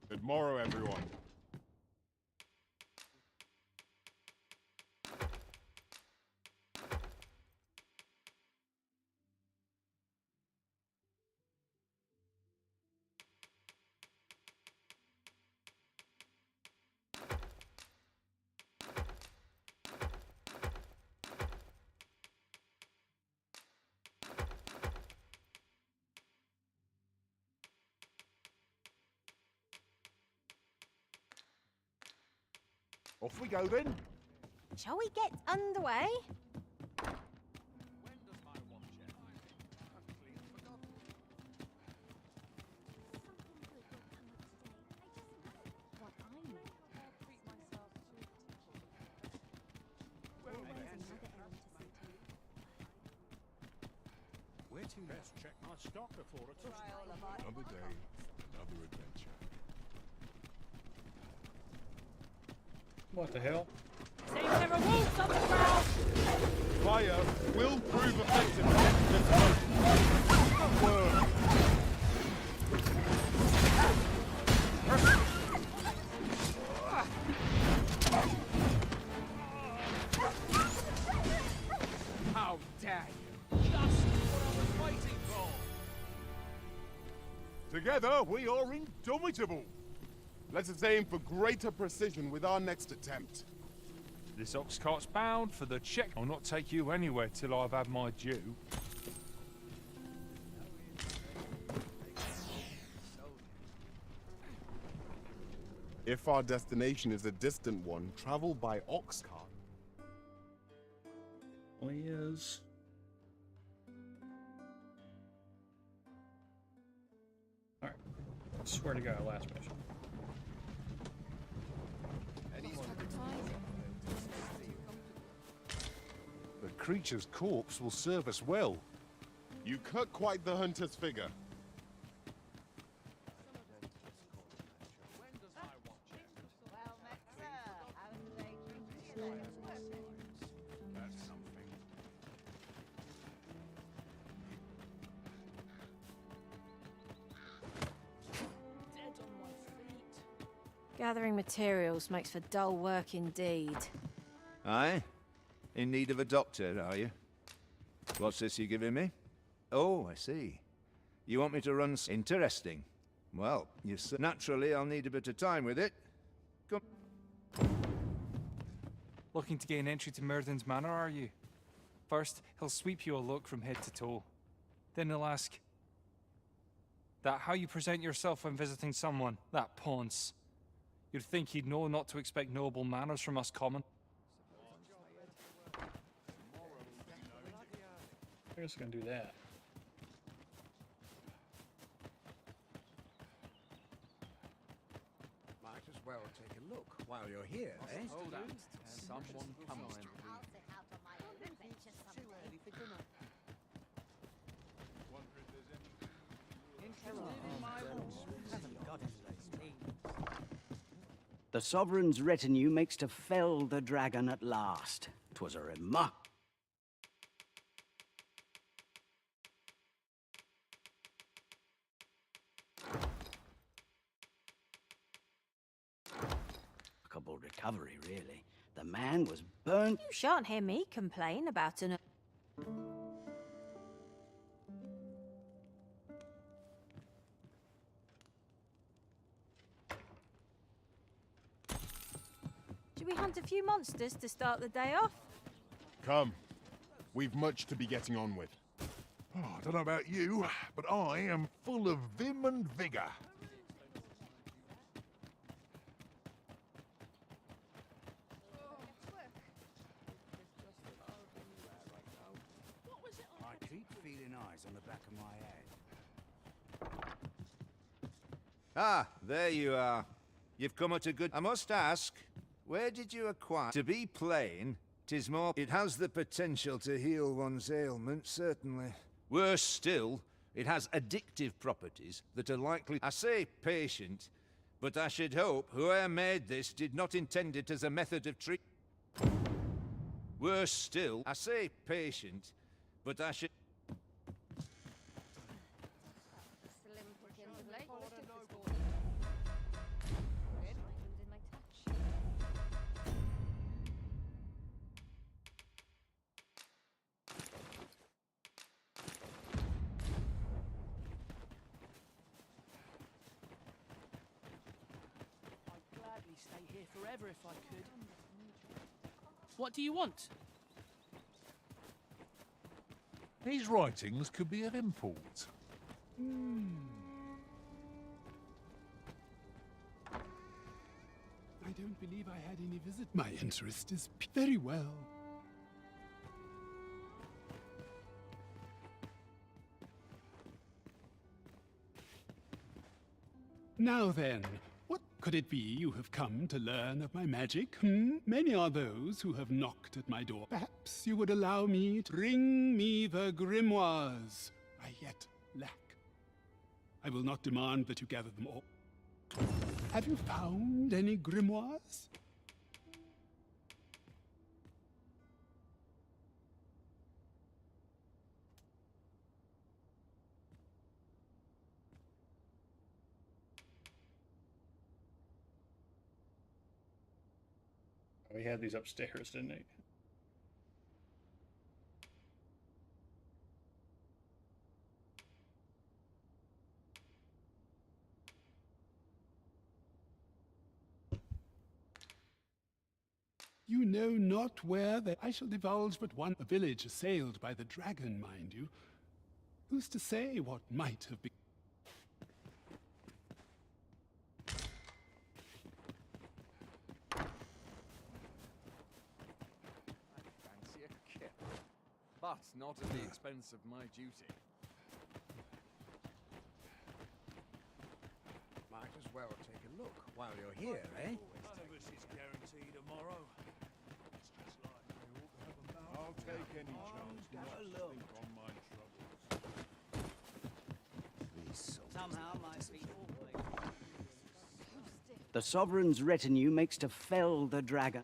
Good morrow, everyone. Off we go then. Shall we get underway? Where to best check my stock before it is. Another day, another adventure. What the hell? Seems there are wolves on the ground! Fire will prove effective against this boat. Word. How dare you! Just what I was waiting for! Together, we are indomitable. Let us aim for greater precision with our next attempt. This ox cart's bound for the check. I'll not take you anywhere till I've had my due. If our destination is a distant one, travel by ox cart. Well, he is. Alright. Swear to God, last mission. The creature's corpse will serve us well. You cut quite the hunter's figure. Gathering materials makes for dull work indeed. Aye? In need of a doctor, are you? What's this you're giving me? Oh, I see. You want me to run interesting. Well, naturally, I'll need a bit of time with it. Come. Looking to gain entry to Myrddin's Manor, are you? First, he'll sweep you a look from head to toe. Then he'll ask that how you present yourself when visiting someone, that Ponce. You'd think he'd know not to expect noble manners from us common. I'm just gonna do that. Might as well take a look while you're here, eh? Hold on. Someone comes to The Sovereign's retinue makes to fell the dragon at last. 'Twas a remark. Remarkable recovery, really. The man was burnt. You shan't hear me complain about an... Should we hunt a few monsters to start the day off? Come. We've much to be getting on with. Oh, I don't know about you, but I am full of vim and vigor. I keep feeling eyes on the back of my head. Ah, there you are. You've come at a good... I must ask, where did you acquire... To be plain, 'tis more... It has the potential to heal one's ailment, certainly. Worse still, it has addictive properties that are likely... I say patient, but I should hope whoever made this did not intend it as a method of treat... Worse still, I say patient, but I should... I'd gladly stay here forever if I could. What do you want? These writings could be of import. They don't believe I had any visit. My interest is very well. Now then, what could it be you have come to learn of my magic? Many are those who have knocked at my door. Perhaps you would allow me to bring me the grimoires I yet lack. I will not demand that you gather them all. Have you found any grimoires? We had these upstairs, didn't we? You know not where they... I shall divulge but one. A village assailed by the dragon, mind you. Who's to say what might have been? Fancy a kip, but not at the expense of my duty. Might as well take a look while you're here, eh? None of us is guaranteed tomorrow. I'll take any chance not to think on my troubles. Somehow my people... The Sovereign's retinue makes to fell the dragon.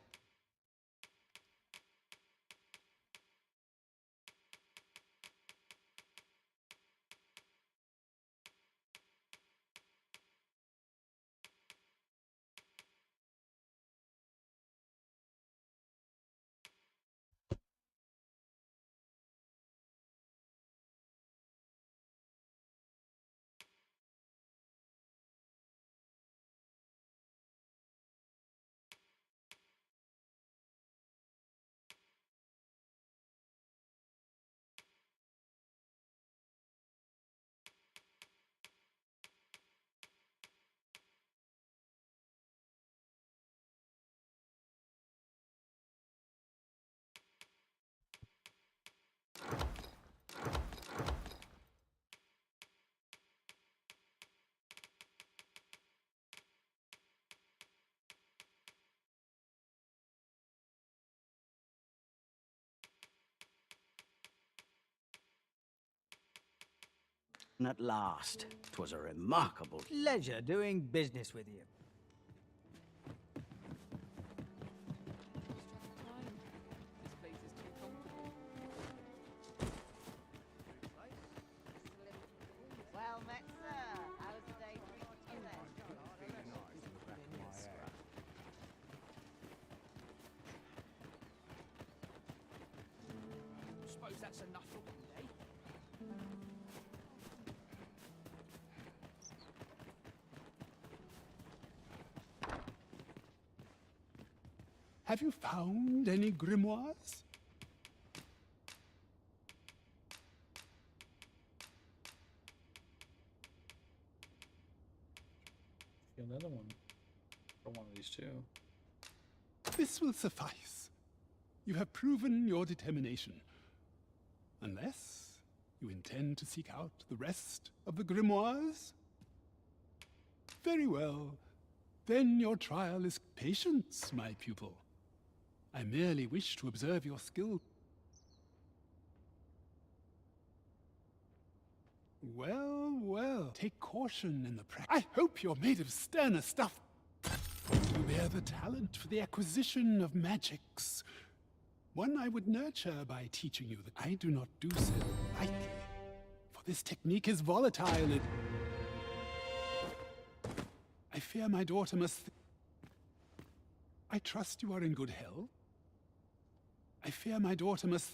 At last. 'Twas a remarkable Pleasure doing business with you. Well met, sir. How's the day treating you then? Suppose that's enough for one day. Have you found any grimoires? Another one for one of these two. This will suffice. You have proven your determination. Unless you intend to seek out the rest of the grimoires? Very well. Then your trial is patience, my pupil. I merely wish to observe your skill. Well, well, take caution in the practice. I hope you're made of sterner stuff. You bear the talent for the acquisition of magics. One I would nurture by teaching you that I do not do so lightly, for this technique is volatile and... I fear my daughter must... I trust you are in good health. I fear my daughter must...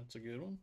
That's a good one.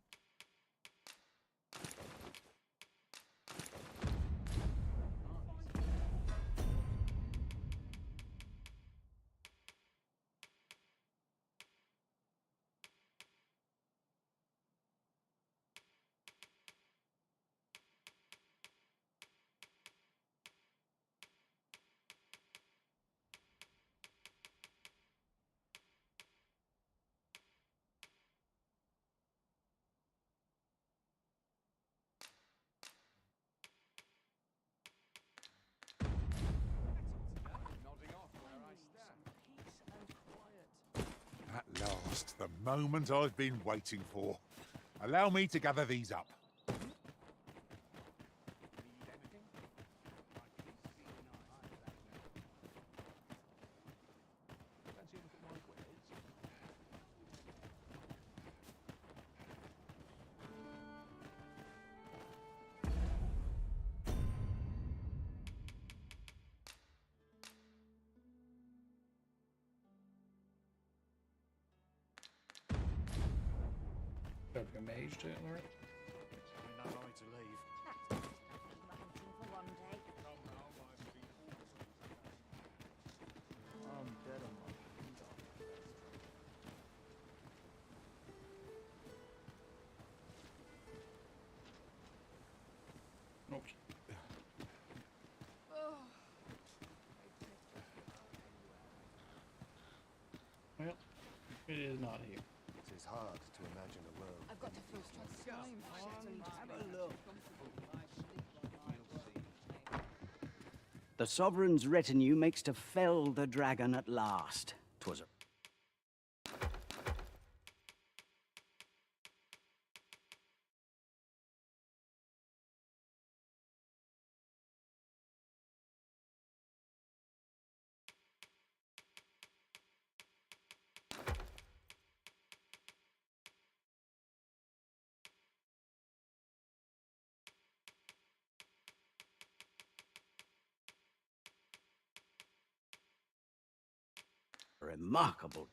At last, the moment I've been waiting for. Allow me to gather these up. Gotta be a mage to learn it. No hurry to leave. I'm dead on my Nope. Well, it is not here. It is hard to imagine a world. I've got to filter it. Have a look. The Sovereign's retinue makes to fell the dragon at last. 'Twas a remarkable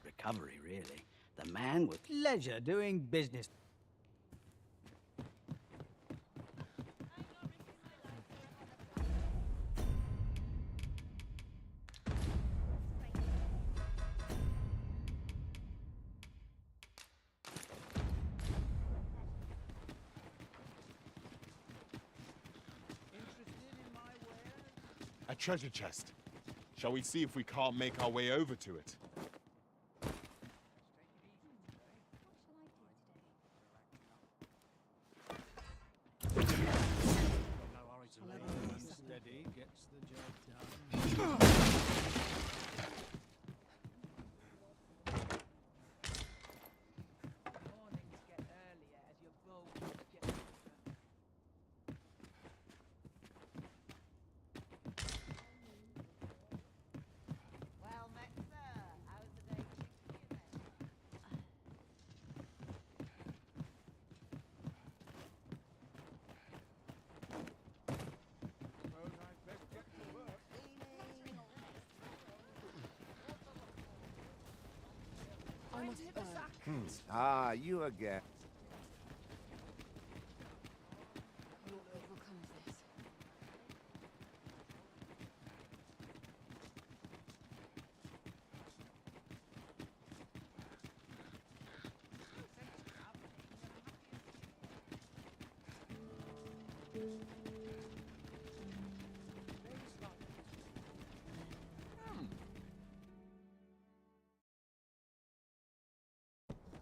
recovery, really. The man with Pleasure doing business. A treasure chest. Shall we see if we can't make our way over to it? steady gets the job done. Well met, sir. How's the day treating you then? Suppose I'd best get to work. I must Ah, you again. What will come of this?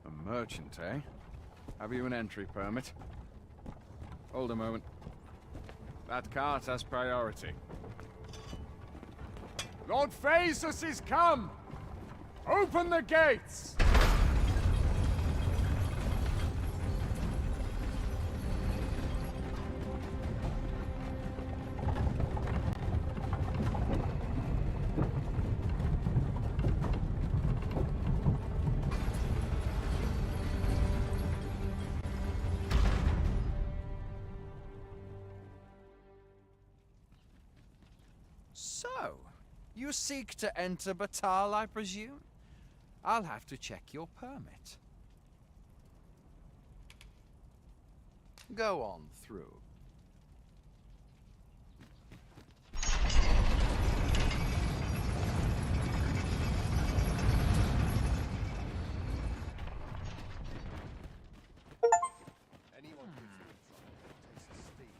A merchant, eh? Have you an entry permit? Hold a moment. That cart has priority. Lord Phaesus is come! Open the gates! So, you seek to enter Batal, I presume? I'll have to check your permit. Go on through. Anyone who feels like tastes of steam.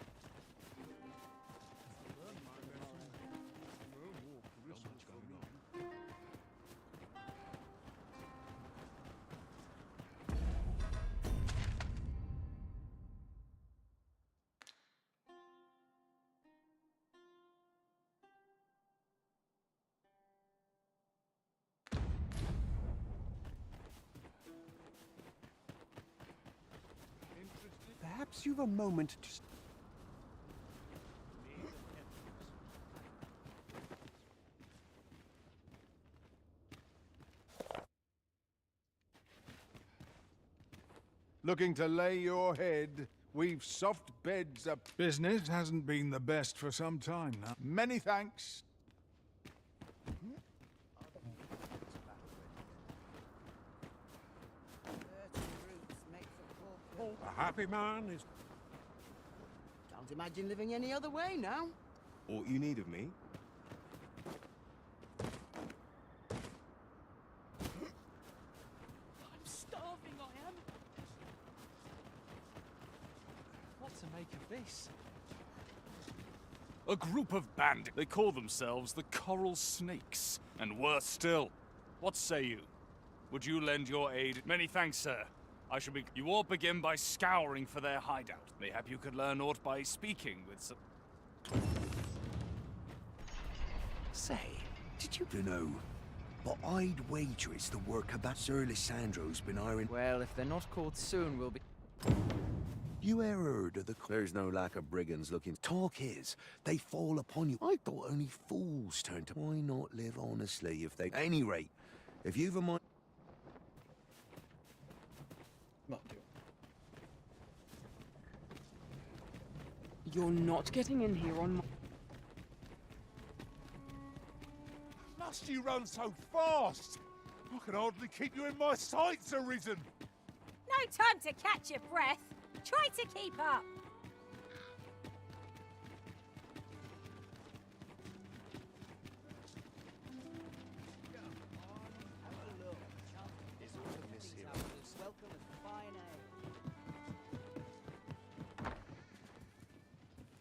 Perhaps you've a moment to... Looking to lay your head? We've soft beds up. Business hasn't been the best for some time now. Many thanks. A happy man is... Can't imagine living any other way now. All you need of me? I'm starving, I am. What to make of this? A group of bandits. They call themselves the Coral Snakes. And worse still, what say you? Would you lend your aid? Many thanks, sir. I shall be... You all begin by scouring for their hideout. Mayhap you could learn aught by speaking with some... Say, did you know? But I'd wager it's the work of that Sir Lissandro's been hiring. Well, if they're not caught soon, we'll be... You ever heard of the... There's no lack of brigands looking... Talk is, they fall upon you. I thought only fools turn to... Why not live honestly if they... Any rate, if you've a mind... Not do. You're not getting in here on my... Must you run so fast? I can hardly keep you in my sights, Arisen. No time to catch your breath. Try to keep up.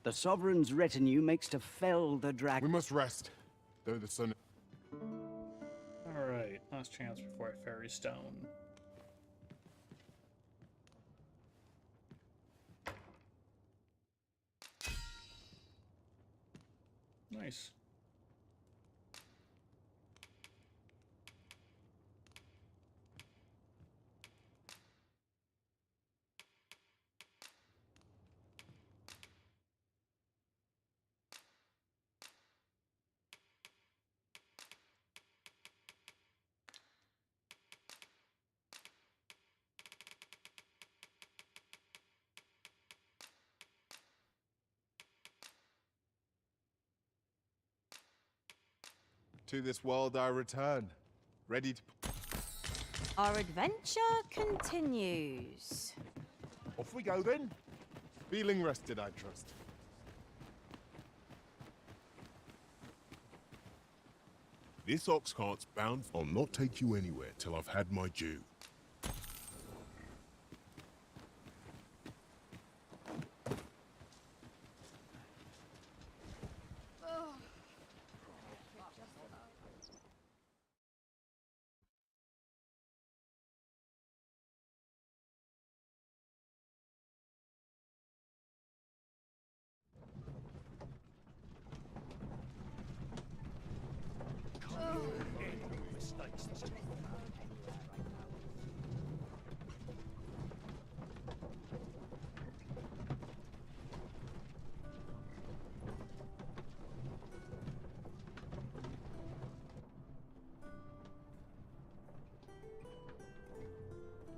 The Sovereign's retinue makes to fell the dragon. We must rest, though the sun... Alright, last chance before I ferry stone. Nice. To this world I return, ready to... Our adventure continues. Off we go then. Feeling rested, I trust. This ox cart's bound. I'll not take you anywhere till I've had my due.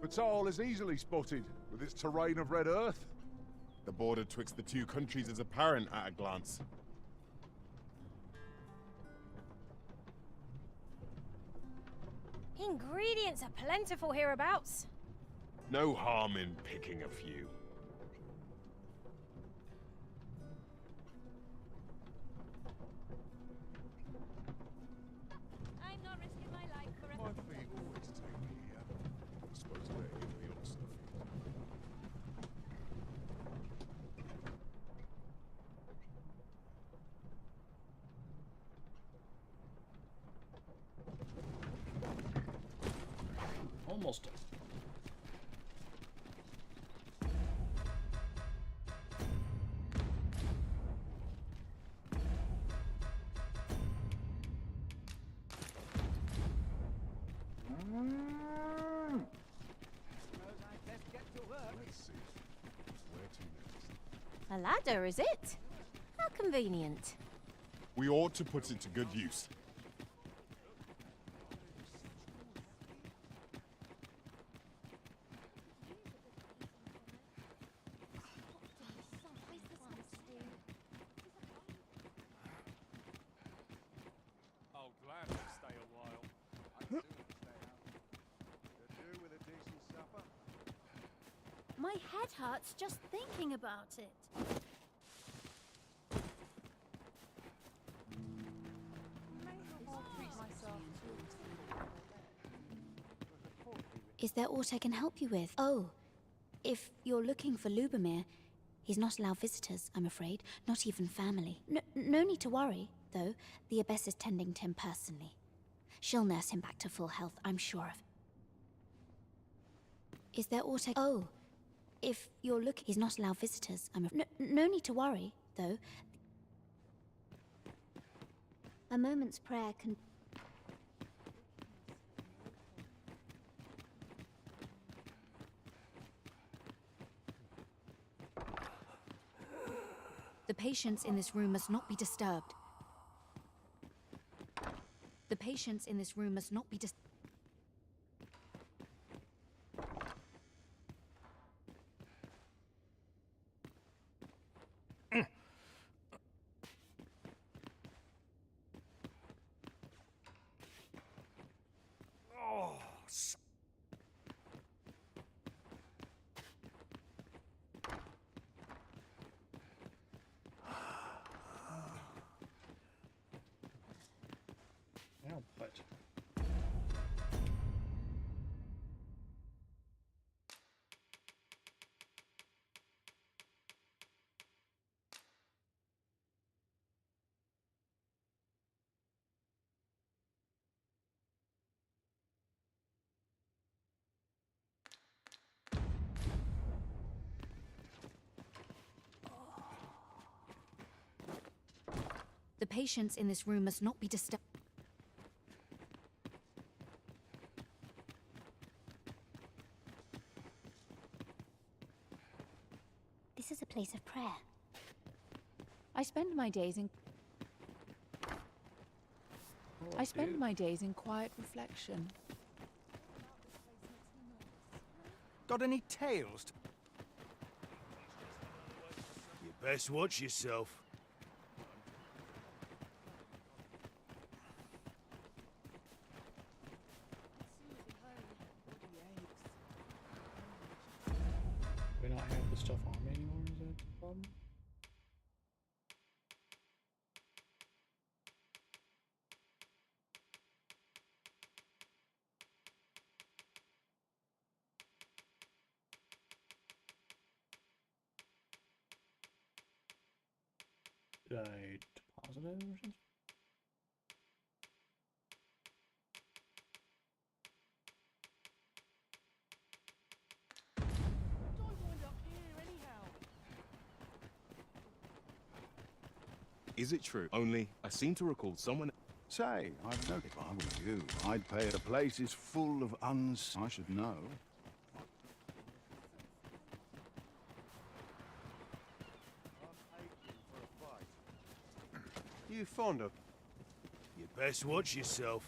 Batal is easily spotted, with its terrain of red earth. The border twixt the two countries is apparent at a glance. Ingredients are plentiful hereabouts. No harm in picking a few. I'm not risking my life for My feet always take me here. I suppose where you also feel. Almost done. Let's see. Where to next? A ladder, is it? How convenient. We ought to put it to good use. I'll gladly stay a while. I'd sooner stay out. Could do with a decent supper. My head hurts just thinking about it. Is there aught I can help you with? Oh, if you're looking for Lubomir, he's not allowed visitors, I'm afraid. Not even family. No need to worry, though. The Abbess is tending to him personally. She'll nurse him back to full health, I'm sure of. Is there aught I... Oh, if you're looking... He's not allowed visitors, I'm afraid. No need to worry, though. A moment's prayer can... The patients in this room must not be disturbed. The patients in this room must not be disturbed. Now what? The patients in this room must not be disturbed. This is a place of prayer. I spend my days in... I spend my days in quiet reflection. Got any tales? You best watch yourself. Do we not have the stuff on me anymore? Is that the problem? Did I deposit it or something? Is it true? Only, I seem to recall someone... Say, I've noticed if I were you, I'd pay. The place is full of I should know. You fond of... You best watch yourself.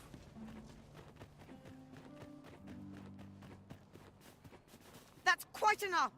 That's quite enough!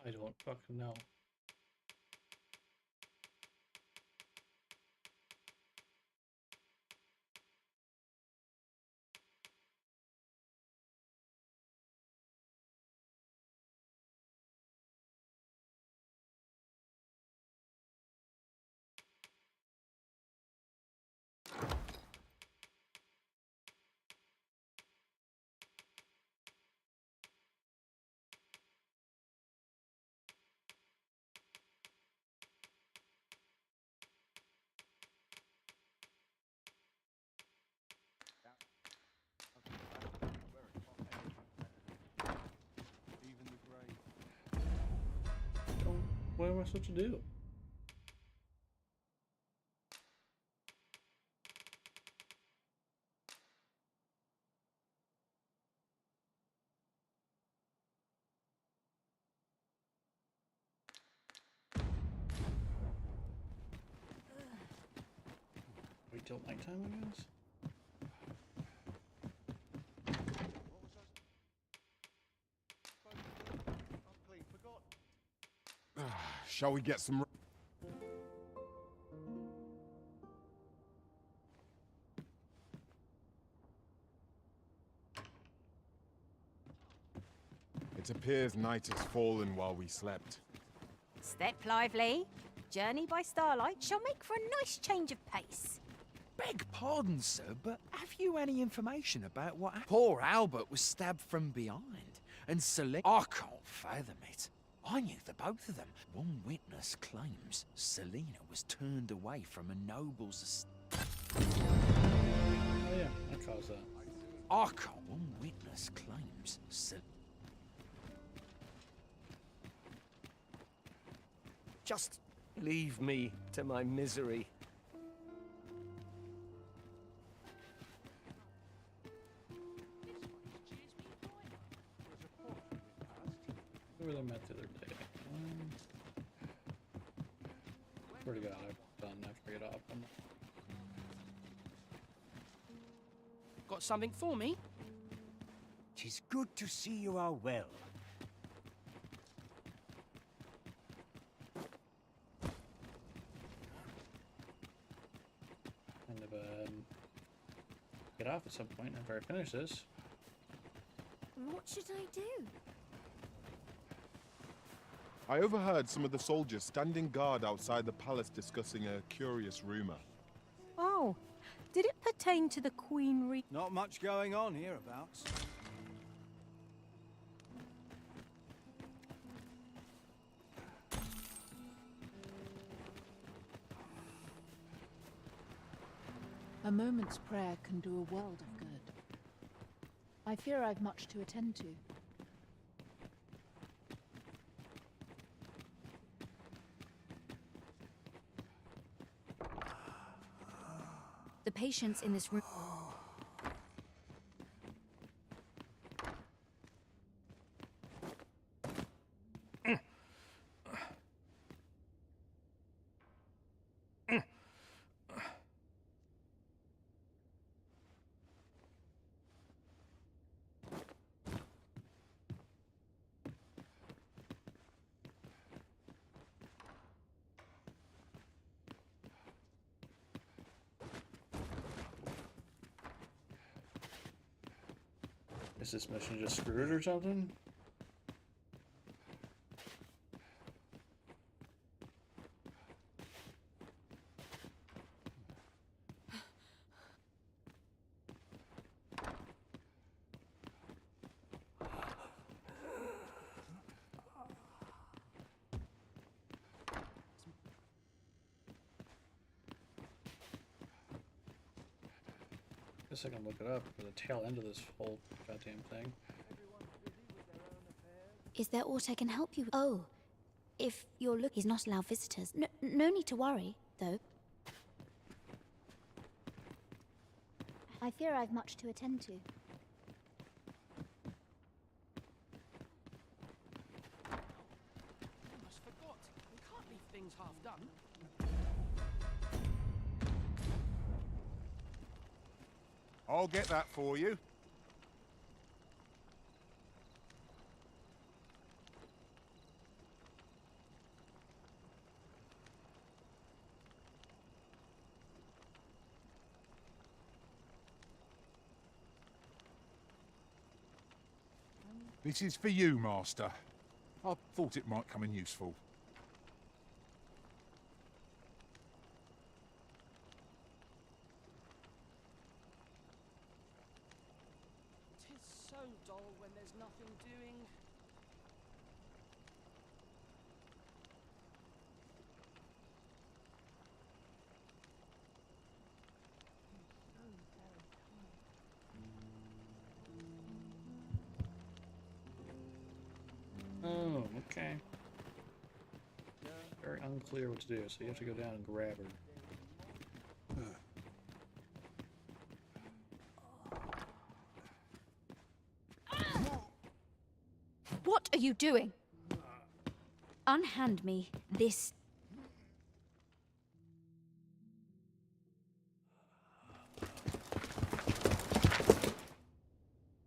I don't fucking know. Even the grave. What am I supposed to do? Wait till nighttime, I guess? Shall we get some... It appears night has fallen while we slept. Step lively. Journey by starlight shall make for a nice change of pace. Beg pardon, sir, but have you any information about what happened? Poor Albert was stabbed from behind, and Selena... I can't fathom it. I knew the both of them. One witness claims Selena was turned away from a noble's... Oh yeah, that caused that. I can't... One witness claims Selena... Just leave me to my misery. Who were they met the other day? Swear to God, I've done. I forget off. Got something for me? 'Tis good to see you are well. Kind of get off at some point after I finish this. What should I do? I overheard some of the soldiers standing guard outside the palace discussing a curious rumor. Oh, did it pertain to the Queen Not much going on hereabouts. A moment's prayer can do a world of good. I fear I've much to attend to. The patients in this room... Is this mission just screwed or something? Guess I can look it up for the tail end of this whole goddamn thing. Is there aught I can help you with? Oh, if you're looking... He's not allowed visitors. No need to worry, though. I fear I've much to attend to. Almost forgot. We can't leave things half done. I'll get that for you. This is for you, Master. I thought it might come in useful. Tis so dull when there's nothing doing. Oh, okay. Very unclear what to do, so you have to go down and grab her. What are you doing? Unhand me this.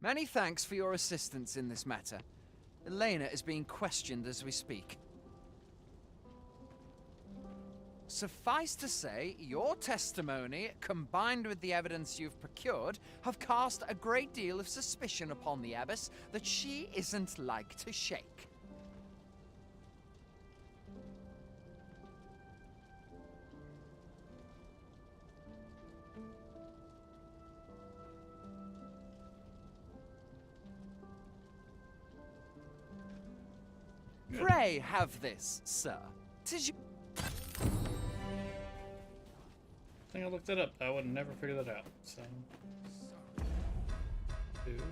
Many thanks for your assistance in this matter. Elena is being questioned as we speak. Suffice to say, your testimony, combined with the evidence you've procured, have cast a great deal of suspicion upon the Abbess that she isn't like to shake. Pray have this, sir. 'Tis you. I think I looked it up. I would never figure that out. So, is